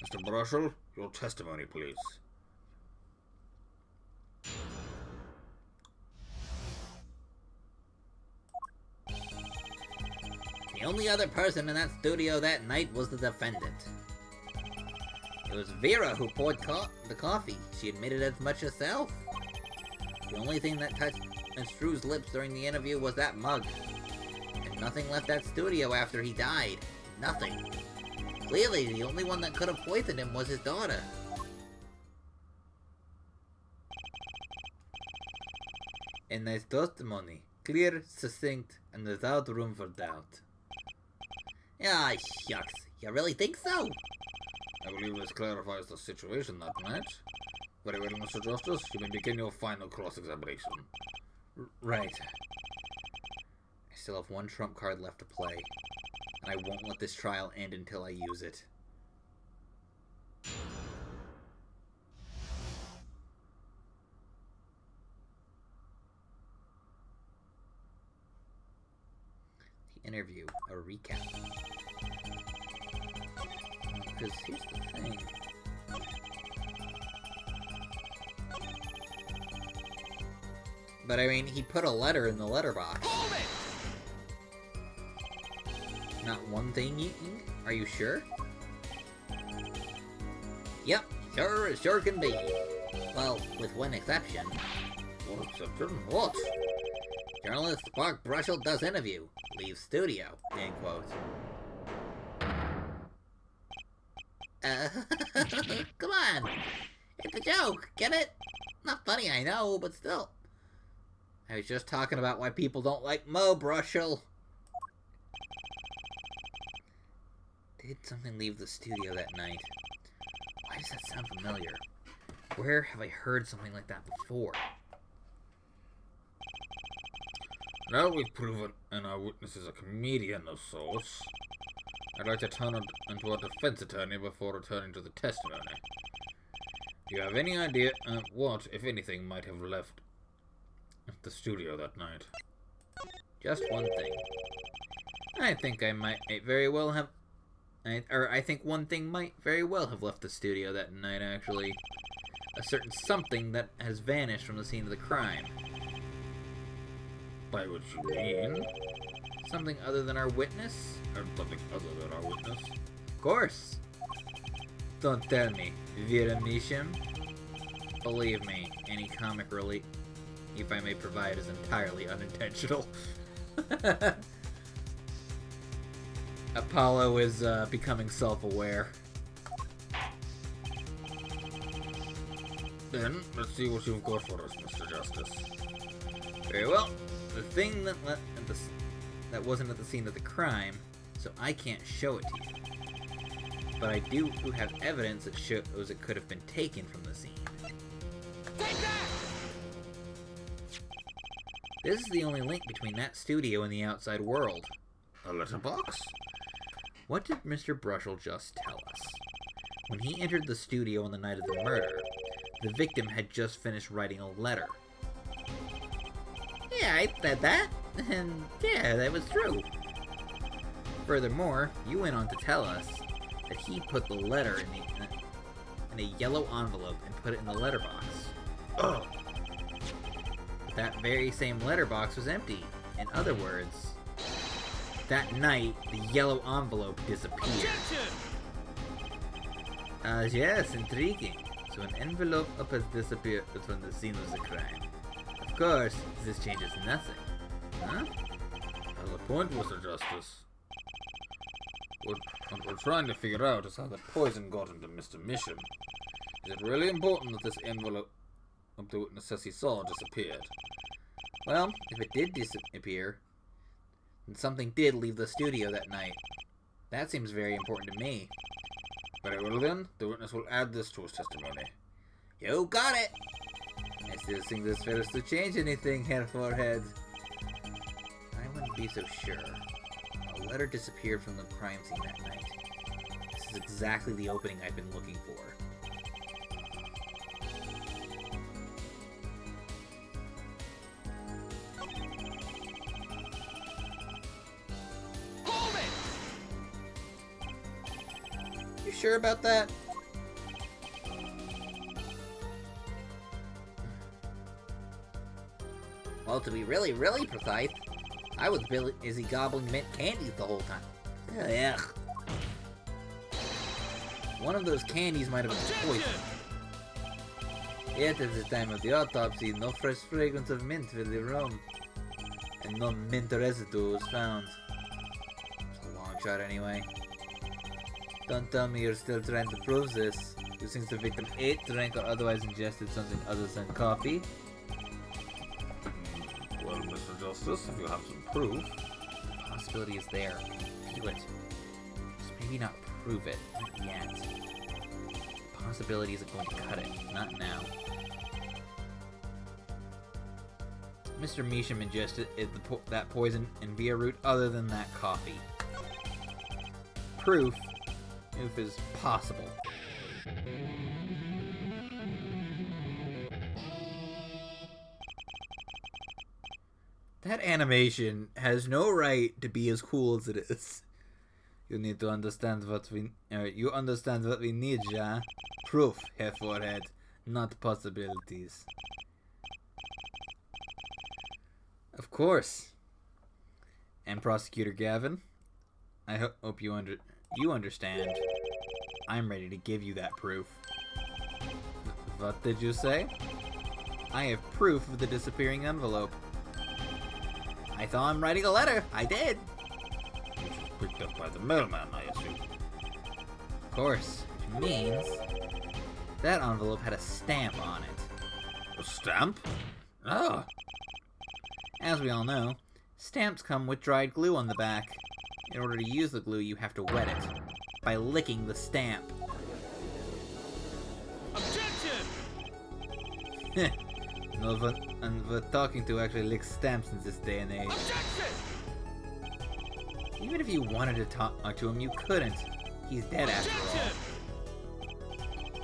[SPEAKER 4] Mr. Brushel, your testimony, please.
[SPEAKER 3] The only other person in that studio that night was the defendant. It was Vera who poured the coffee. She admitted as much herself. The only thing that touched Drew's lips during the interview was that mug. And nothing left that studio after he died. Nothing. Clearly, the only one that could have poisoned him was his daughter.
[SPEAKER 2] A nice testimony. Clear, succinct, and without room for doubt.
[SPEAKER 3] Ah, shucks. You really think so?
[SPEAKER 4] I believe this clarifies the situation that night. Very well, Mr. Justice. You may begin your final cross-examination.
[SPEAKER 2] Right. I still have one trump card left to play, and I won't let this trial end until I use it. The interview, a recap. Because here's the thing. But I mean, he put a letter in the letterbox.
[SPEAKER 5] Hold it!
[SPEAKER 2] Not one thing, are you sure?
[SPEAKER 3] Yep, sure can be. Well, with one exception.
[SPEAKER 4] What exception?
[SPEAKER 3] What? Journalist Mark Brushel does interview. Leaves studio. End quote. Come on! It's a joke, get it? Not funny, I know, but still.
[SPEAKER 2] I was just talking about why people don't like Mo Brushel. Did something leave the studio that night? Why does that sound familiar? Where have I heard something like that before?
[SPEAKER 4] Now we've proven an eyewitness is a comedian of sorts, I'd like to turn it into a defense attorney before returning to the testimony. Do you have any idea what, if anything, might have left the studio that night?
[SPEAKER 2] Just one thing. I think one thing might very well have left the studio that night, actually. A certain something that has vanished from the scene of the crime.
[SPEAKER 4] By which you mean?
[SPEAKER 2] Something other than our witness?
[SPEAKER 4] Or something other than our witness?
[SPEAKER 2] Of course. Don't tell me. Vera Misham? Believe me, any comic relief, if I may provide, is entirely unintentional. Apollo is becoming self-aware.
[SPEAKER 4] Then, let's see what you've got for us, Mr. Justice.
[SPEAKER 1] Very well. The thing that wasn't at the scene of the crime, so I can't show it to you. But I do have evidence that shows it could have been taken from the scene.
[SPEAKER 5] Take that!
[SPEAKER 1] This is the only link between that studio and the outside world.
[SPEAKER 4] A letterbox?
[SPEAKER 1] What did Mr. Brushel just tell us? When he entered the studio on the night of the murder, the victim had just finished writing a letter.
[SPEAKER 2] Yeah, I said that. And yeah, that was true.
[SPEAKER 1] Furthermore, you went on to tell us that he put the letter in a yellow envelope and put it in the letterbox.
[SPEAKER 4] Oh,
[SPEAKER 1] But that very same letterbox was empty. In other words, that night, the yellow envelope disappeared.
[SPEAKER 5] Objection!
[SPEAKER 1] Yes, intriguing. So an envelope has disappeared from the scene of the crime. Of course, this changes nothing. Huh?
[SPEAKER 4] well, the point, Mr. Justice. What we're trying to figure out is how the poison got into Mr. Mission. Is it really important that this envelope of the witness says he saw disappeared?
[SPEAKER 1] Well, if it did disappear, then something did leave the studio that night. That seems very important to me.
[SPEAKER 4] Very well then, the witness will add this to his testimony.
[SPEAKER 1] You got it! I still think this fails to change anything, Herr Forehead. I wouldn't be so sure. A letter disappeared from the crime scene that night. This is exactly the opening I've been looking for.
[SPEAKER 5] Hold it!
[SPEAKER 1] You sure about that?
[SPEAKER 2] Well, to be really, really precise, I was busy gobbling mint candies the whole time. Ugh.
[SPEAKER 1] One of those candies might have been
[SPEAKER 5] Objection!
[SPEAKER 1] poison. Yet at the time of the autopsy, no fresh fragrance of mint filled the room, and no mint residue was found. It's a long shot anyway. Don't tell me you're still trying to prove this. You think the victim ate, drank, or otherwise ingested something other than coffee?
[SPEAKER 4] Well, Mr. Justice, if you have some proof.
[SPEAKER 1] The possibility is there. Feel it. Just maybe not prove it. Not yet. The possibility isn't going to cut it. Not now. Mr. Measham ingested that poison and via route other than that coffee. Proof is possible. That animation has no right to be as cool as it is. You need to understand what you understand what we need, ja? Proof, Herr Forehead, not possibilities. Of course. And Prosecutor Gavin, I hope you understand. I'm ready to give you that proof. What did you say? I have proof of the disappearing envelope. I saw him writing a letter. I did.
[SPEAKER 4] Which was picked up by the mailman, I assume.
[SPEAKER 1] Of course. Which means that envelope had a stamp on it.
[SPEAKER 4] A stamp? Ah,
[SPEAKER 1] As we all know, stamps come with dried glue on the back. In order to use the glue, you have to wet it by licking the stamp.
[SPEAKER 5] Objection!
[SPEAKER 1] No one and we're talking to actually lick stamps in this day and age.
[SPEAKER 5] Objection!
[SPEAKER 1] Even if you wanted to talk to him, you couldn't. He's dead after
[SPEAKER 5] Objection!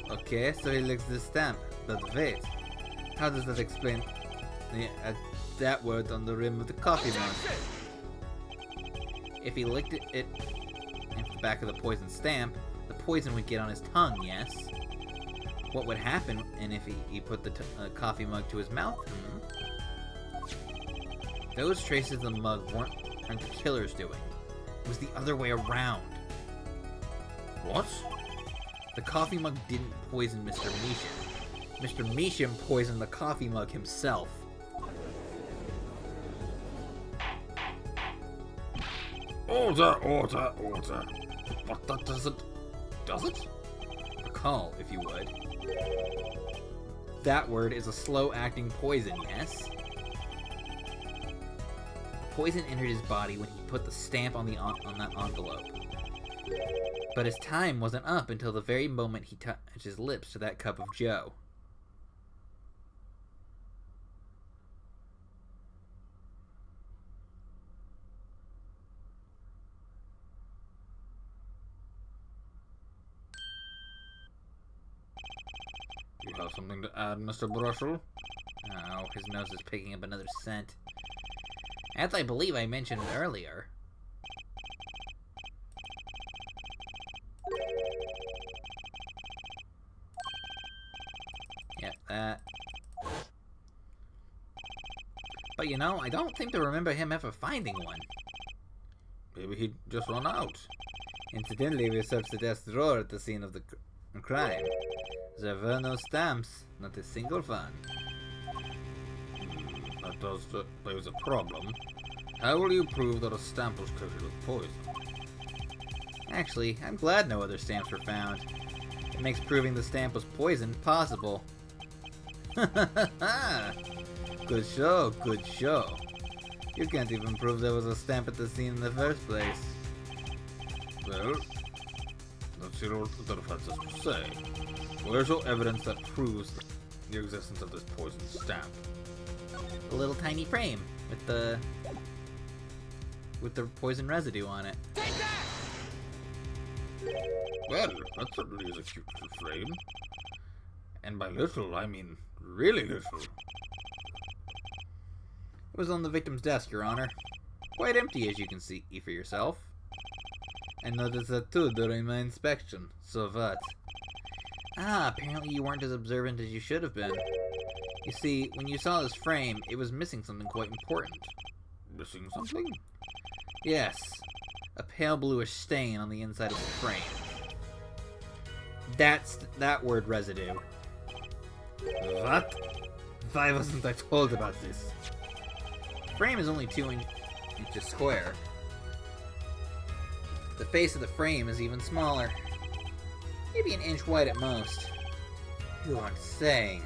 [SPEAKER 1] all. Okay, so he licks the stamp. But wait, how does that explain that word on the rim of the coffee mug?
[SPEAKER 5] Objection!
[SPEAKER 1] If he licked it into the back of the poison stamp, the poison would get on his tongue, yes? What would happen if he put the coffee mug to his mouth? Those traces of the mug weren't the killer's doing. It was the other way around.
[SPEAKER 4] what?
[SPEAKER 1] The coffee mug didn't poison Mr. Measham. Mr. Measham poisoned the coffee mug himself.
[SPEAKER 4] Order, order, order. But that doesn't... Does it?
[SPEAKER 1] Recall, if you would. That word is a slow-acting poison, yes? Poison entered his body when he put the stamp on that envelope. But his time wasn't up until the very moment he touched his lips to that cup of joe.
[SPEAKER 4] You have something to add, Mr. Brushel?
[SPEAKER 1] Oh, his nose is picking up another scent. As I believe I mentioned earlier. Yeah, that. But you know, I don't seem to remember him ever finding one.
[SPEAKER 4] Maybe he just run out.
[SPEAKER 1] Incidentally, we searched the desk drawer at the scene of the crime. There were no stamps, not a single one.
[SPEAKER 4] That does pose a problem. How will you prove that a stamp was coated with poison?
[SPEAKER 1] Actually, I'm glad no other stamps were found. It makes proving the stamp was poisoned possible. Good show, good show. You can't even prove there was a stamp at the scene in the first place.
[SPEAKER 4] Well, let's see what the defense has to say. Where's your evidence that proves the existence of this poison stamp?
[SPEAKER 1] A little tiny frame with the poison residue on it.
[SPEAKER 5] Take that!
[SPEAKER 4] Well, that certainly is a cute little frame. And by little, I mean really little.
[SPEAKER 1] It was on the victim's desk, Your Honor. Quite empty, as you can see for yourself. I noticed that too during my inspection. So what? Ah, apparently you weren't as observant as you should have been. You see, when you saw this frame, it was missing something quite important.
[SPEAKER 4] Missing something?
[SPEAKER 1] Yes. A pale bluish stain on the inside of the frame. That's that word residue.
[SPEAKER 4] What?
[SPEAKER 1] Why wasn't I told about this? The frame is only 2 inches square. The face of the frame is even smaller. Maybe an inch wide at most. You aren't saying.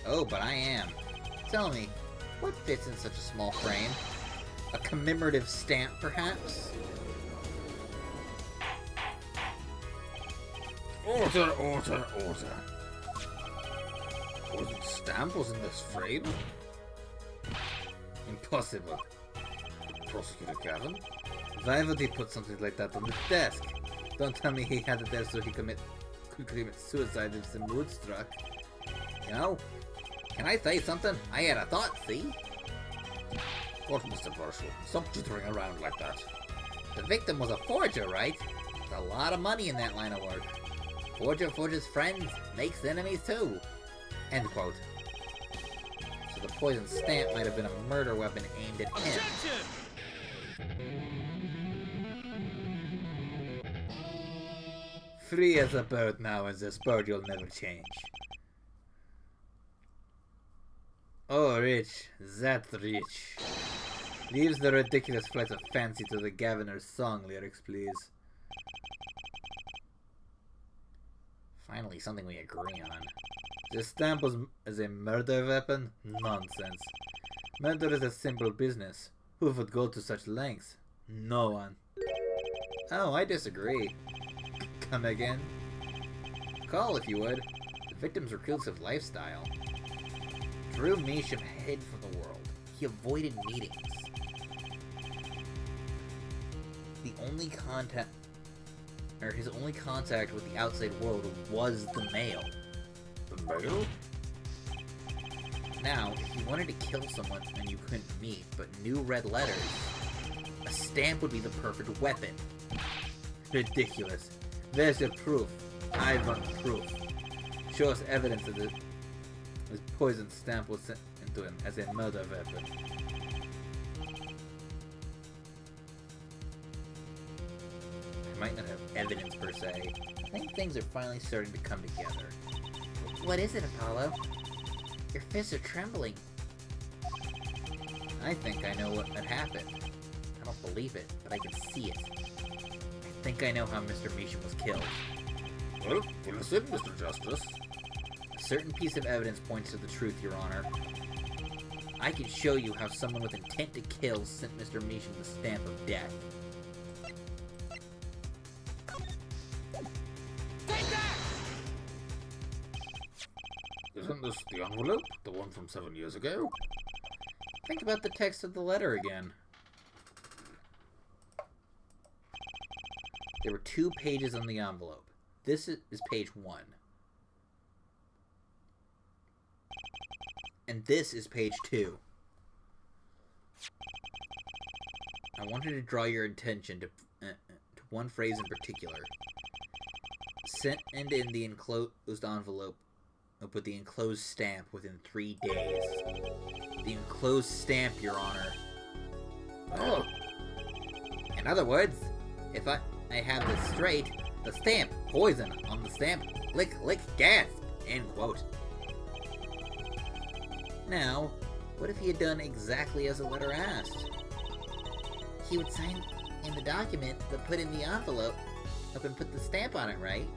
[SPEAKER 1] Oh, but I am. Tell me, what fits in such a small frame? A commemorative stamp, perhaps?
[SPEAKER 4] Order, order, order. Poison stamp was in this frame?
[SPEAKER 1] Impossible.
[SPEAKER 4] Prosecutor Gavin?
[SPEAKER 1] Why would he put something like that on the desk? Don't tell me he had it there so he could commit suicide if the mood struck. You know, can I say something? I had a thought, see?
[SPEAKER 4] What, Mr. Brushel? Stop jittering around like that.
[SPEAKER 1] The victim was a forger, right? There's a lot of money in that line of work. Forger forges friends, makes enemies too. End quote. So the poison stamp might have been a murder weapon aimed at him.
[SPEAKER 5] Objection!
[SPEAKER 1] Free as a bird now, and this bird you'll never change. Oh, Rich, that Rich. Leaves the ridiculous flight of fancy to the Gaviner's song lyrics, please. Finally, something we agree on. The stamp was as a murder weapon? Nonsense. Murder is a simple business. Who would go to such lengths? No one. Oh, I disagree. Come again? Call if you would. The victim's reclusive lifestyle drew Measham hid from the world. He avoided meetings. His only contact with the outside world was the mail.
[SPEAKER 4] The mail?
[SPEAKER 1] Now, if you wanted to kill someone and you couldn't meet, but knew red letters, a stamp would be the perfect weapon. Ridiculous. There's your proof. I want proof. Show us evidence that this poison stamp was sent into him as a murder weapon. I might not have evidence per se. I think things are finally starting to come together. What is it, Apollo? Your fists are trembling. I think I know what had happened. I don't believe it, but I can see it. I think I know how Mr. Measham was killed.
[SPEAKER 4] Well, fill us in, Mr. Justice.
[SPEAKER 2] certain piece of evidence points to the truth, Your Honor. I can show you how someone with intent to kill sent Mr. Meacham the stamp of death.
[SPEAKER 5] Take that!
[SPEAKER 4] Isn't this the envelope? The one from 7 years ago?
[SPEAKER 2] Think about the text of the letter again. There were 2 pages on the envelope. This is page 1. And this is page 2. I wanted to draw your attention to one phrase in particular. Sent and in the enclosed envelope with the enclosed stamp within 3 days. The enclosed stamp, Your Honor.
[SPEAKER 4] Oh,
[SPEAKER 2] In other words, if I have this straight, the stamp, poison, on the stamp, lick, gasp, end quote. Now, what if he had done exactly as the letter asked? He would sign in the document, but put in the envelope, up and put the stamp on it, right?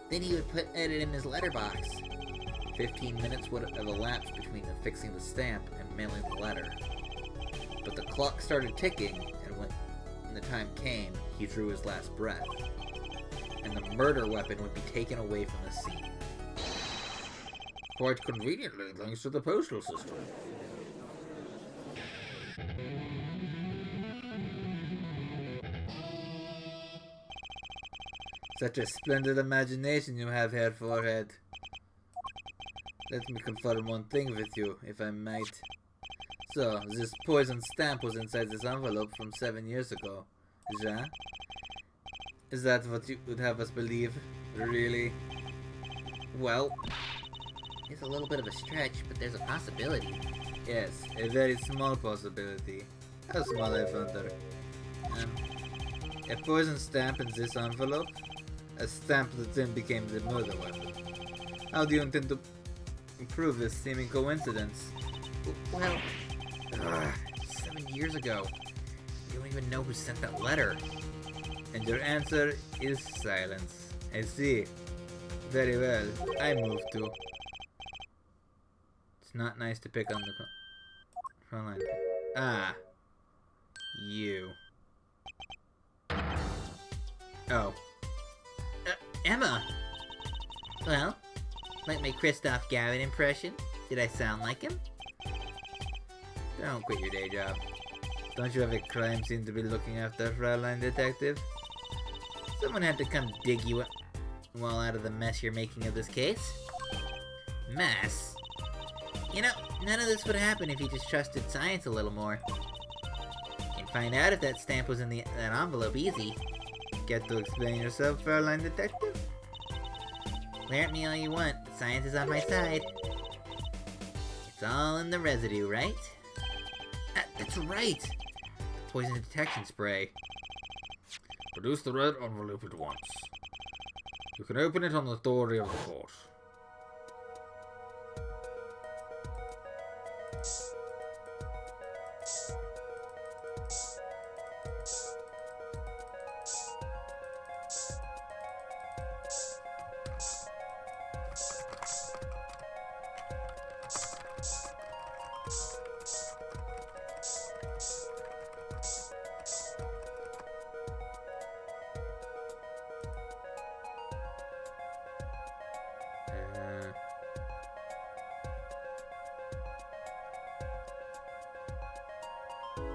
[SPEAKER 2] Then he would put it in his letterbox. 15 minutes would have elapsed between affixing the stamp and mailing the letter. But the clock started ticking, and when the time came, he drew his last breath. And the murder weapon would be taken away from the scene.
[SPEAKER 4] quite conveniently, thanks to the postal system.
[SPEAKER 1] Such a splendid imagination you have here, Forehead. Let me confirm one thing with you, if I might. So, this poison stamp was inside this envelope from 7 years ago. Yeah? Is that what you would have us believe? Really?
[SPEAKER 2] Well, it's a little bit of a stretch, but there's a possibility.
[SPEAKER 1] Yes, a very small possibility. How small, I wonder? A poison stamp in this envelope? A stamp that then became the murder weapon. How do you intend to prove this seeming coincidence?
[SPEAKER 2] Well, 7 years ago. You don't even know who sent that letter.
[SPEAKER 1] And your answer is silence. I see. Very well. I move to. It's not nice to pick on the front line. Ah. You. Oh.
[SPEAKER 2] Emma! Well, like my Christoph Gavin impression? Did I sound like him?
[SPEAKER 1] Don't quit your day job. Don't you have a crime scene to be looking after, Fraulein Detective?
[SPEAKER 2] Someone had to come dig you well out of the mess you're making of this case. Mess? You know, none of this would happen if you just trusted science a little more. You'd find out if that stamp was in that envelope easy.
[SPEAKER 1] Get to explain yourself, Fraulein Detective?
[SPEAKER 2] Glare at me all you want, but science is on my side. It's all in the residue, right? That's right! The poison detection spray.
[SPEAKER 4] Produce the red envelope at once. You can open it on the authority of the court.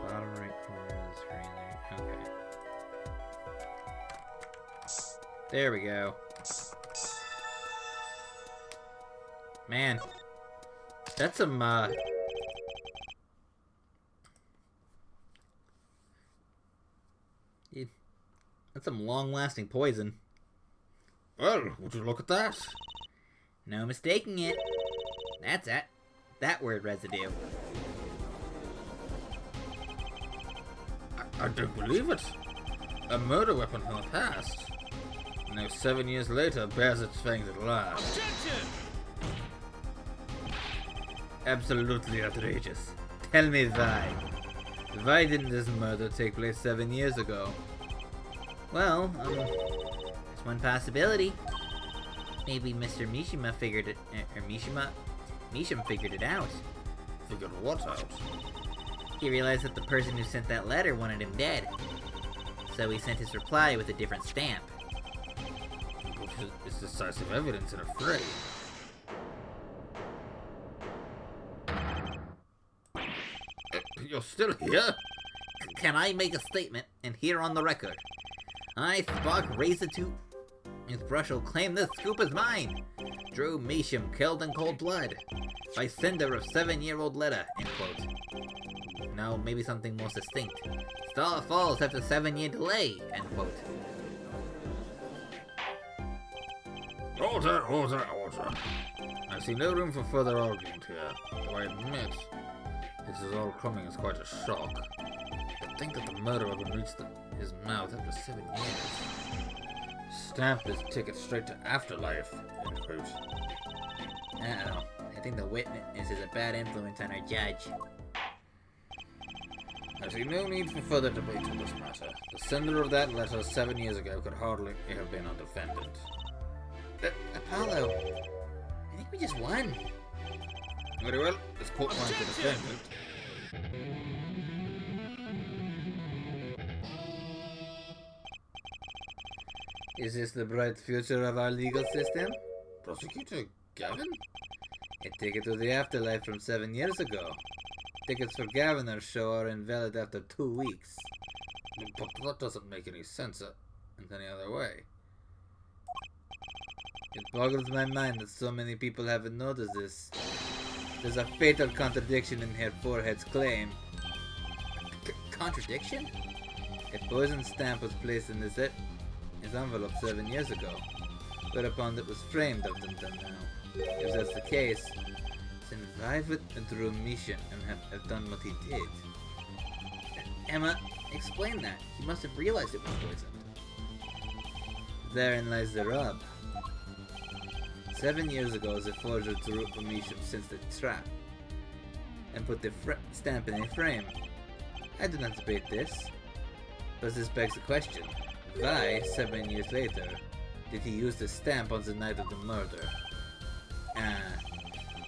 [SPEAKER 1] Bottom right corner of the screen there. Okay. There we go. Man. That's some, that's some long-lasting poison.
[SPEAKER 4] Well, would you look at that?
[SPEAKER 2] No mistaking it. That's it. That word residue.
[SPEAKER 4] I don't believe it. A murder weapon from the past. Now 7 years later bears its fangs at last.
[SPEAKER 5] Objection!
[SPEAKER 1] Absolutely outrageous. Tell me why. Why didn't this murder take place 7 years ago?
[SPEAKER 2] Well, there's one possibility. Maybe Mr. Mishima figured it, or Misham figured it out.
[SPEAKER 4] Figured what out?
[SPEAKER 2] He realized that the person who sent that letter wanted him dead. So he sent his reply with a different stamp.
[SPEAKER 4] It's decisive evidence in a fray. You're still here?
[SPEAKER 2] Can I make a statement, and here on the record? I, Spock, Razor with Brushel, claim this scoop is mine. Drew Measham killed in cold blood. By sender of 7-year-old letter, end quote. No, maybe something more succinct. Star falls after 7-year delay, end quote.
[SPEAKER 4] Order. I see no room for further argument here, though I admit this is all coming as quite a shock. To think that the murderer would reach his mouth after 7 years. Stamp his ticket straight to afterlife, end quote.
[SPEAKER 2] Uh-oh. I think the witness is a bad influence on our judge.
[SPEAKER 4] I see no need for further debate on this matter. The sender of that letter 7 years ago could hardly have been undefended.
[SPEAKER 2] Apollo, I think we just won.
[SPEAKER 4] Very well, this court finds the defendant.
[SPEAKER 1] Is this the bright future of our legal system?
[SPEAKER 4] Prosecutor Gavin?
[SPEAKER 1] A ticket to the afterlife from 7 years ago. Tickets for Gaviner's show are invalid after 2 weeks.
[SPEAKER 4] But that doesn't make any sense in any other way.
[SPEAKER 1] It boggles my mind that so many people haven't noticed this. There's a fatal contradiction in her forehead's claim.
[SPEAKER 2] Contradiction?
[SPEAKER 1] A poison stamp was placed in his envelope 7 years ago, whereupon it was framed up until now. If that's the case, then why would Drew Measham have done what he did?
[SPEAKER 2] Emma, explain that. He must have realized it was poisoned.
[SPEAKER 1] Therein lies the rub. 7 years ago, the forger Drew Measham sensed the trap and put the stamp in a frame. I do not debate this, but this begs the question: why, 7 years later, did he use the stamp on the night of the murder?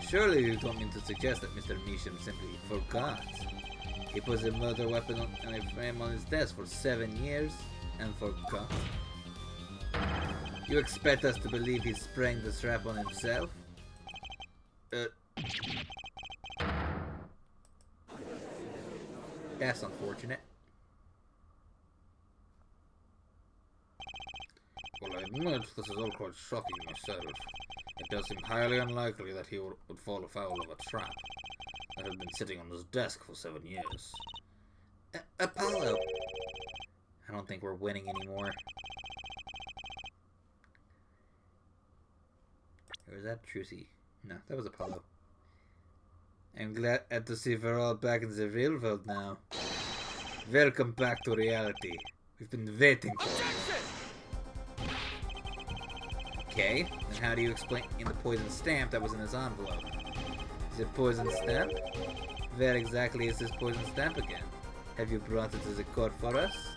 [SPEAKER 1] Surely you don't mean to suggest that Mr. Measham simply forgot. He put the murder weapon in a frame on his desk for 7 years and forgot? You expect us to believe he sprang the trap on himself?
[SPEAKER 2] That's unfortunate.
[SPEAKER 4] Well, I admit this is all quite shocking myself. It does seem highly unlikely that he would fall afoul of a trap that had been sitting on his desk for 7 years.
[SPEAKER 2] Apollo! I don't think we're winning anymore. Or was that Trucy? No, that was Apollo.
[SPEAKER 1] I'm glad to see we're all back in the real world now. Welcome back to reality. We've been waiting for you.
[SPEAKER 2] Okay, then how do you explain the poison stamp that was in his envelope?
[SPEAKER 1] The poison stamp? Where exactly is this poison stamp again? Have you brought it to the court for us?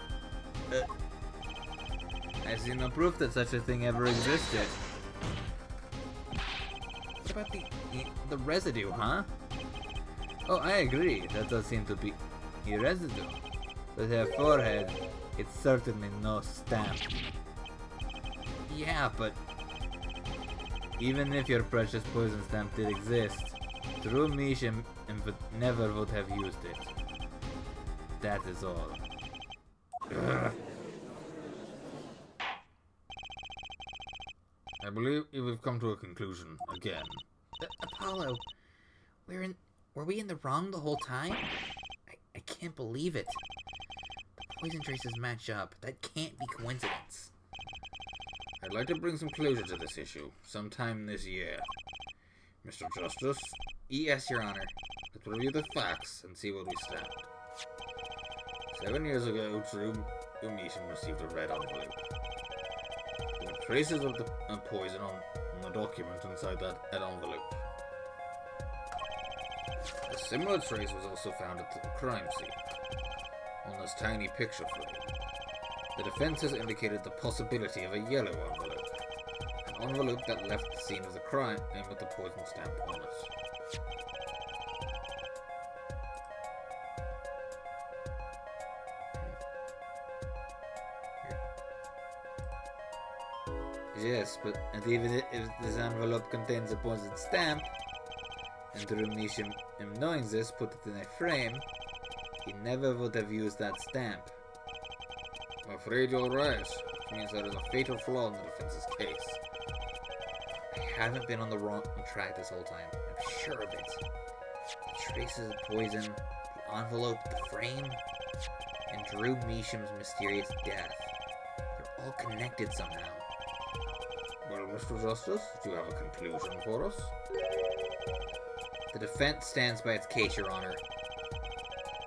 [SPEAKER 1] I see no proof that such a thing ever existed.
[SPEAKER 2] What about the residue, huh?
[SPEAKER 1] Oh, I agree. That does seem to be a residue. But her forehead, it's certainly no stamp.
[SPEAKER 2] Yeah, but
[SPEAKER 1] even if your precious poison stamp did exist, Drew Measham never would have used it. That is all. Ugh.
[SPEAKER 4] I believe we've come to a conclusion again.
[SPEAKER 2] Apollo, were we in the wrong the whole time? I can't believe it. The poison traces match up. That can't be coincidence.
[SPEAKER 4] I'd like to bring some closure to this issue sometime this year. Mr. Justice,
[SPEAKER 2] Yes, Your Honor.
[SPEAKER 4] let's review the facts and see where we stand. 7 years ago, Drew Measham received a red envelope. There were traces of the poison on the document inside that envelope. A similar trace was also found at the crime scene, on this tiny picture frame. The defense has indicated the possibility of a yellow envelope, and envelope that left the scene of the crime and with the poison stamp on it.
[SPEAKER 1] Yes, but and even if this envelope contains a poisoned stamp, and through Mishim knowing this, put it in a frame, he never would have used that stamp.
[SPEAKER 4] I'm afraid you're right, which means there is a fatal flaw in the defense's case.
[SPEAKER 1] I haven't been on the wrong track this whole time. I'm sure of it. The traces of poison, the envelope, the frame, and Drew Meesham's mysterious death. They're all connected somehow.
[SPEAKER 4] Well, Mr. Justice, do you have a conclusion for us?
[SPEAKER 1] The defense stands by its case, Your Honor.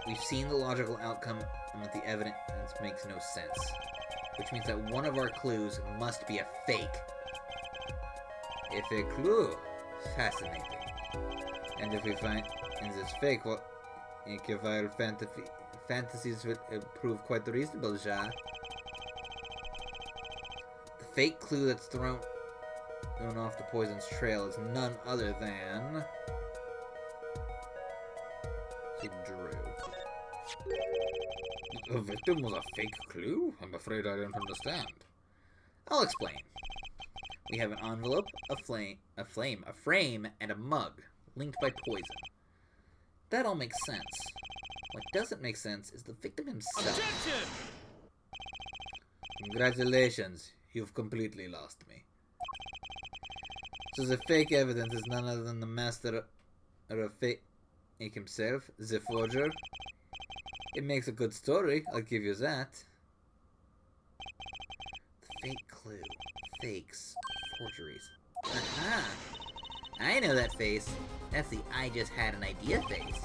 [SPEAKER 1] We've seen the logical outcome, and the evidence makes no sense. Which means that one of our clues must be a fake. If a clue, fascinating. And if we find in this fake, what Inkivile fantasies would prove quite reasonable, ja? The fake clue that's thrown off the poison's trail is none other than Drew.
[SPEAKER 4] The victim was a fake clue? I'm afraid I don't understand.
[SPEAKER 1] I'll explain. We have an envelope, a frame, and a mug, linked by poison. That all makes sense. What doesn't make sense is the victim himself.
[SPEAKER 5] Objection!
[SPEAKER 1] Congratulations, you've completely lost me. So the fake evidence is none other than the master of fake himself, the forger. It makes a good story, I'll give you that. The fake clue, fakes, forgeries. Aha! I know that face. That's the I just had an idea face.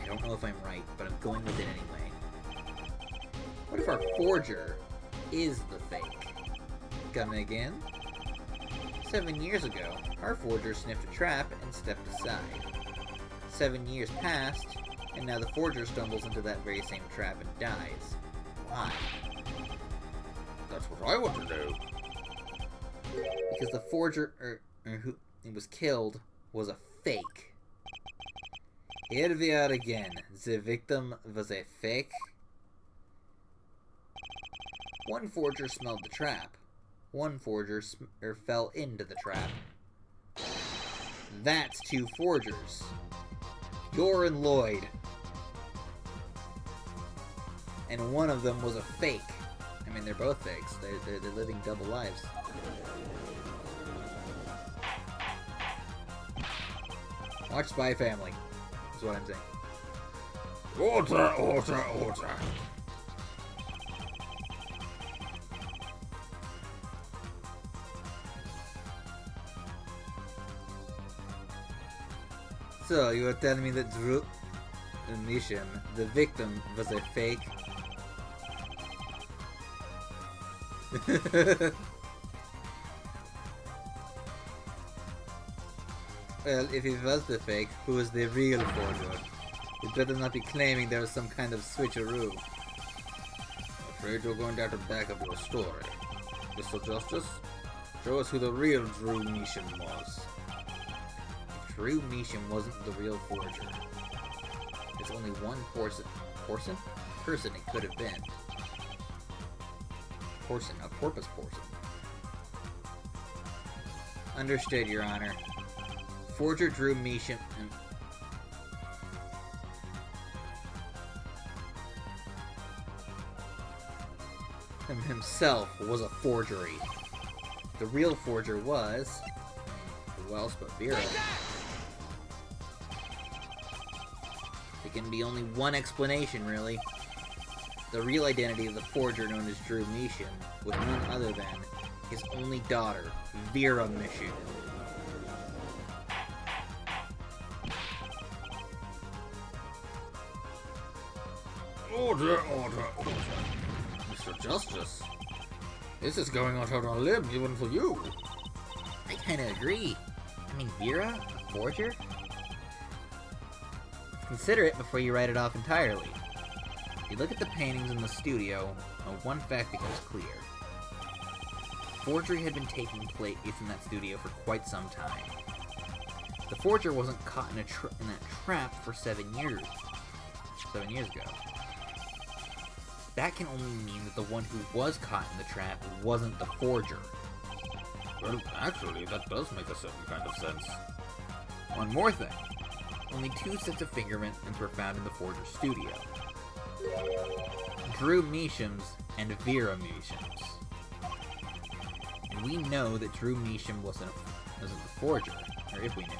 [SPEAKER 1] I don't know if I'm right, but I'm going with it anyway. What if our forger is the fake? Come again? 7 years ago, our forger sniffed a trap and stepped aside. 7 years passed, and now the forger stumbles into that very same trap and dies. Why?
[SPEAKER 4] That's what I want to know.
[SPEAKER 1] Because the forger, who was killed, was a fake. Here we are again. The victim was a fake. One forger smelled the trap. One forger fell into the trap. That's two forgers. You're and Lloyd. And one of them was a fake. I mean, they're both fakes. They're living double lives. Watch Spy Family. That's what I'm saying.
[SPEAKER 4] Order, order, order.
[SPEAKER 1] So, you were telling me that Drew Nisham, the victim, was a fake? Well, if he was the fake, who is the real forger? You better not be claiming there was some kind of switcheroo.
[SPEAKER 4] I'm afraid you're going down to the back of your story. Mr. Justice, show us who the real Drew Meesham was.
[SPEAKER 1] If Drew Meesham wasn't the real forger, there's only one person it could have been. A porpoise person. Understood, Your Honor. Forger Drew Meesham himself was a forgery. The real forger was... who else but Vera? There can be only one explanation, really. The real identity of the forger known as Drew Meesham was none other than his only daughter, Vera Meesham.
[SPEAKER 4] Order, order, order. Mr. Justice, this is going out on a limb even for you.
[SPEAKER 2] I kinda agree. I mean, Vera? A forger? Consider it before you write it off entirely. If you look at the paintings in the studio, one fact becomes clear.
[SPEAKER 1] forgery had been taking place in that studio for quite some time. The forger wasn't caught in that trap for 7 years. 7 years ago. That can only mean that the one who was caught in the trap wasn't the forger.
[SPEAKER 4] Well, actually, that does make a certain kind of sense.
[SPEAKER 1] One more thing. Only 2 sets of fingerprints were found in the forger's studio. Drew Measham's and Vera Measham's. And we know that Drew Measham wasn't the forger, or if we knew.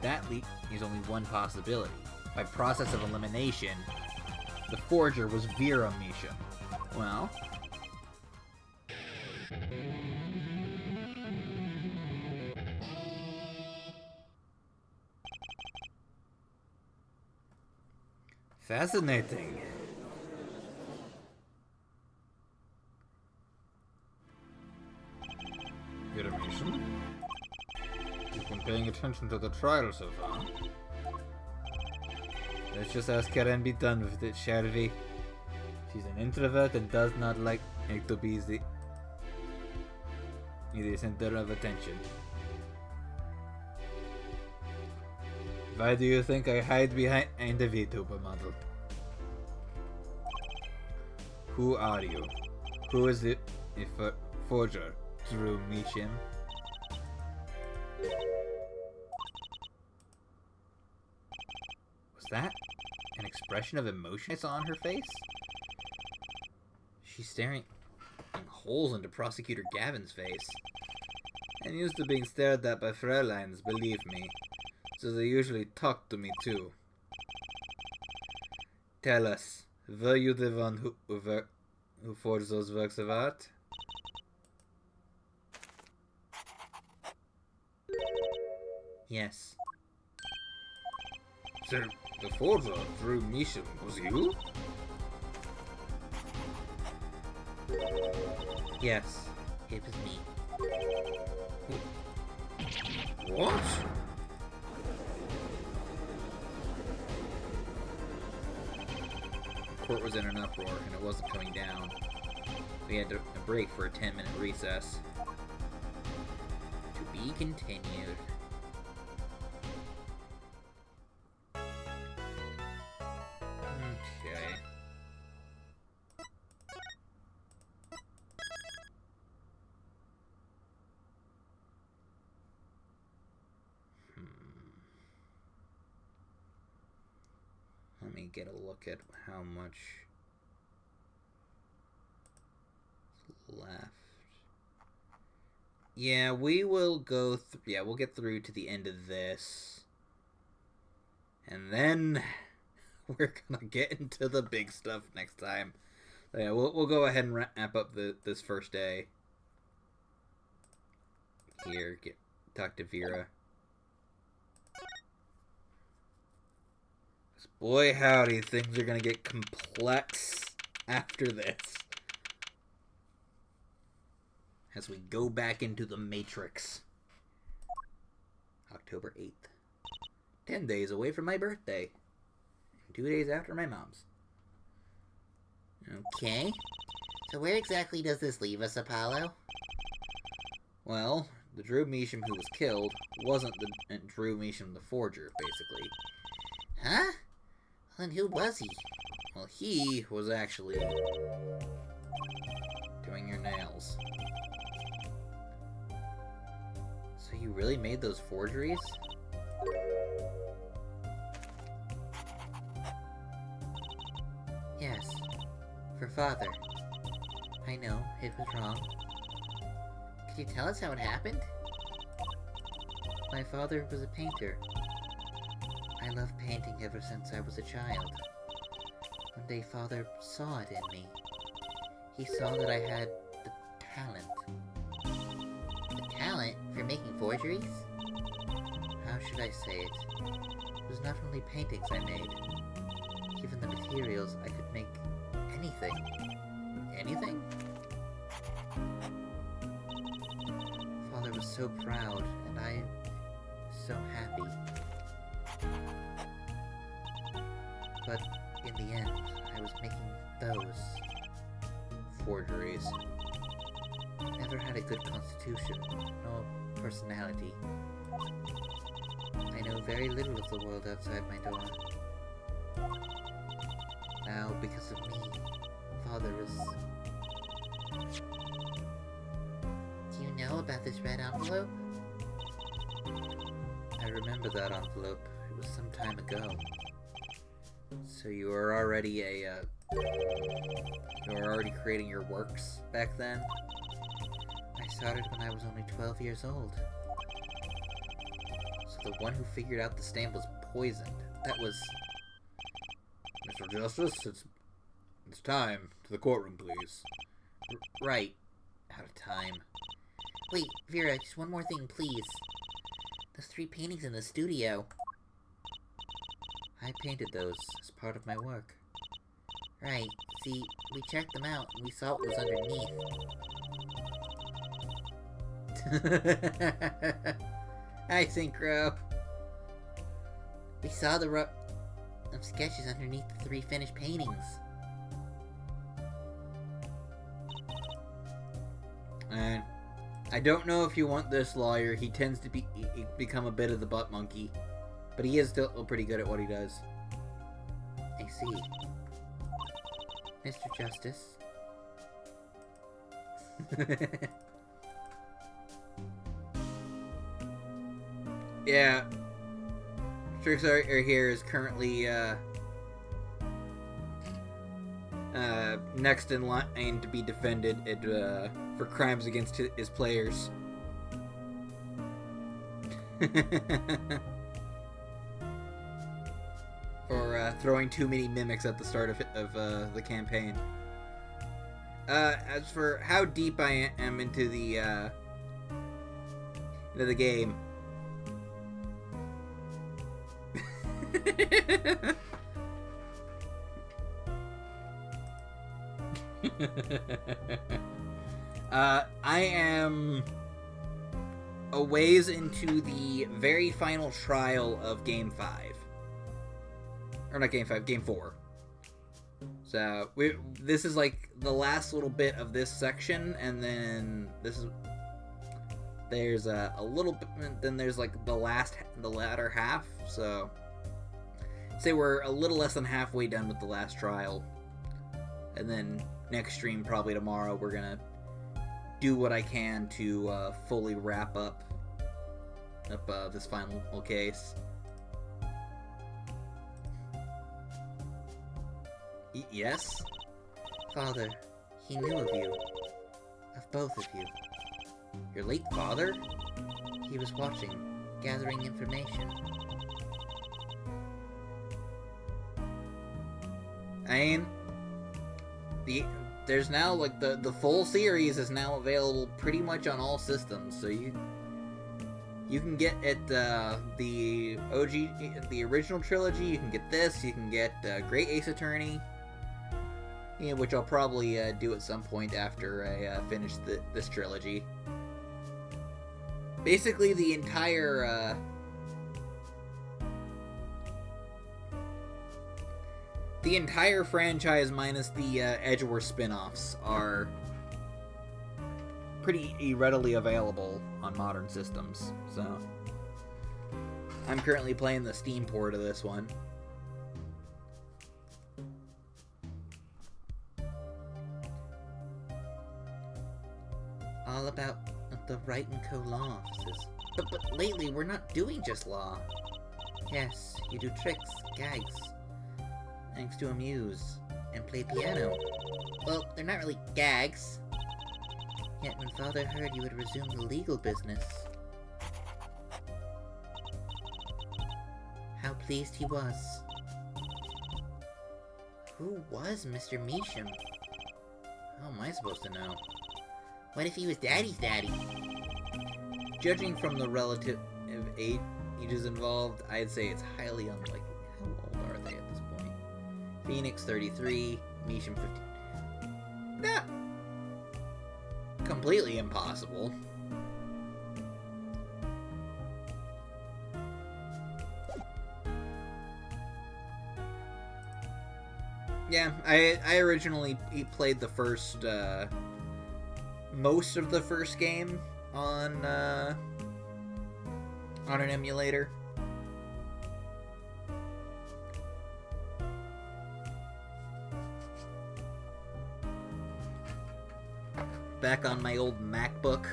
[SPEAKER 1] That leaves only one possibility. By process of elimination, the forger was Vera Measham. Well... fascinating.
[SPEAKER 4] Vera Measham? You've been paying attention to the trial so far.
[SPEAKER 1] Let's just ask her and be done with it, shall we? She's an introvert and does not like to be the center of attention. Why do you think I hide behind the VTuber model? Who are you? Who is it? If forger, Drew Measham. Was that an expression of emotion I saw on her face? She's staring holes into Prosecutor Gavin's face. I'm used to being stared at by Frauleins, believe me. So they usually talk to me too. Tell us, were you the one who forged those works of art? Yes.
[SPEAKER 4] So, the forger, Drew Measham, was you?
[SPEAKER 2] Yes, it was me.
[SPEAKER 4] What?
[SPEAKER 1] The court was in an uproar, and it wasn't coming down. We had a break for a 10-minute recess. To be continued. Okay. Let me get a look at how much is left. Yeah, we will go yeah, we'll get through to the end of this. And then we're gonna get into the big stuff next time. So yeah, we'll go ahead and wrap up this first day. Here, talk to Vera. Boy howdy, things are gonna get complex after this. As we go back into the Matrix. October 8th. 10 days away from my birthday. 2 days after my mom's.
[SPEAKER 3] Okay. So where exactly does this leave us, Apollo?
[SPEAKER 1] Well, the Drew Measham who was killed wasn't the Drew Measham the forger, basically.
[SPEAKER 3] Huh? Well, then who was he?
[SPEAKER 1] Well, he was actually doing your nails. So you really made those forgeries?
[SPEAKER 3] Yes. For Father. I know, it was wrong. Could you tell us how it happened? My father was a painter. I loved painting ever since I was a child. One day Father saw it in me. He saw that I had the talent. The talent for making forgeries? How should I say it? It was not only paintings I made. Given the materials, I could make anything.
[SPEAKER 1] Anything?
[SPEAKER 3] Father was so proud, and I so happy. But in the end, I was making those
[SPEAKER 1] Forgeries.
[SPEAKER 2] Never had a good constitution, nor personality. I know very little of the world outside my door. Now, because of me, Father is... Do you know about this red envelope? I remember that envelope. It was some time ago. So you were already you were already creating your works back then? I started when I was only 12 years old. So the one who figured out the stamp was poisoned. That was...
[SPEAKER 4] Mr. Justice, it's time. To the courtroom, please.
[SPEAKER 2] Right. Out of time. Wait, Vera, just one more thing, please. Those 3 paintings in the studio. I painted those as part of my work. Right. See, we checked them out and we saw what was underneath. Hi, Synchro. We saw the rough sketches underneath the 3 finished paintings.
[SPEAKER 1] And I don't know if you want this lawyer. He tends to become a bit of the butt monkey. But he is still pretty good at what he does.
[SPEAKER 2] I see. Mr. Justice.
[SPEAKER 1] Yeah. Strixar here is currently next in line to be defended for crimes against his players. For throwing too many mimics at the start of the campaign. As for how deep I am into the game. I am a ways into the very final trial of Game 5. Or not Game 5, Game 4. So, this is like the last little bit of this section, and then there's a little bit, then there's like the latter half, so say we're a little less than halfway done with the last trial. And then next stream, probably tomorrow, we're gonna do what I can to fully wrap up this final case. Yes?
[SPEAKER 2] Father, he knew of you. Of both of you.
[SPEAKER 1] Your late father?
[SPEAKER 2] He was watching, gathering information.
[SPEAKER 1] I mean, there's now, like, the full series is now available pretty much on all systems, so you can get at the OG, the original trilogy, you can get this, you can get Great Ace Attorney, yeah, which I'll probably do at some point after I finish this trilogy. Basically, the entire franchise minus the Edgeworth spin-offs are pretty readily available on modern systems, so I'm currently playing the Steam port of this one.
[SPEAKER 2] All about the Wright & Co. law offices. But lately, we're not doing just law. Yes, you do tricks, gags, things to amuse, and play piano. Well, they're not really gags. Yet when Father heard you had resumed the legal business, how pleased he was. Who was Mr. Measham? How am I supposed to know? What if he was Daddy's daddy?
[SPEAKER 1] Judging from the relative ages involved, I'd say it's highly unlikely. How old are they at this point? Phoenix 33, Measham 50. Not completely impossible. Yeah, I originally played the first
[SPEAKER 2] most of the first game on an emulator. Back on my old MacBook.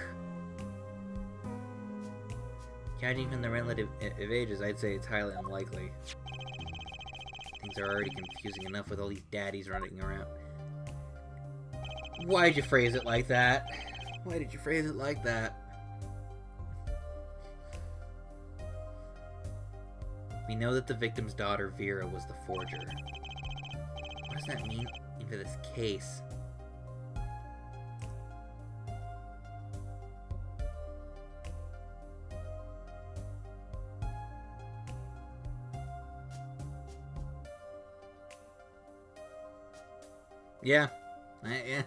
[SPEAKER 2] Judging from the relative ages, I'd say it's highly unlikely. Things are already confusing enough with all these daddies running around. Why'd you phrase it like that? Why did you phrase it like that? We know that the victim's daughter, Vera, was the forger. What does that mean for this case? Yeah. Yeah.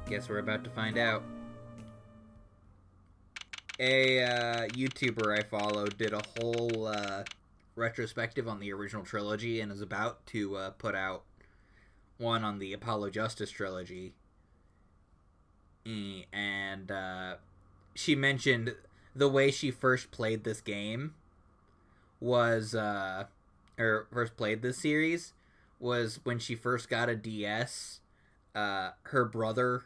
[SPEAKER 2] Guess we're about to find out. A YouTuber I follow did a whole retrospective on the original trilogy and is about to put out one on the Apollo Justice trilogy. And she mentioned the way she first played this game was, or first played this series, was when she first got a DS. Her brother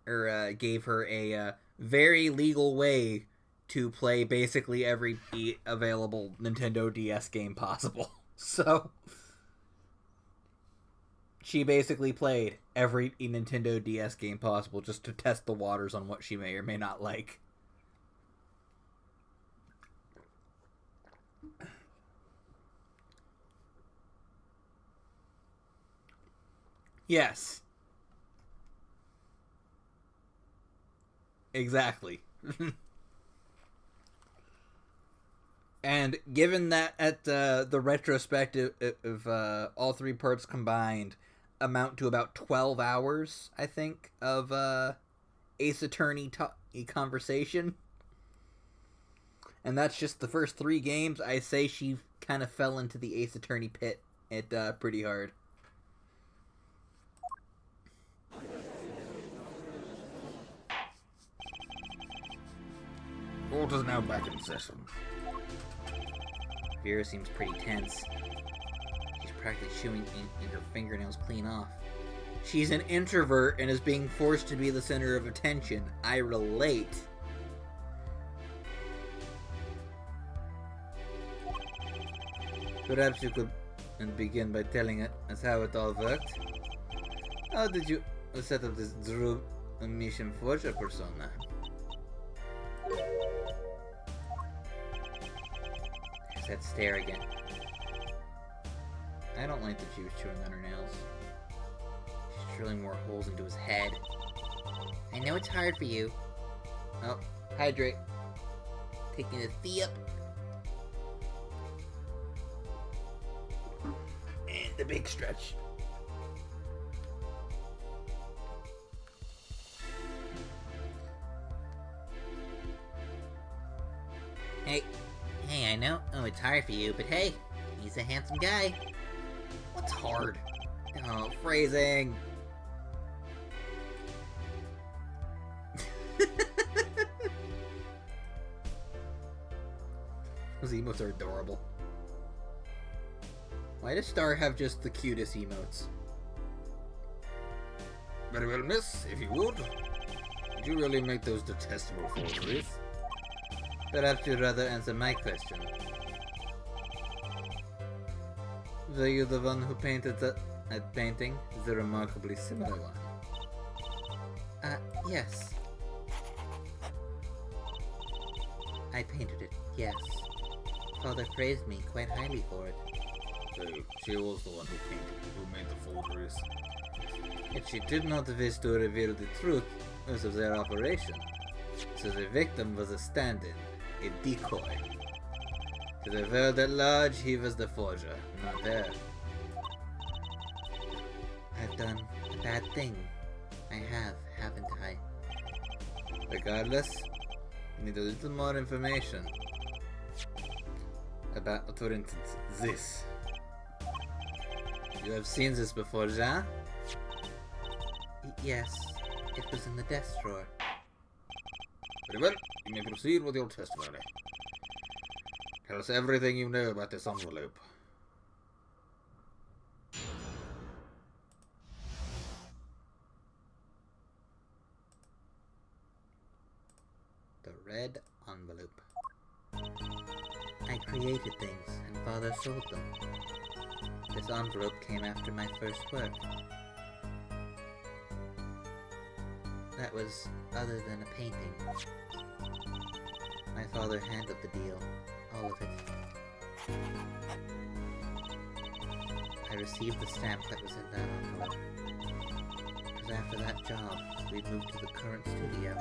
[SPEAKER 2] gave her a very legal way to play basically every available Nintendo DS game possible. So she basically played every Nintendo DS game possible just to test the waters on what she may or may not like. Yes. Exactly. And given that at the retrospective of all three parts combined amount to about 12 hours, I think, of Ace Attorney conversation, and that's just the first three games, I say she kind of fell into the Ace Attorney pit pretty hard.
[SPEAKER 4] Court is now back in session.
[SPEAKER 2] Vera seems pretty tense. She's practically chewing her fingernails clean off. She's an introvert and is being forced to be the center of attention. I relate. Perhaps you could begin by telling us how it all worked. How did you set up this Drew mission forger persona? There's that stare again. I don't like that she was chewing on her nails. She's drilling more holes into his head. I know it's hard for you. Oh, hydrate. Taking a thee up. And the big stretch. Hey, I know. Oh, it's hard for you, but hey, he's a handsome guy. What's hard? Oh, phrasing. Those emotes are adorable. Why does Star have just the cutest emotes?
[SPEAKER 4] Very well, miss, if you would. Did you really make those detestable forgeries?
[SPEAKER 2] Perhaps you'd rather answer my question. Were you the one who painted that painting? The remarkably similar one. Yes. I painted it, yes. Father praised me quite highly for it.
[SPEAKER 4] So, she was the one who made the forgeries.
[SPEAKER 2] Yet she did not wish to reveal the truth of their operation. So the victim was a stand-in, a decoy. To the world at large, he was the forger, not her. I've done a bad thing. I have, haven't I? Regardless, I need a little more information. About, for instance, this. You have seen this before, Jean? Yes, it was in the desk drawer.
[SPEAKER 4] Very well, you may proceed with your testimony. Tell us everything you know about this envelope.
[SPEAKER 2] The red envelope. I created things, and Father sold them. This envelope came after my first work. That was other than a painting. My father handled the deal, all of it. I received the stamp that was in that envelope. Because after that job, we moved to the current studio.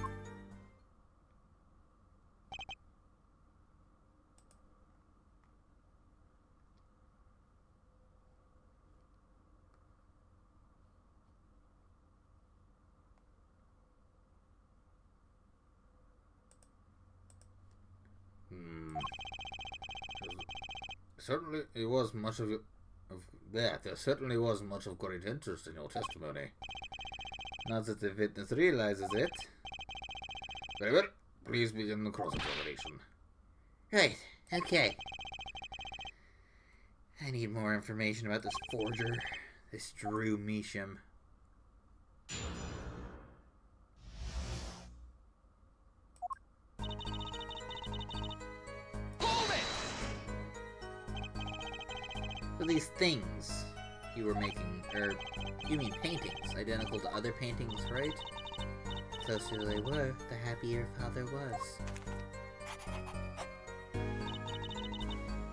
[SPEAKER 4] Certainly, it was much of that. There certainly was much of great interest in your testimony.
[SPEAKER 1] Not that the witness realizes it.
[SPEAKER 4] Very well. Please begin the cross-examination.
[SPEAKER 2] Right, okay. I need more information about this forger, this Drew Measham.
[SPEAKER 5] Hold it!
[SPEAKER 2] So these things you were making, you mean paintings, identical to other paintings, right? The closer they were, the happier Father was.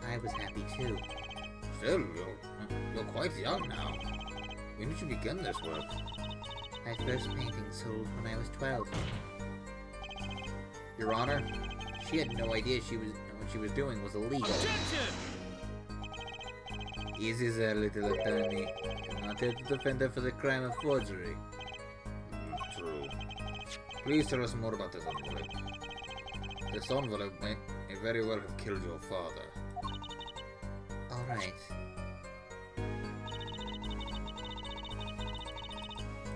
[SPEAKER 2] I was happy too.
[SPEAKER 4] Still, you're quite young now. When did you begin this work?
[SPEAKER 2] My first painting sold when I was 12.
[SPEAKER 1] Your Honor, she had no idea what she was doing was illegal.
[SPEAKER 5] Objection!
[SPEAKER 1] Easy there, little attorney. You're not here to defend her for the crime of forgery.
[SPEAKER 4] True. Please tell us more about this envelope. This envelope may very well have killed your father.
[SPEAKER 2] Alright.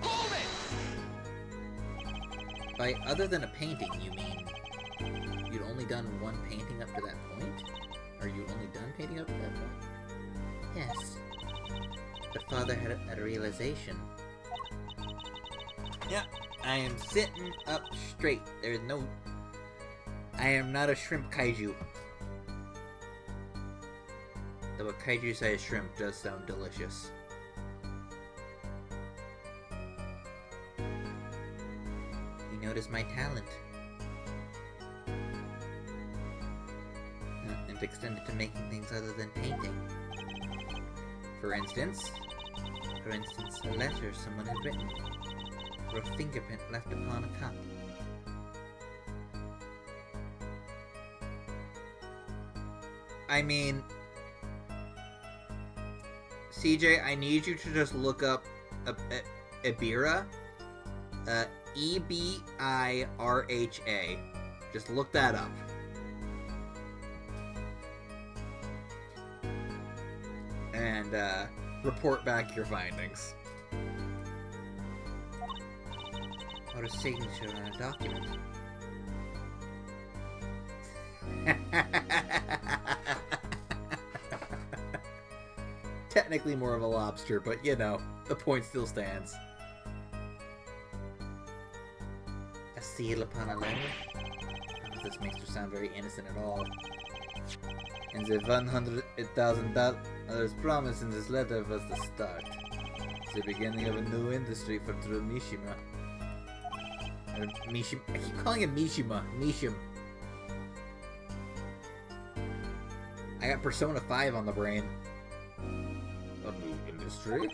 [SPEAKER 5] Hold it!
[SPEAKER 2] By other than a painting, you mean you'd only done one painting up to that point? Or you'd only done painting up to that point? Yes. But Father had a realization.
[SPEAKER 1] Yeah, I am sitting up straight. There's no... I am not a shrimp kaiju. Though a kaiju-sized shrimp does sound delicious.
[SPEAKER 2] He noticed my talent. And extended to making things other than painting.
[SPEAKER 1] For instance,
[SPEAKER 2] A letter someone had written. Or a fingerprint left upon a cup.
[SPEAKER 1] I mean... CJ, I need you to just look up Ibira. E-B-I-R-H-A. Just look that up. And, report back your findings.
[SPEAKER 2] Or a signature on a document.
[SPEAKER 1] Technically more of a lobster, but you know, the point still stands.
[SPEAKER 2] A seal upon a letter? None of this makes her sound very innocent at all.
[SPEAKER 1] And the $100,000 promised in this letter was the start. It's the beginning of a new industry for True Mishima. Mishima. I keep calling it Mishima. Mishim. I got Persona 5 on the brain.
[SPEAKER 4] A new industry?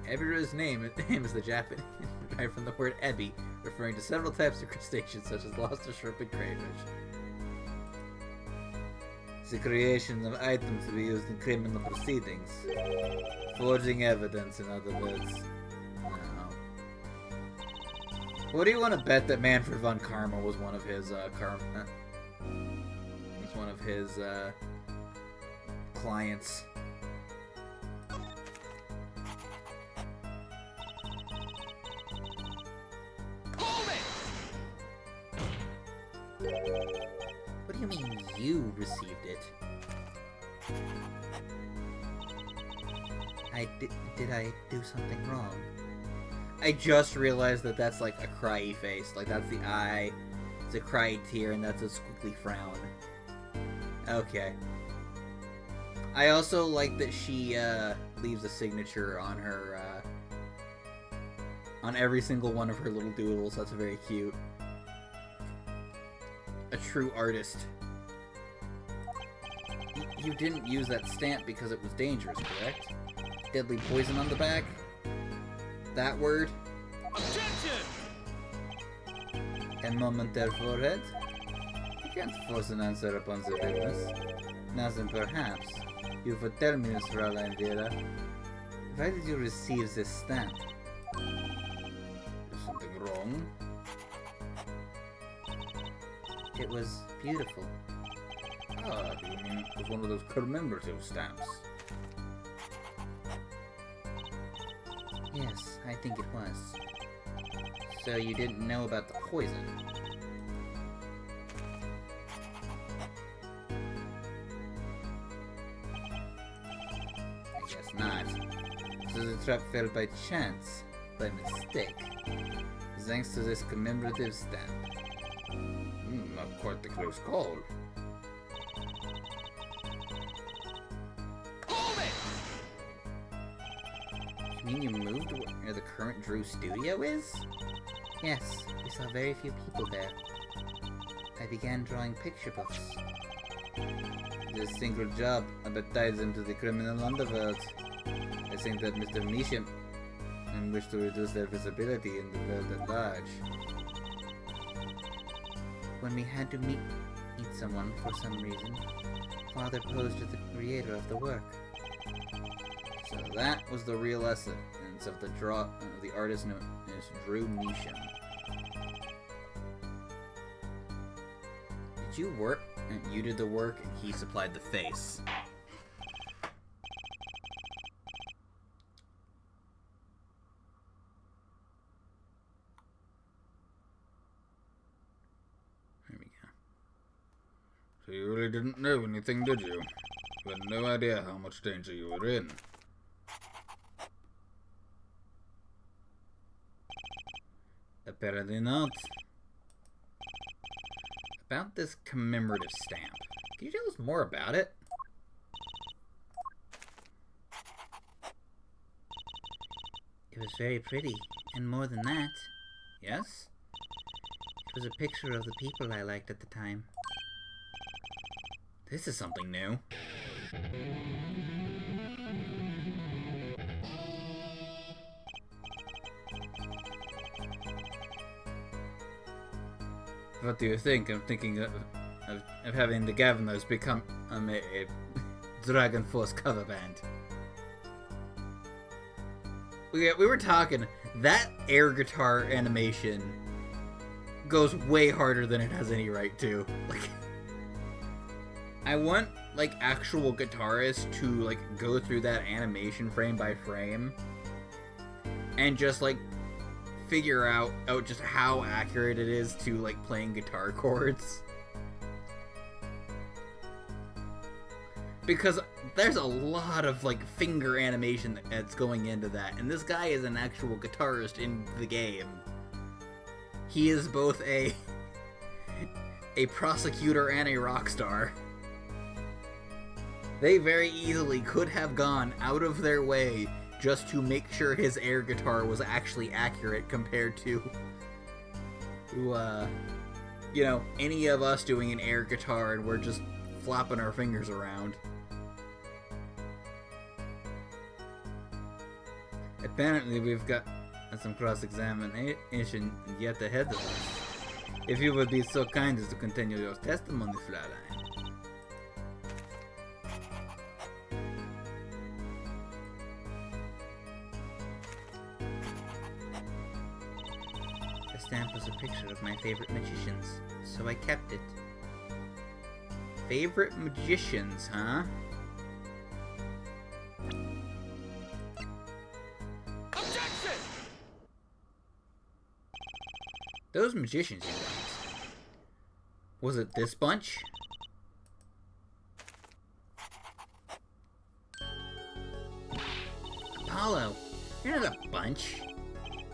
[SPEAKER 1] Ebira's name is the Japanese derived from the word ebi, referring to several types of crustaceans such as lobster, shrimp, and crayfish. It's the creation of items to be used in criminal proceedings. Forging evidence, in other words. No. What do you want to bet that Manfred von Karma was one of his karma? one of his clients.
[SPEAKER 5] Hold it!
[SPEAKER 2] What do you mean you received it? Did I do something wrong? I just realized that that's like a cryy face. Like that's the eye. It's a cryy tear, and that's a squiggly frown. Okay. I also like that she leaves a signature on her on every single one of her little doodles. That's very cute. A true artist. You didn't use that stamp because it was dangerous, correct? Deadly poison on the back? That word?
[SPEAKER 5] Objection!
[SPEAKER 2] A moment there, forehead? You can't force an answer upon the witness. Now then, perhaps, you would tell me, Miss Fraulein Vera, why did you receive this stamp?
[SPEAKER 4] Is something wrong?
[SPEAKER 2] It was beautiful.
[SPEAKER 4] Ah, do you mean it was one of those commemorative stamps?
[SPEAKER 2] Yes, I think it was. So you didn't know about the poison? I guess not. So the trap fell by chance, by mistake, thanks to this commemorative stamp.
[SPEAKER 4] Not quite the close call.
[SPEAKER 5] Hold it!
[SPEAKER 2] You mean you moved where the current Drew studio is? Yes, we saw very few people there. I began drawing picture books.
[SPEAKER 1] This single job ties into the criminal underworld. I think that Mr. Misham wished to reduce their visibility in the world at large.
[SPEAKER 2] When we had to meet someone for some reason, Father posed as the creator of the work.
[SPEAKER 1] So that was the real essence of the artist known as Drew Misham. Did you work? You did the work, and he supplied the face. There we go.
[SPEAKER 4] So you really didn't know anything, did you? You had no idea how much danger you were in.
[SPEAKER 1] Apparently not. About this commemorative stamp. Can you tell us more about it?
[SPEAKER 2] It was very pretty, and more than that,
[SPEAKER 1] Yes?
[SPEAKER 2] it was a picture of the people I liked at the time.
[SPEAKER 1] This is something new. What do you think? I'm thinking of having the Gaviners become a Dragon Force cover band. We were talking, that air guitar animation goes way harder than it has any right to. Like, I want, like, actual guitarists to, like, go through that animation frame by frame and just, like, figure out just how accurate it is to, like, playing guitar chords. Because there's a lot of, like, finger animation that's going into that, and this guy is an actual guitarist in the game. He is both a prosecutor and a rock star. They very easily could have gone out of their way just to make sure his air guitar was actually accurate compared to you know, any of us doing an air guitar and we're just flopping our fingers around. Apparently we've got some cross-examination yet ahead of us. If you would be so kind as to continue your testimony, Fraulein.
[SPEAKER 2] The stamp was a picture of my favorite magicians, so I kept it.
[SPEAKER 1] Favorite magicians, huh?
[SPEAKER 5] Objection!
[SPEAKER 1] Those magicians you liked. Was it this bunch? Apollo, you're not a bunch.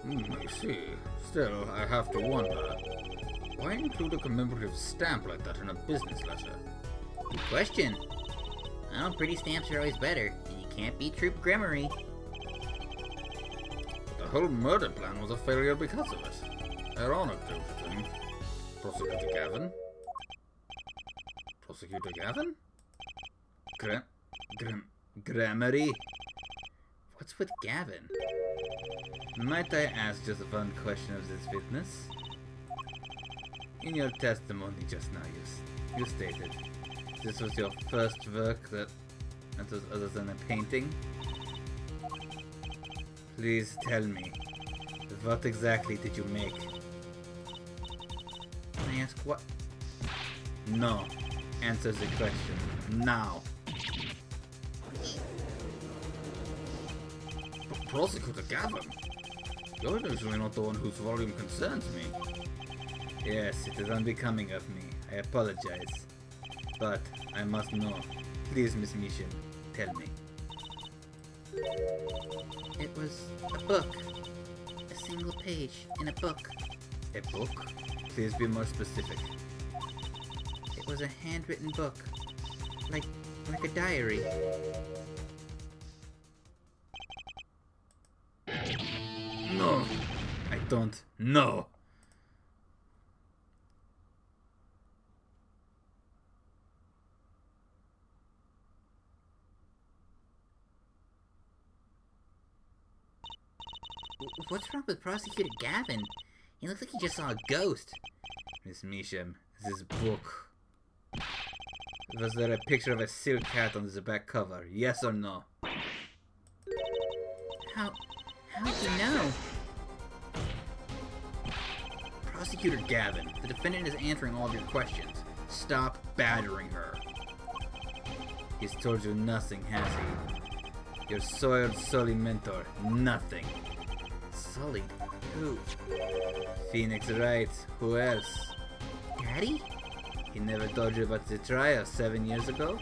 [SPEAKER 4] I see. Still, I have to wonder. Why include a commemorative stamp like that in a business letter?
[SPEAKER 2] Good question. Well, pretty stamps are always better, and you can't beat Troop Gremory.
[SPEAKER 4] But the whole murder plan was a failure because of it. Ironic, don't you think? Prosecutor Gavin? Prosecutor Gavin?
[SPEAKER 1] Gremory? What's with Gavin? Might I ask just one question of this witness? In your testimony just now, you stated this was your first work that was other than a painting. Please tell me, what exactly did you make? Can I ask what? No. Answer the question. Now.
[SPEAKER 4] Prosecutor Gavin? You're usually not the one whose volume concerns me.
[SPEAKER 1] Yes, it is unbecoming of me. I apologize. But I must know. Please, Miss Mishim, tell me.
[SPEAKER 2] It was a book. A single page in a book.
[SPEAKER 1] A book? Please be more specific.
[SPEAKER 2] It was a handwritten book. Like a diary.
[SPEAKER 1] No! I don't know!
[SPEAKER 2] What's wrong with Prosecutor Gavin? He looks like he just saw a ghost.
[SPEAKER 1] Miss Misham, this book. Was there a picture of a silk cat on the back cover? Yes or no?
[SPEAKER 2] How do you know?
[SPEAKER 1] Prosecutor Gavin, the defendant is answering all of your questions. Stop battering her. He's told you nothing, has he? Your soiled Sully mentor, nothing.
[SPEAKER 2] Sullied? Who?
[SPEAKER 1] Phoenix Wright, who else?
[SPEAKER 2] Daddy?
[SPEAKER 1] He never told you about the trial 7 years ago?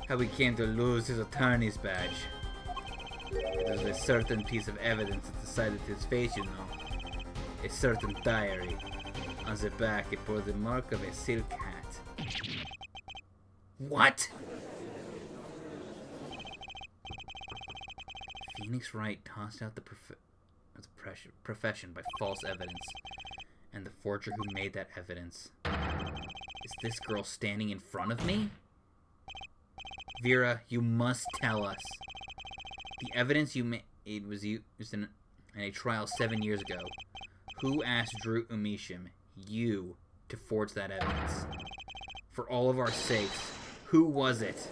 [SPEAKER 1] How he came to lose his attorney's badge. It was a certain piece of evidence that decided his fate, you know. A certain diary. On the back, it bore the mark of a silk hat. What? Phoenix Wright tossed out the profession by false evidence, and the forger who made that evidence. Is this girl standing in front of me? Vera, you must tell us. The evidence you made was used in a trial 7 years ago. Who asked Drew Umishim, you, to forge that evidence? For all of our sakes, who was it?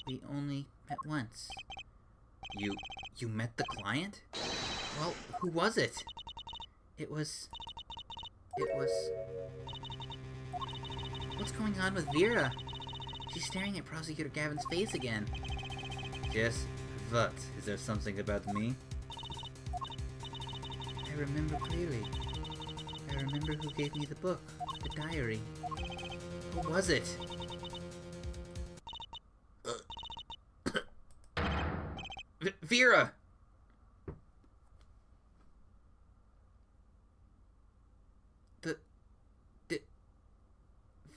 [SPEAKER 2] We only met once.
[SPEAKER 1] You met the client?
[SPEAKER 2] Well, who was it? It was... What's going on with Vera? She's staring at Prosecutor Gavin's face again.
[SPEAKER 1] Yes? What? Is there something about me?
[SPEAKER 2] I remember clearly. I remember who gave me the book, the diary. Who was it?
[SPEAKER 1] Vera!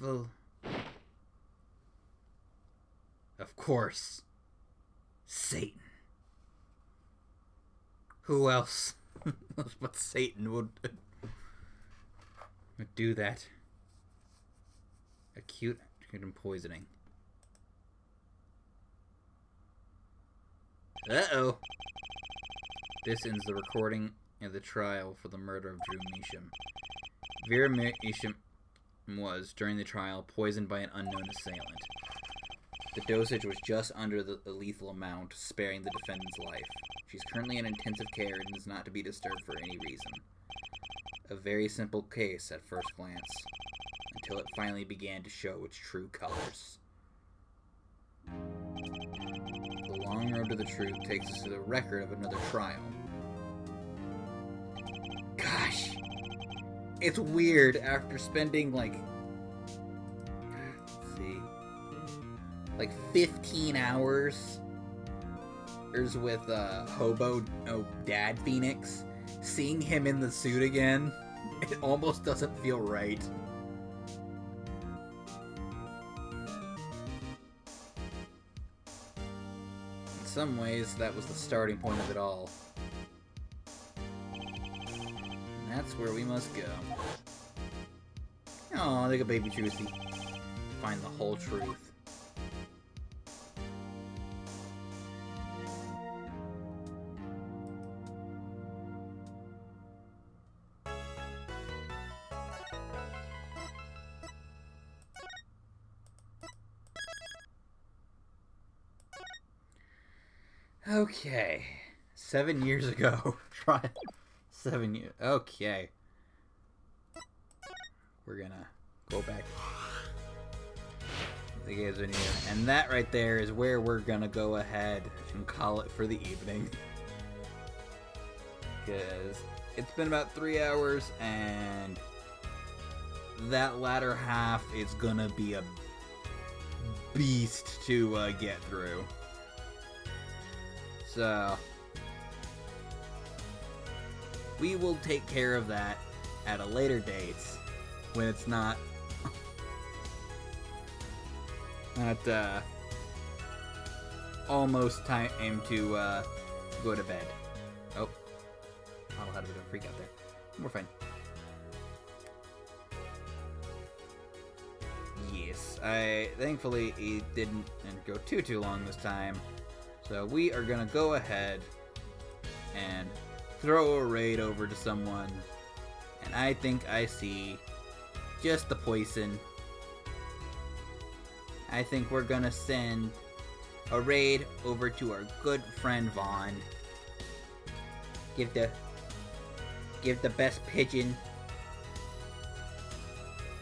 [SPEAKER 2] Well...
[SPEAKER 1] Of course. Satan. Who else but Satan would do that? Acute poisoning. Uh-oh. This ends the recording of the trial for the murder of Drew Measham. Vera Measham was, during the trial, poisoned by an unknown assailant. The dosage was just under the lethal amount, sparing the defendant's life. She's currently in intensive care and is not to be disturbed for any reason. A very simple case at first glance, until it finally began to show its true colors. The long road to the truth takes us to the record of another trial. Gosh, it's weird after spending like 15 hours with Hobo Dad Phoenix. Seeing him in the suit again, it almost doesn't feel right. In some ways, that was the starting point of it all. And that's where we must go. Oh, look at Baby Juicy. Find the whole truth. Okay. 7 years ago. Try 7 years. Okay. We're gonna go back. The game's been here. And that right there is where we're gonna go ahead and call it for the evening. Because it's been about 3 hours and that latter half is gonna be a beast to get through. So, we will take care of that at a later date when it's not almost time to go to bed. Oh, I'll have a bit of a freak out there. We're fine. Yes, thankfully it didn't go too long this time. So we are gonna go ahead and throw a raid over to someone, and I think I see just the poison. I think we're gonna send a raid over to our good friend Vaughn. Give the best pigeon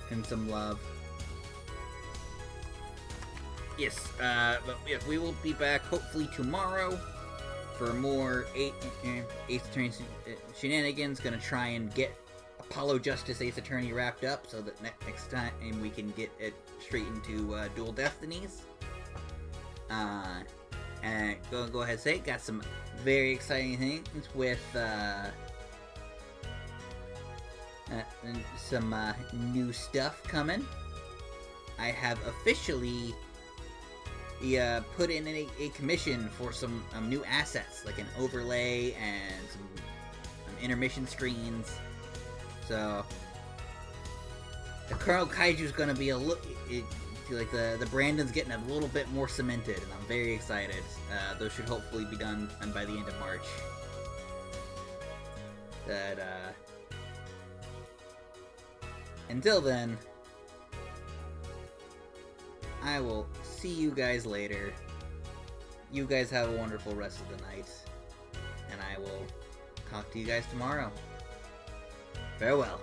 [SPEAKER 1] him some love. Yes, but yeah, we will be back hopefully tomorrow for more Ace Attorney shenanigans. Gonna try and get Apollo Justice Ace Attorney wrapped up so that next time we can get it straight into Dual Destinies. And go ahead and say, got some very exciting things with some new stuff coming. I have officially put in a commission for some new assets, like an overlay and some intermission screens. So the Colonel Kaiju's gonna be a little, like the Brandon's getting a little bit more cemented, and I'm very excited. Those should hopefully be done by the end of March. That until then, I will see you guys later. You guys have a wonderful rest of the night, and I will talk to you guys tomorrow. Farewell.